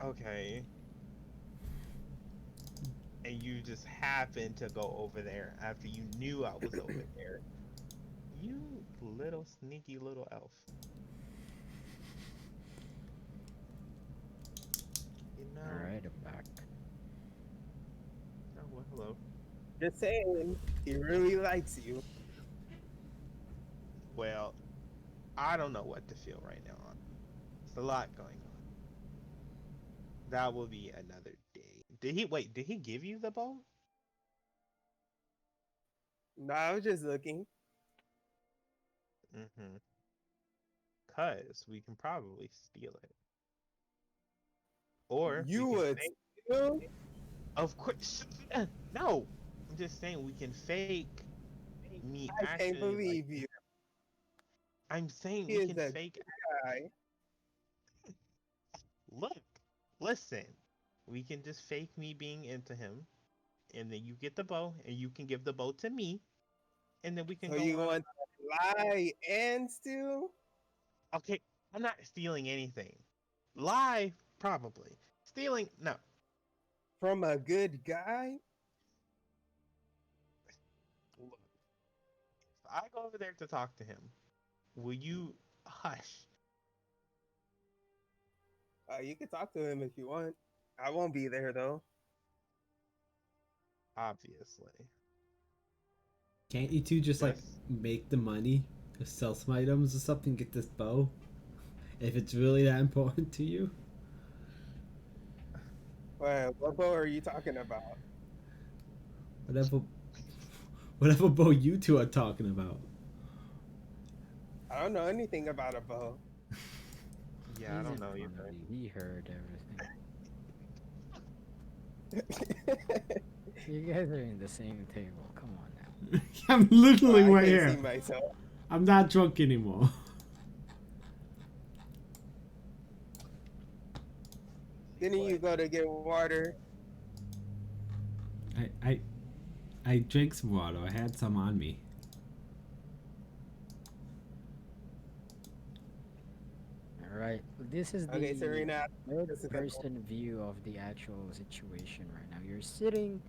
okay. And you just happened to go over there after you knew I was over there. You little sneaky little elf. You know. Alright, I'm back. Oh well, hello. Just saying, he really likes you. Well, I don't know what to feel right now. It's a lot going on. That will be another day. Did he wait? Did he give you the bow? No, I was just looking. Mm-hmm. Cause we can probably steal it, or we You can would fake. still? Of course, no. I'm just saying we can fake me I can't actually like. believe you. I'm saying He we is can a fake. guy. Look, listen. We can just fake me being into him, and then you get the bow, and you can give the bow to me, and then we can So go you on. want to lie and steal? Okay, I'm not stealing anything. Lie, probably. Stealing, no. From a good guy? Look, if I go over there to talk to him, will you hush? You can talk to him if you want. I won't be there though. Obviously. Can't you two just like Just make the money, or sell some items or something, get this bow? If it's really that important to you, Well, what bow are you talking about? whatever, whatever bow you two are talking about. I don't know anything about a bow. yeah, I He's don't in know front of either. you. He heard everything. You guys are in the same table. Come on now. I'm Well, literally I right can't see here. myself. I'm not drunk anymore. Didn't you go to get water? I, I, I drank some water. I had some on me. Alright. This is Okay, the Serena. third This is the person view of the actual situation right now. You're sitting,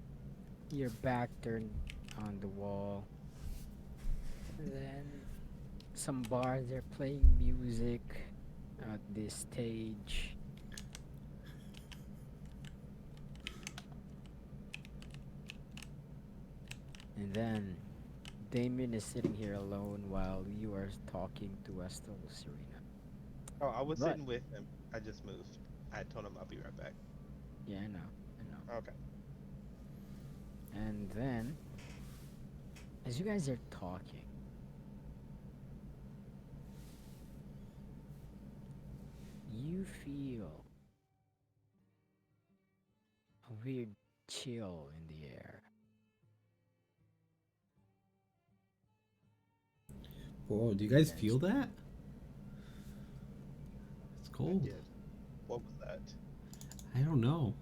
your back turned on the wall. Then some bars are playing music at this stage. And then Damien is sitting here alone while you are talking to Estel Serena. Oh, I was But sitting with him. I just moved. I told him I'll be right back. yeah, I know. Okay. And then as you guys are talking, you feel a weird chill in the air. Whoa, do you guys Yes. feel that? It's I cold. did. What was that? I don't know.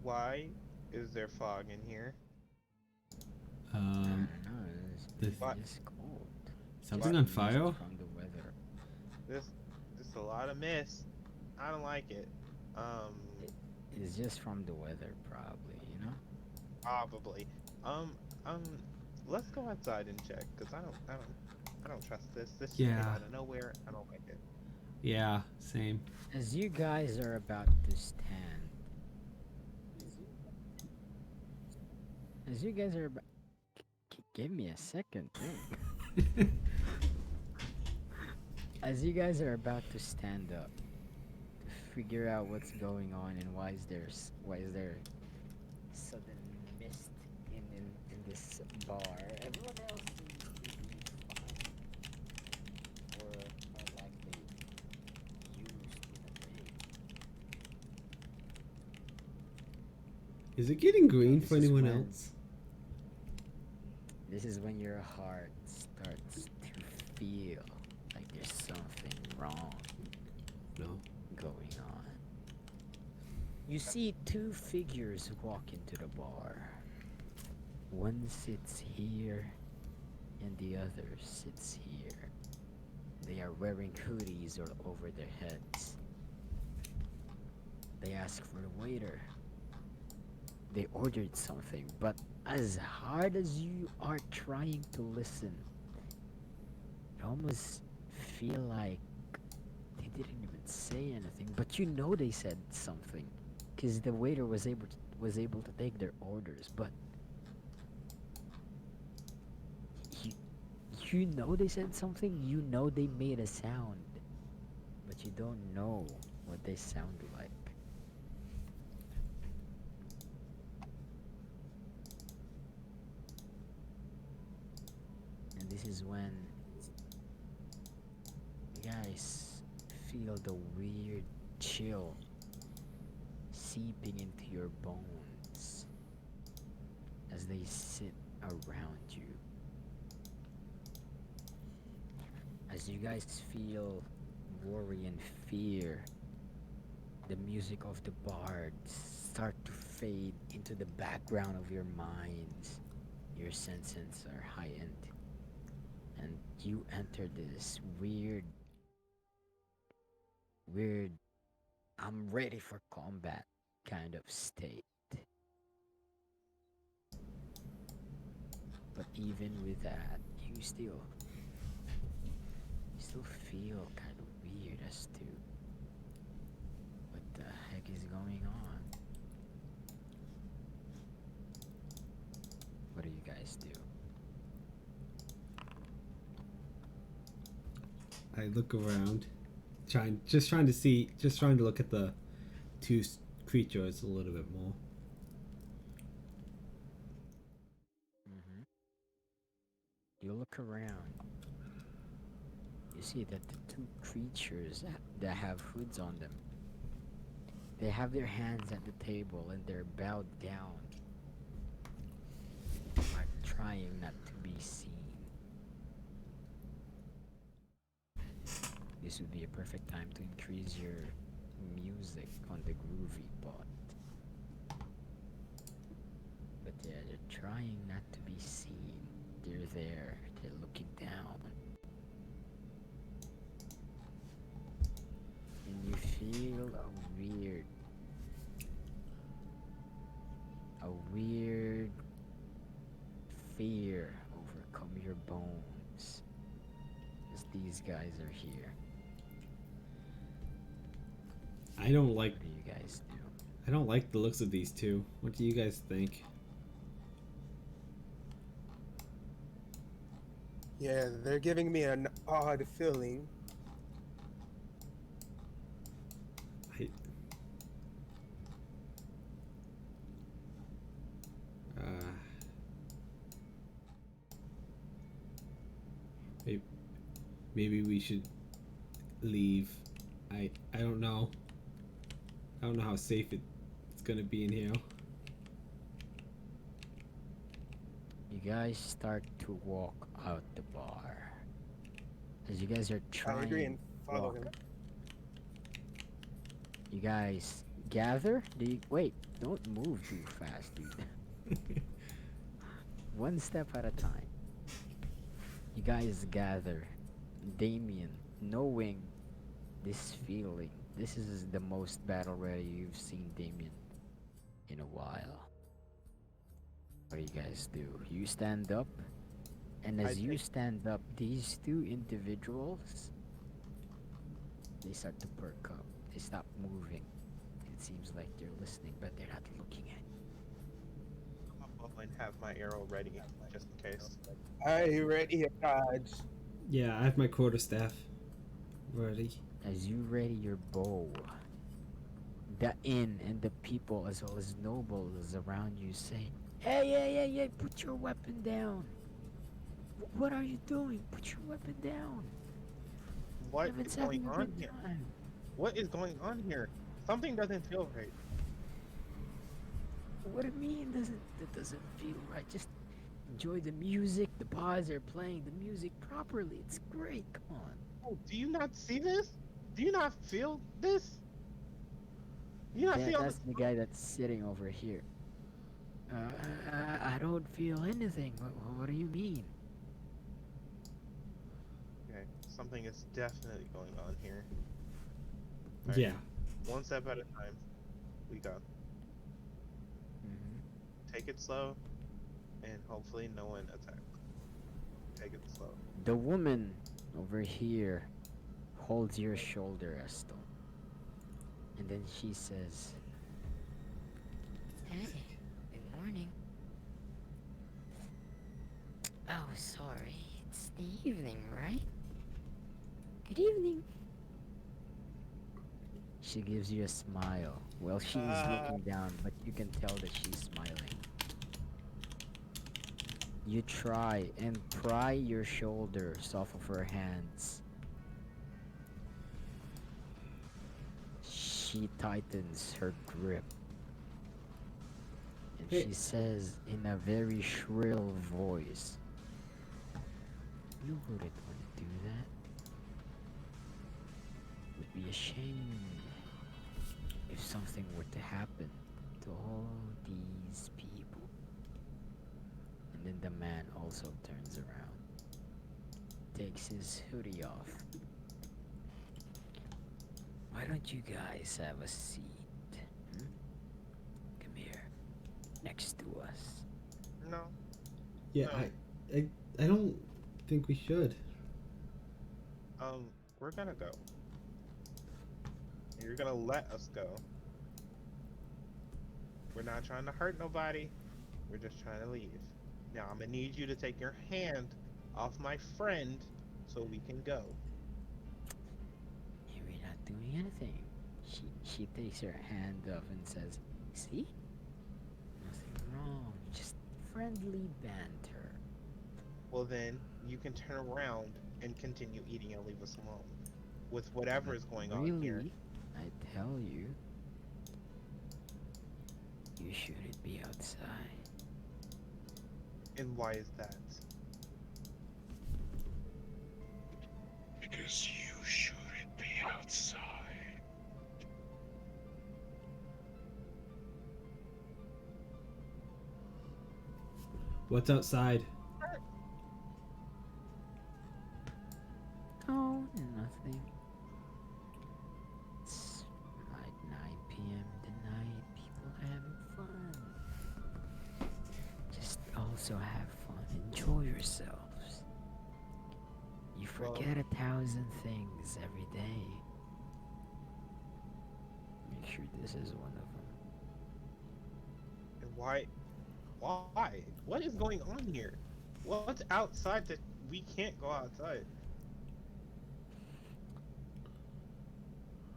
Why is there fog in here? I Um, don't know. the, What? It's cold. something Just on the mist fire? from the weather. This just a lot of mist. I don't like it. Um, It's just from the weather, probably. You know. probably. Um, um, let's go outside and check, cause I don't trust this. This just came Yeah, out of nowhere. I don't like it. yeah, same. As you guys are about to stand, as you guys are about, give me a second thing. As you guys are about to stand up to figure out what's going on and why is there sudden mist in this bar? Everyone else seems to be fine, or more likely Is it getting green This for is anyone when else? this is when your heart starts to feel like there's something wrong No. going on. You see two figures walk into the bar. One sits here and the other sits here. They are wearing hoodies or over their heads. They ask for the waiter. They ordered something, but as hard as you are trying to listen, you almost feel like they didn't even say anything, but you know they said something because the waiter was able to take their orders, but you, you know they said something, you know they made a sound, but you don't know what they sound like. And this is when you guys feel the weird chill seeping into your bones as they sit around you. As you guys feel worry and fear, the music of the bards start to fade into the background of your minds. Your senses are heightened, and you enter this weird, I'm ready for combat kind of state. But even with that, you still feel kind of weird as to what the heck is going on. What do you guys do? I look around, trying to look at the two creatures a little bit more. Mm-hmm. You look around. You see that the two creatures that have hoods on them, they have their hands at the table and they're bowed down, like trying not to be seen. This would be a perfect time to increase your music on the groovy part. But yeah, they're trying not to be seen. They're there, they're looking down. And you feel a weird fear overcome your bones as these guys are here. I don't like What do you guys do? I don't like the looks of these two. What do you guys think? Yeah, they're giving me an odd feeling. I maybe, maybe we should leave. I don't know. I don't know how safe it's gonna be in here. You guys start to walk out the bar. As you guys are I agree and trying to follow walk, him. you guys gather. Wait, don't move too fast, dude. One step at a time. You guys gather. Damien, knowing this feeling, this is the most battle ready you've seen Damien in a while. What do you guys do? You stand up, and I as you take stand up, these two individuals, they start to perk up. They stop moving. It seems like they're listening, but they're not looking at you. I'll go and have my arrow ready just in case. I ready a dodge. Yeah, I have my quarterstaff ready. As you ready your bow, the inn and the people as well as nobles around you say, hey, hey, hey, hey, put your weapon down. What are you doing? Put your weapon down. What Evan's is going having a on good here? time. What is going on here? Something doesn't feel right. What do you mean? That doesn't feel right? Just enjoy the music. The pods are playing the music properly. It's great. Come on. Oh, do you not see this? Do you not feel this? Do you not see all That's this? the guy that's sitting over here. I don't feel anything. What do you mean? Okay, something is definitely going on here. All right, Yeah. one step at a time. We go. Hmm. Take it slow, and hopefully no one attacks. Take it slow. The woman over here holds your shoulder, Estel, and then she says, Hey, good morning. Oh, sorry. It's the evening, right? Good evening. she gives you a smile. Well, she is looking down, but you can tell that she's smiling. You try and pry your shoulders off of her hands. She tightens her grip. And Hey. she says in a very shrill voice, "You wouldn't want to do that. It would be a shame if something were to happen to all these people." And then the man also turns around, takes his hoodie off. "Why don't you guys have a seat? Hmm? Come here, next to us." No. Yeah, No. I don't think we should. We're gonna go. You're gonna let us go. We're not trying to hurt nobody. We're just trying to leave. Now I'm gonna need you to take your hand off my friend so we can go. "Hey, we're not doing anything." She takes her hand off and says, "See? Nothing wrong. Just friendly banter." Well then, you can turn around and continue eating and leave us alone with whatever "But is going on here. really, I tell you, you shouldn't be outside." And why is that? Because you shouldn't be outside. What's outside? "Oh, nothing. It's like 9 p.m. tonight. People having fun. Just also have fun. Enjoy yourselves. You Well- forget 1,000 things every day. Make sure this is one of them." And why? Why? What is going on here? What's outside that we can't go outside?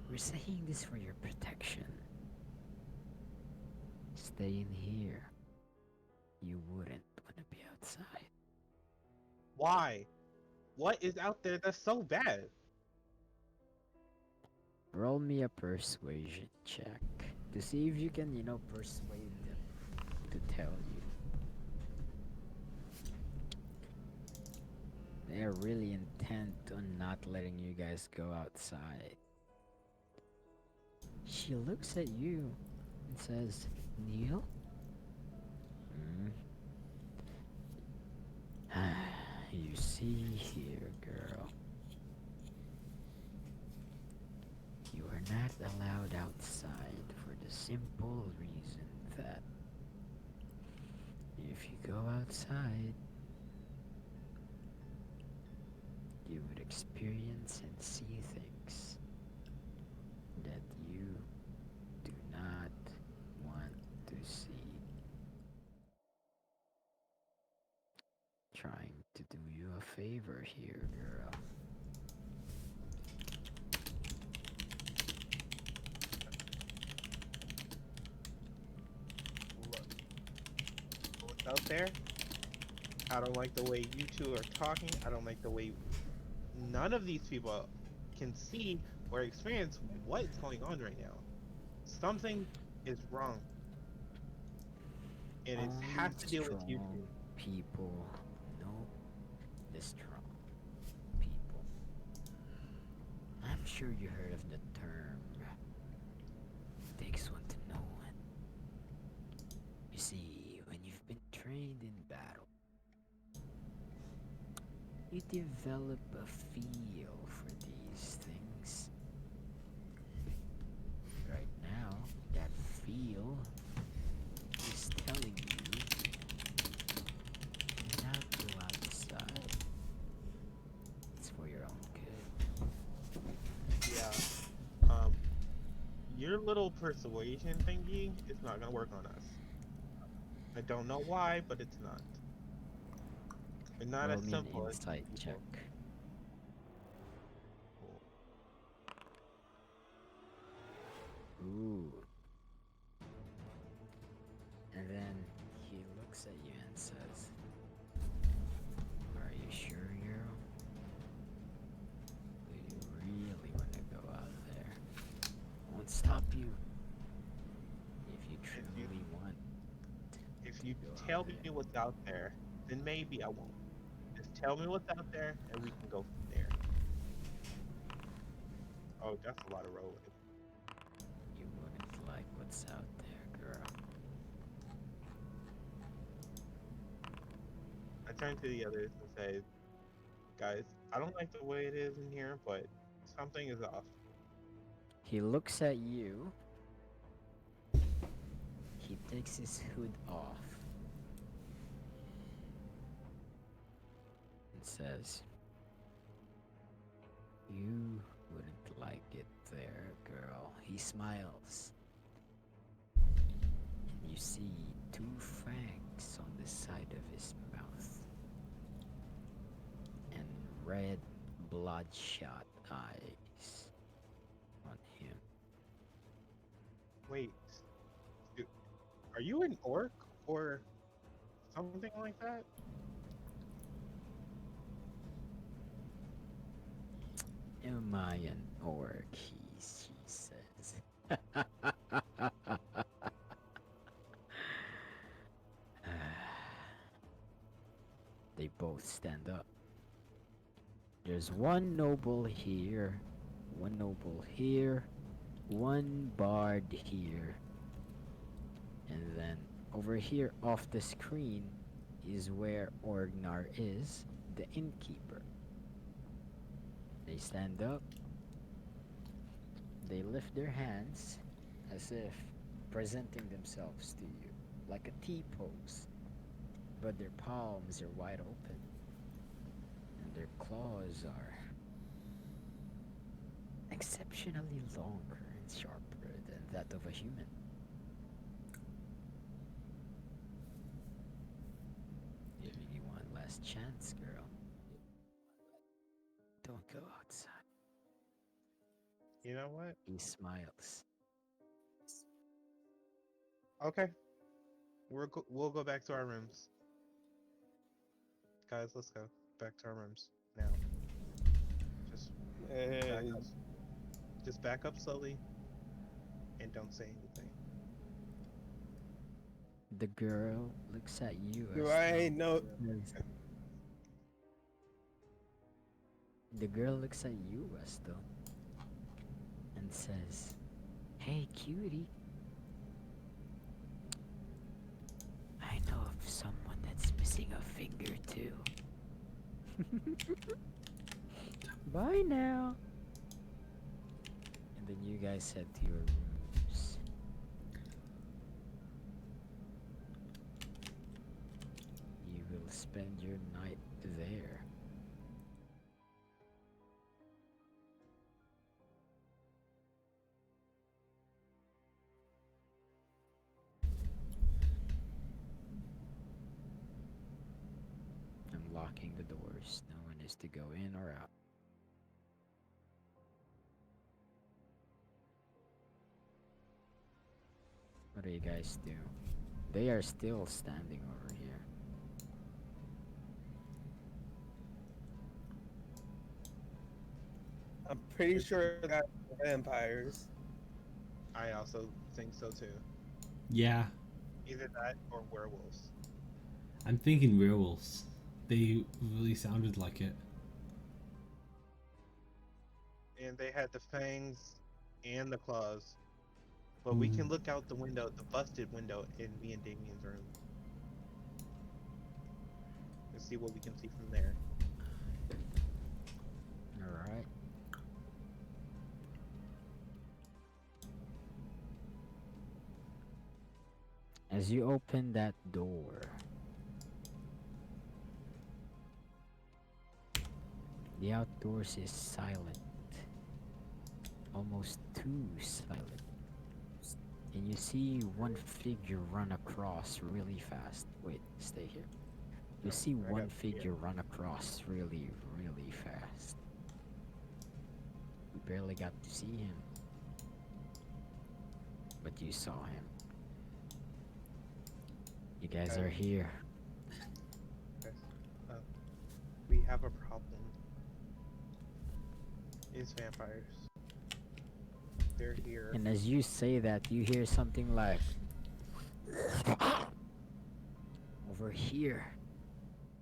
"We're saying this for your protection. Stay in here. You wouldn't want to be outside." Why? What is out there that's so bad? Roll me a persuasion check to see if you can, persuade them to tell you. They're really intent on not letting you guys go outside. She looks at you and says, "Neil?" "Hmm?" "You see here, girl. You are not allowed outside for the simple reason that if you go outside, you would experience and see things that you do not want to see." Trying to do you a favor here, girl. Look, what's out there? I don't like the way you two are talking. I don't like the way none of these people can see or experience what is going on right now. Something is wrong. and it Only has to deal with you strong too. people know the strong people. I'm sure you heard of the term takes one to know one. You see, when you've been trained in battle, you develop a feel for these things. Right now, that feel is telling you not to go outside. It's for your own good. Yeah. Um, your little persuasion thingy is not gonna work on us. I don't know why, but it's not. It's not Roll as me an simple as insight check. people. Cool. Ooh. And then he looks at you and says, "Are you sure, girl? Do you really want to go out there? I won't stop you if you If you truly want if to you go out tell me there." what's out there, then maybe I won't. Just tell me what's out there, and we can go from there. Oh, that's a lot of rolling. You wouldn't like what's out there, girl. I turn to the others and say, guys, I don't like the way it is in here, but something is off. He looks at you. He takes his hood off and says, "You wouldn't like it there, girl." He smiles, and you see two fangs on the side of his mouth and red, bloodshot eyes on him. Wait, do- are you an orc or something like that? "Am I an orc?" She says. They both stand up. There's one noble here, one noble here, one bard here, and then over here off the screen is where Orgnar is, the innkeeper. They stand up, they lift their hands as if presenting themselves to you, like a T pose, but their palms are wide open and their claws are exceptionally longer and sharper than that of a human. Giving you one last chance, girl. Don't go outside. You know what? He smiles. Okay, we'll go back to our rooms, guys. Let's go back to our rooms now. Just back Hey, up. Just back up slowly and don't say anything. The girl looks at you do as I though. know? Says, the girl looks at you as though and says, "Hey, cutie, I know of someone that's missing a finger too. Bye now." And then you guys head to your rooms. You will spend your night there. I'm locking the doors. No one is to go in or out. What do you guys do? They are still standing over here. I'm pretty sure that's vampires. I also think so too. Yeah, Either that or werewolves. I'm thinking werewolves. They really sounded like it. And they had the fangs and the claws. But we Hmm. can look out the window, the busted window in me and Damien's room. And see what we can see from there. All right. As you open that door, the outdoors is silent, almost too silent. And you see one figure run across really fast. Wait, stay here. You see I got one figure run across really, really fast. You barely got to see him, but you saw him. You guys are Guys, here. guys, uh, we have a problem. It's vampires. They're here. And as you say that, you hear something like over here.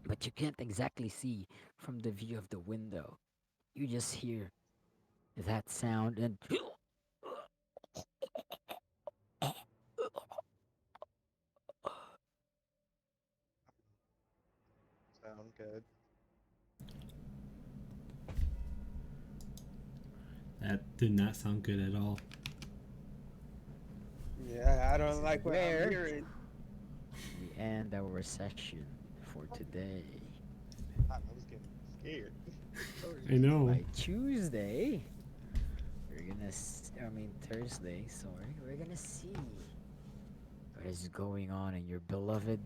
But you can't exactly see from the view of the window. You just hear that sound and Sound good. That did not sound good at all. Yeah, I this don't is like what I'm where hearing. we end our session for today. I was getting scared. I know. By Tuesday, we're gonna, I mean Thursday, sorry, we're gonna see what is going on in your beloved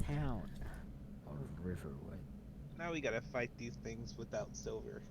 town of Riverwood. Now we gotta fight these things without silver.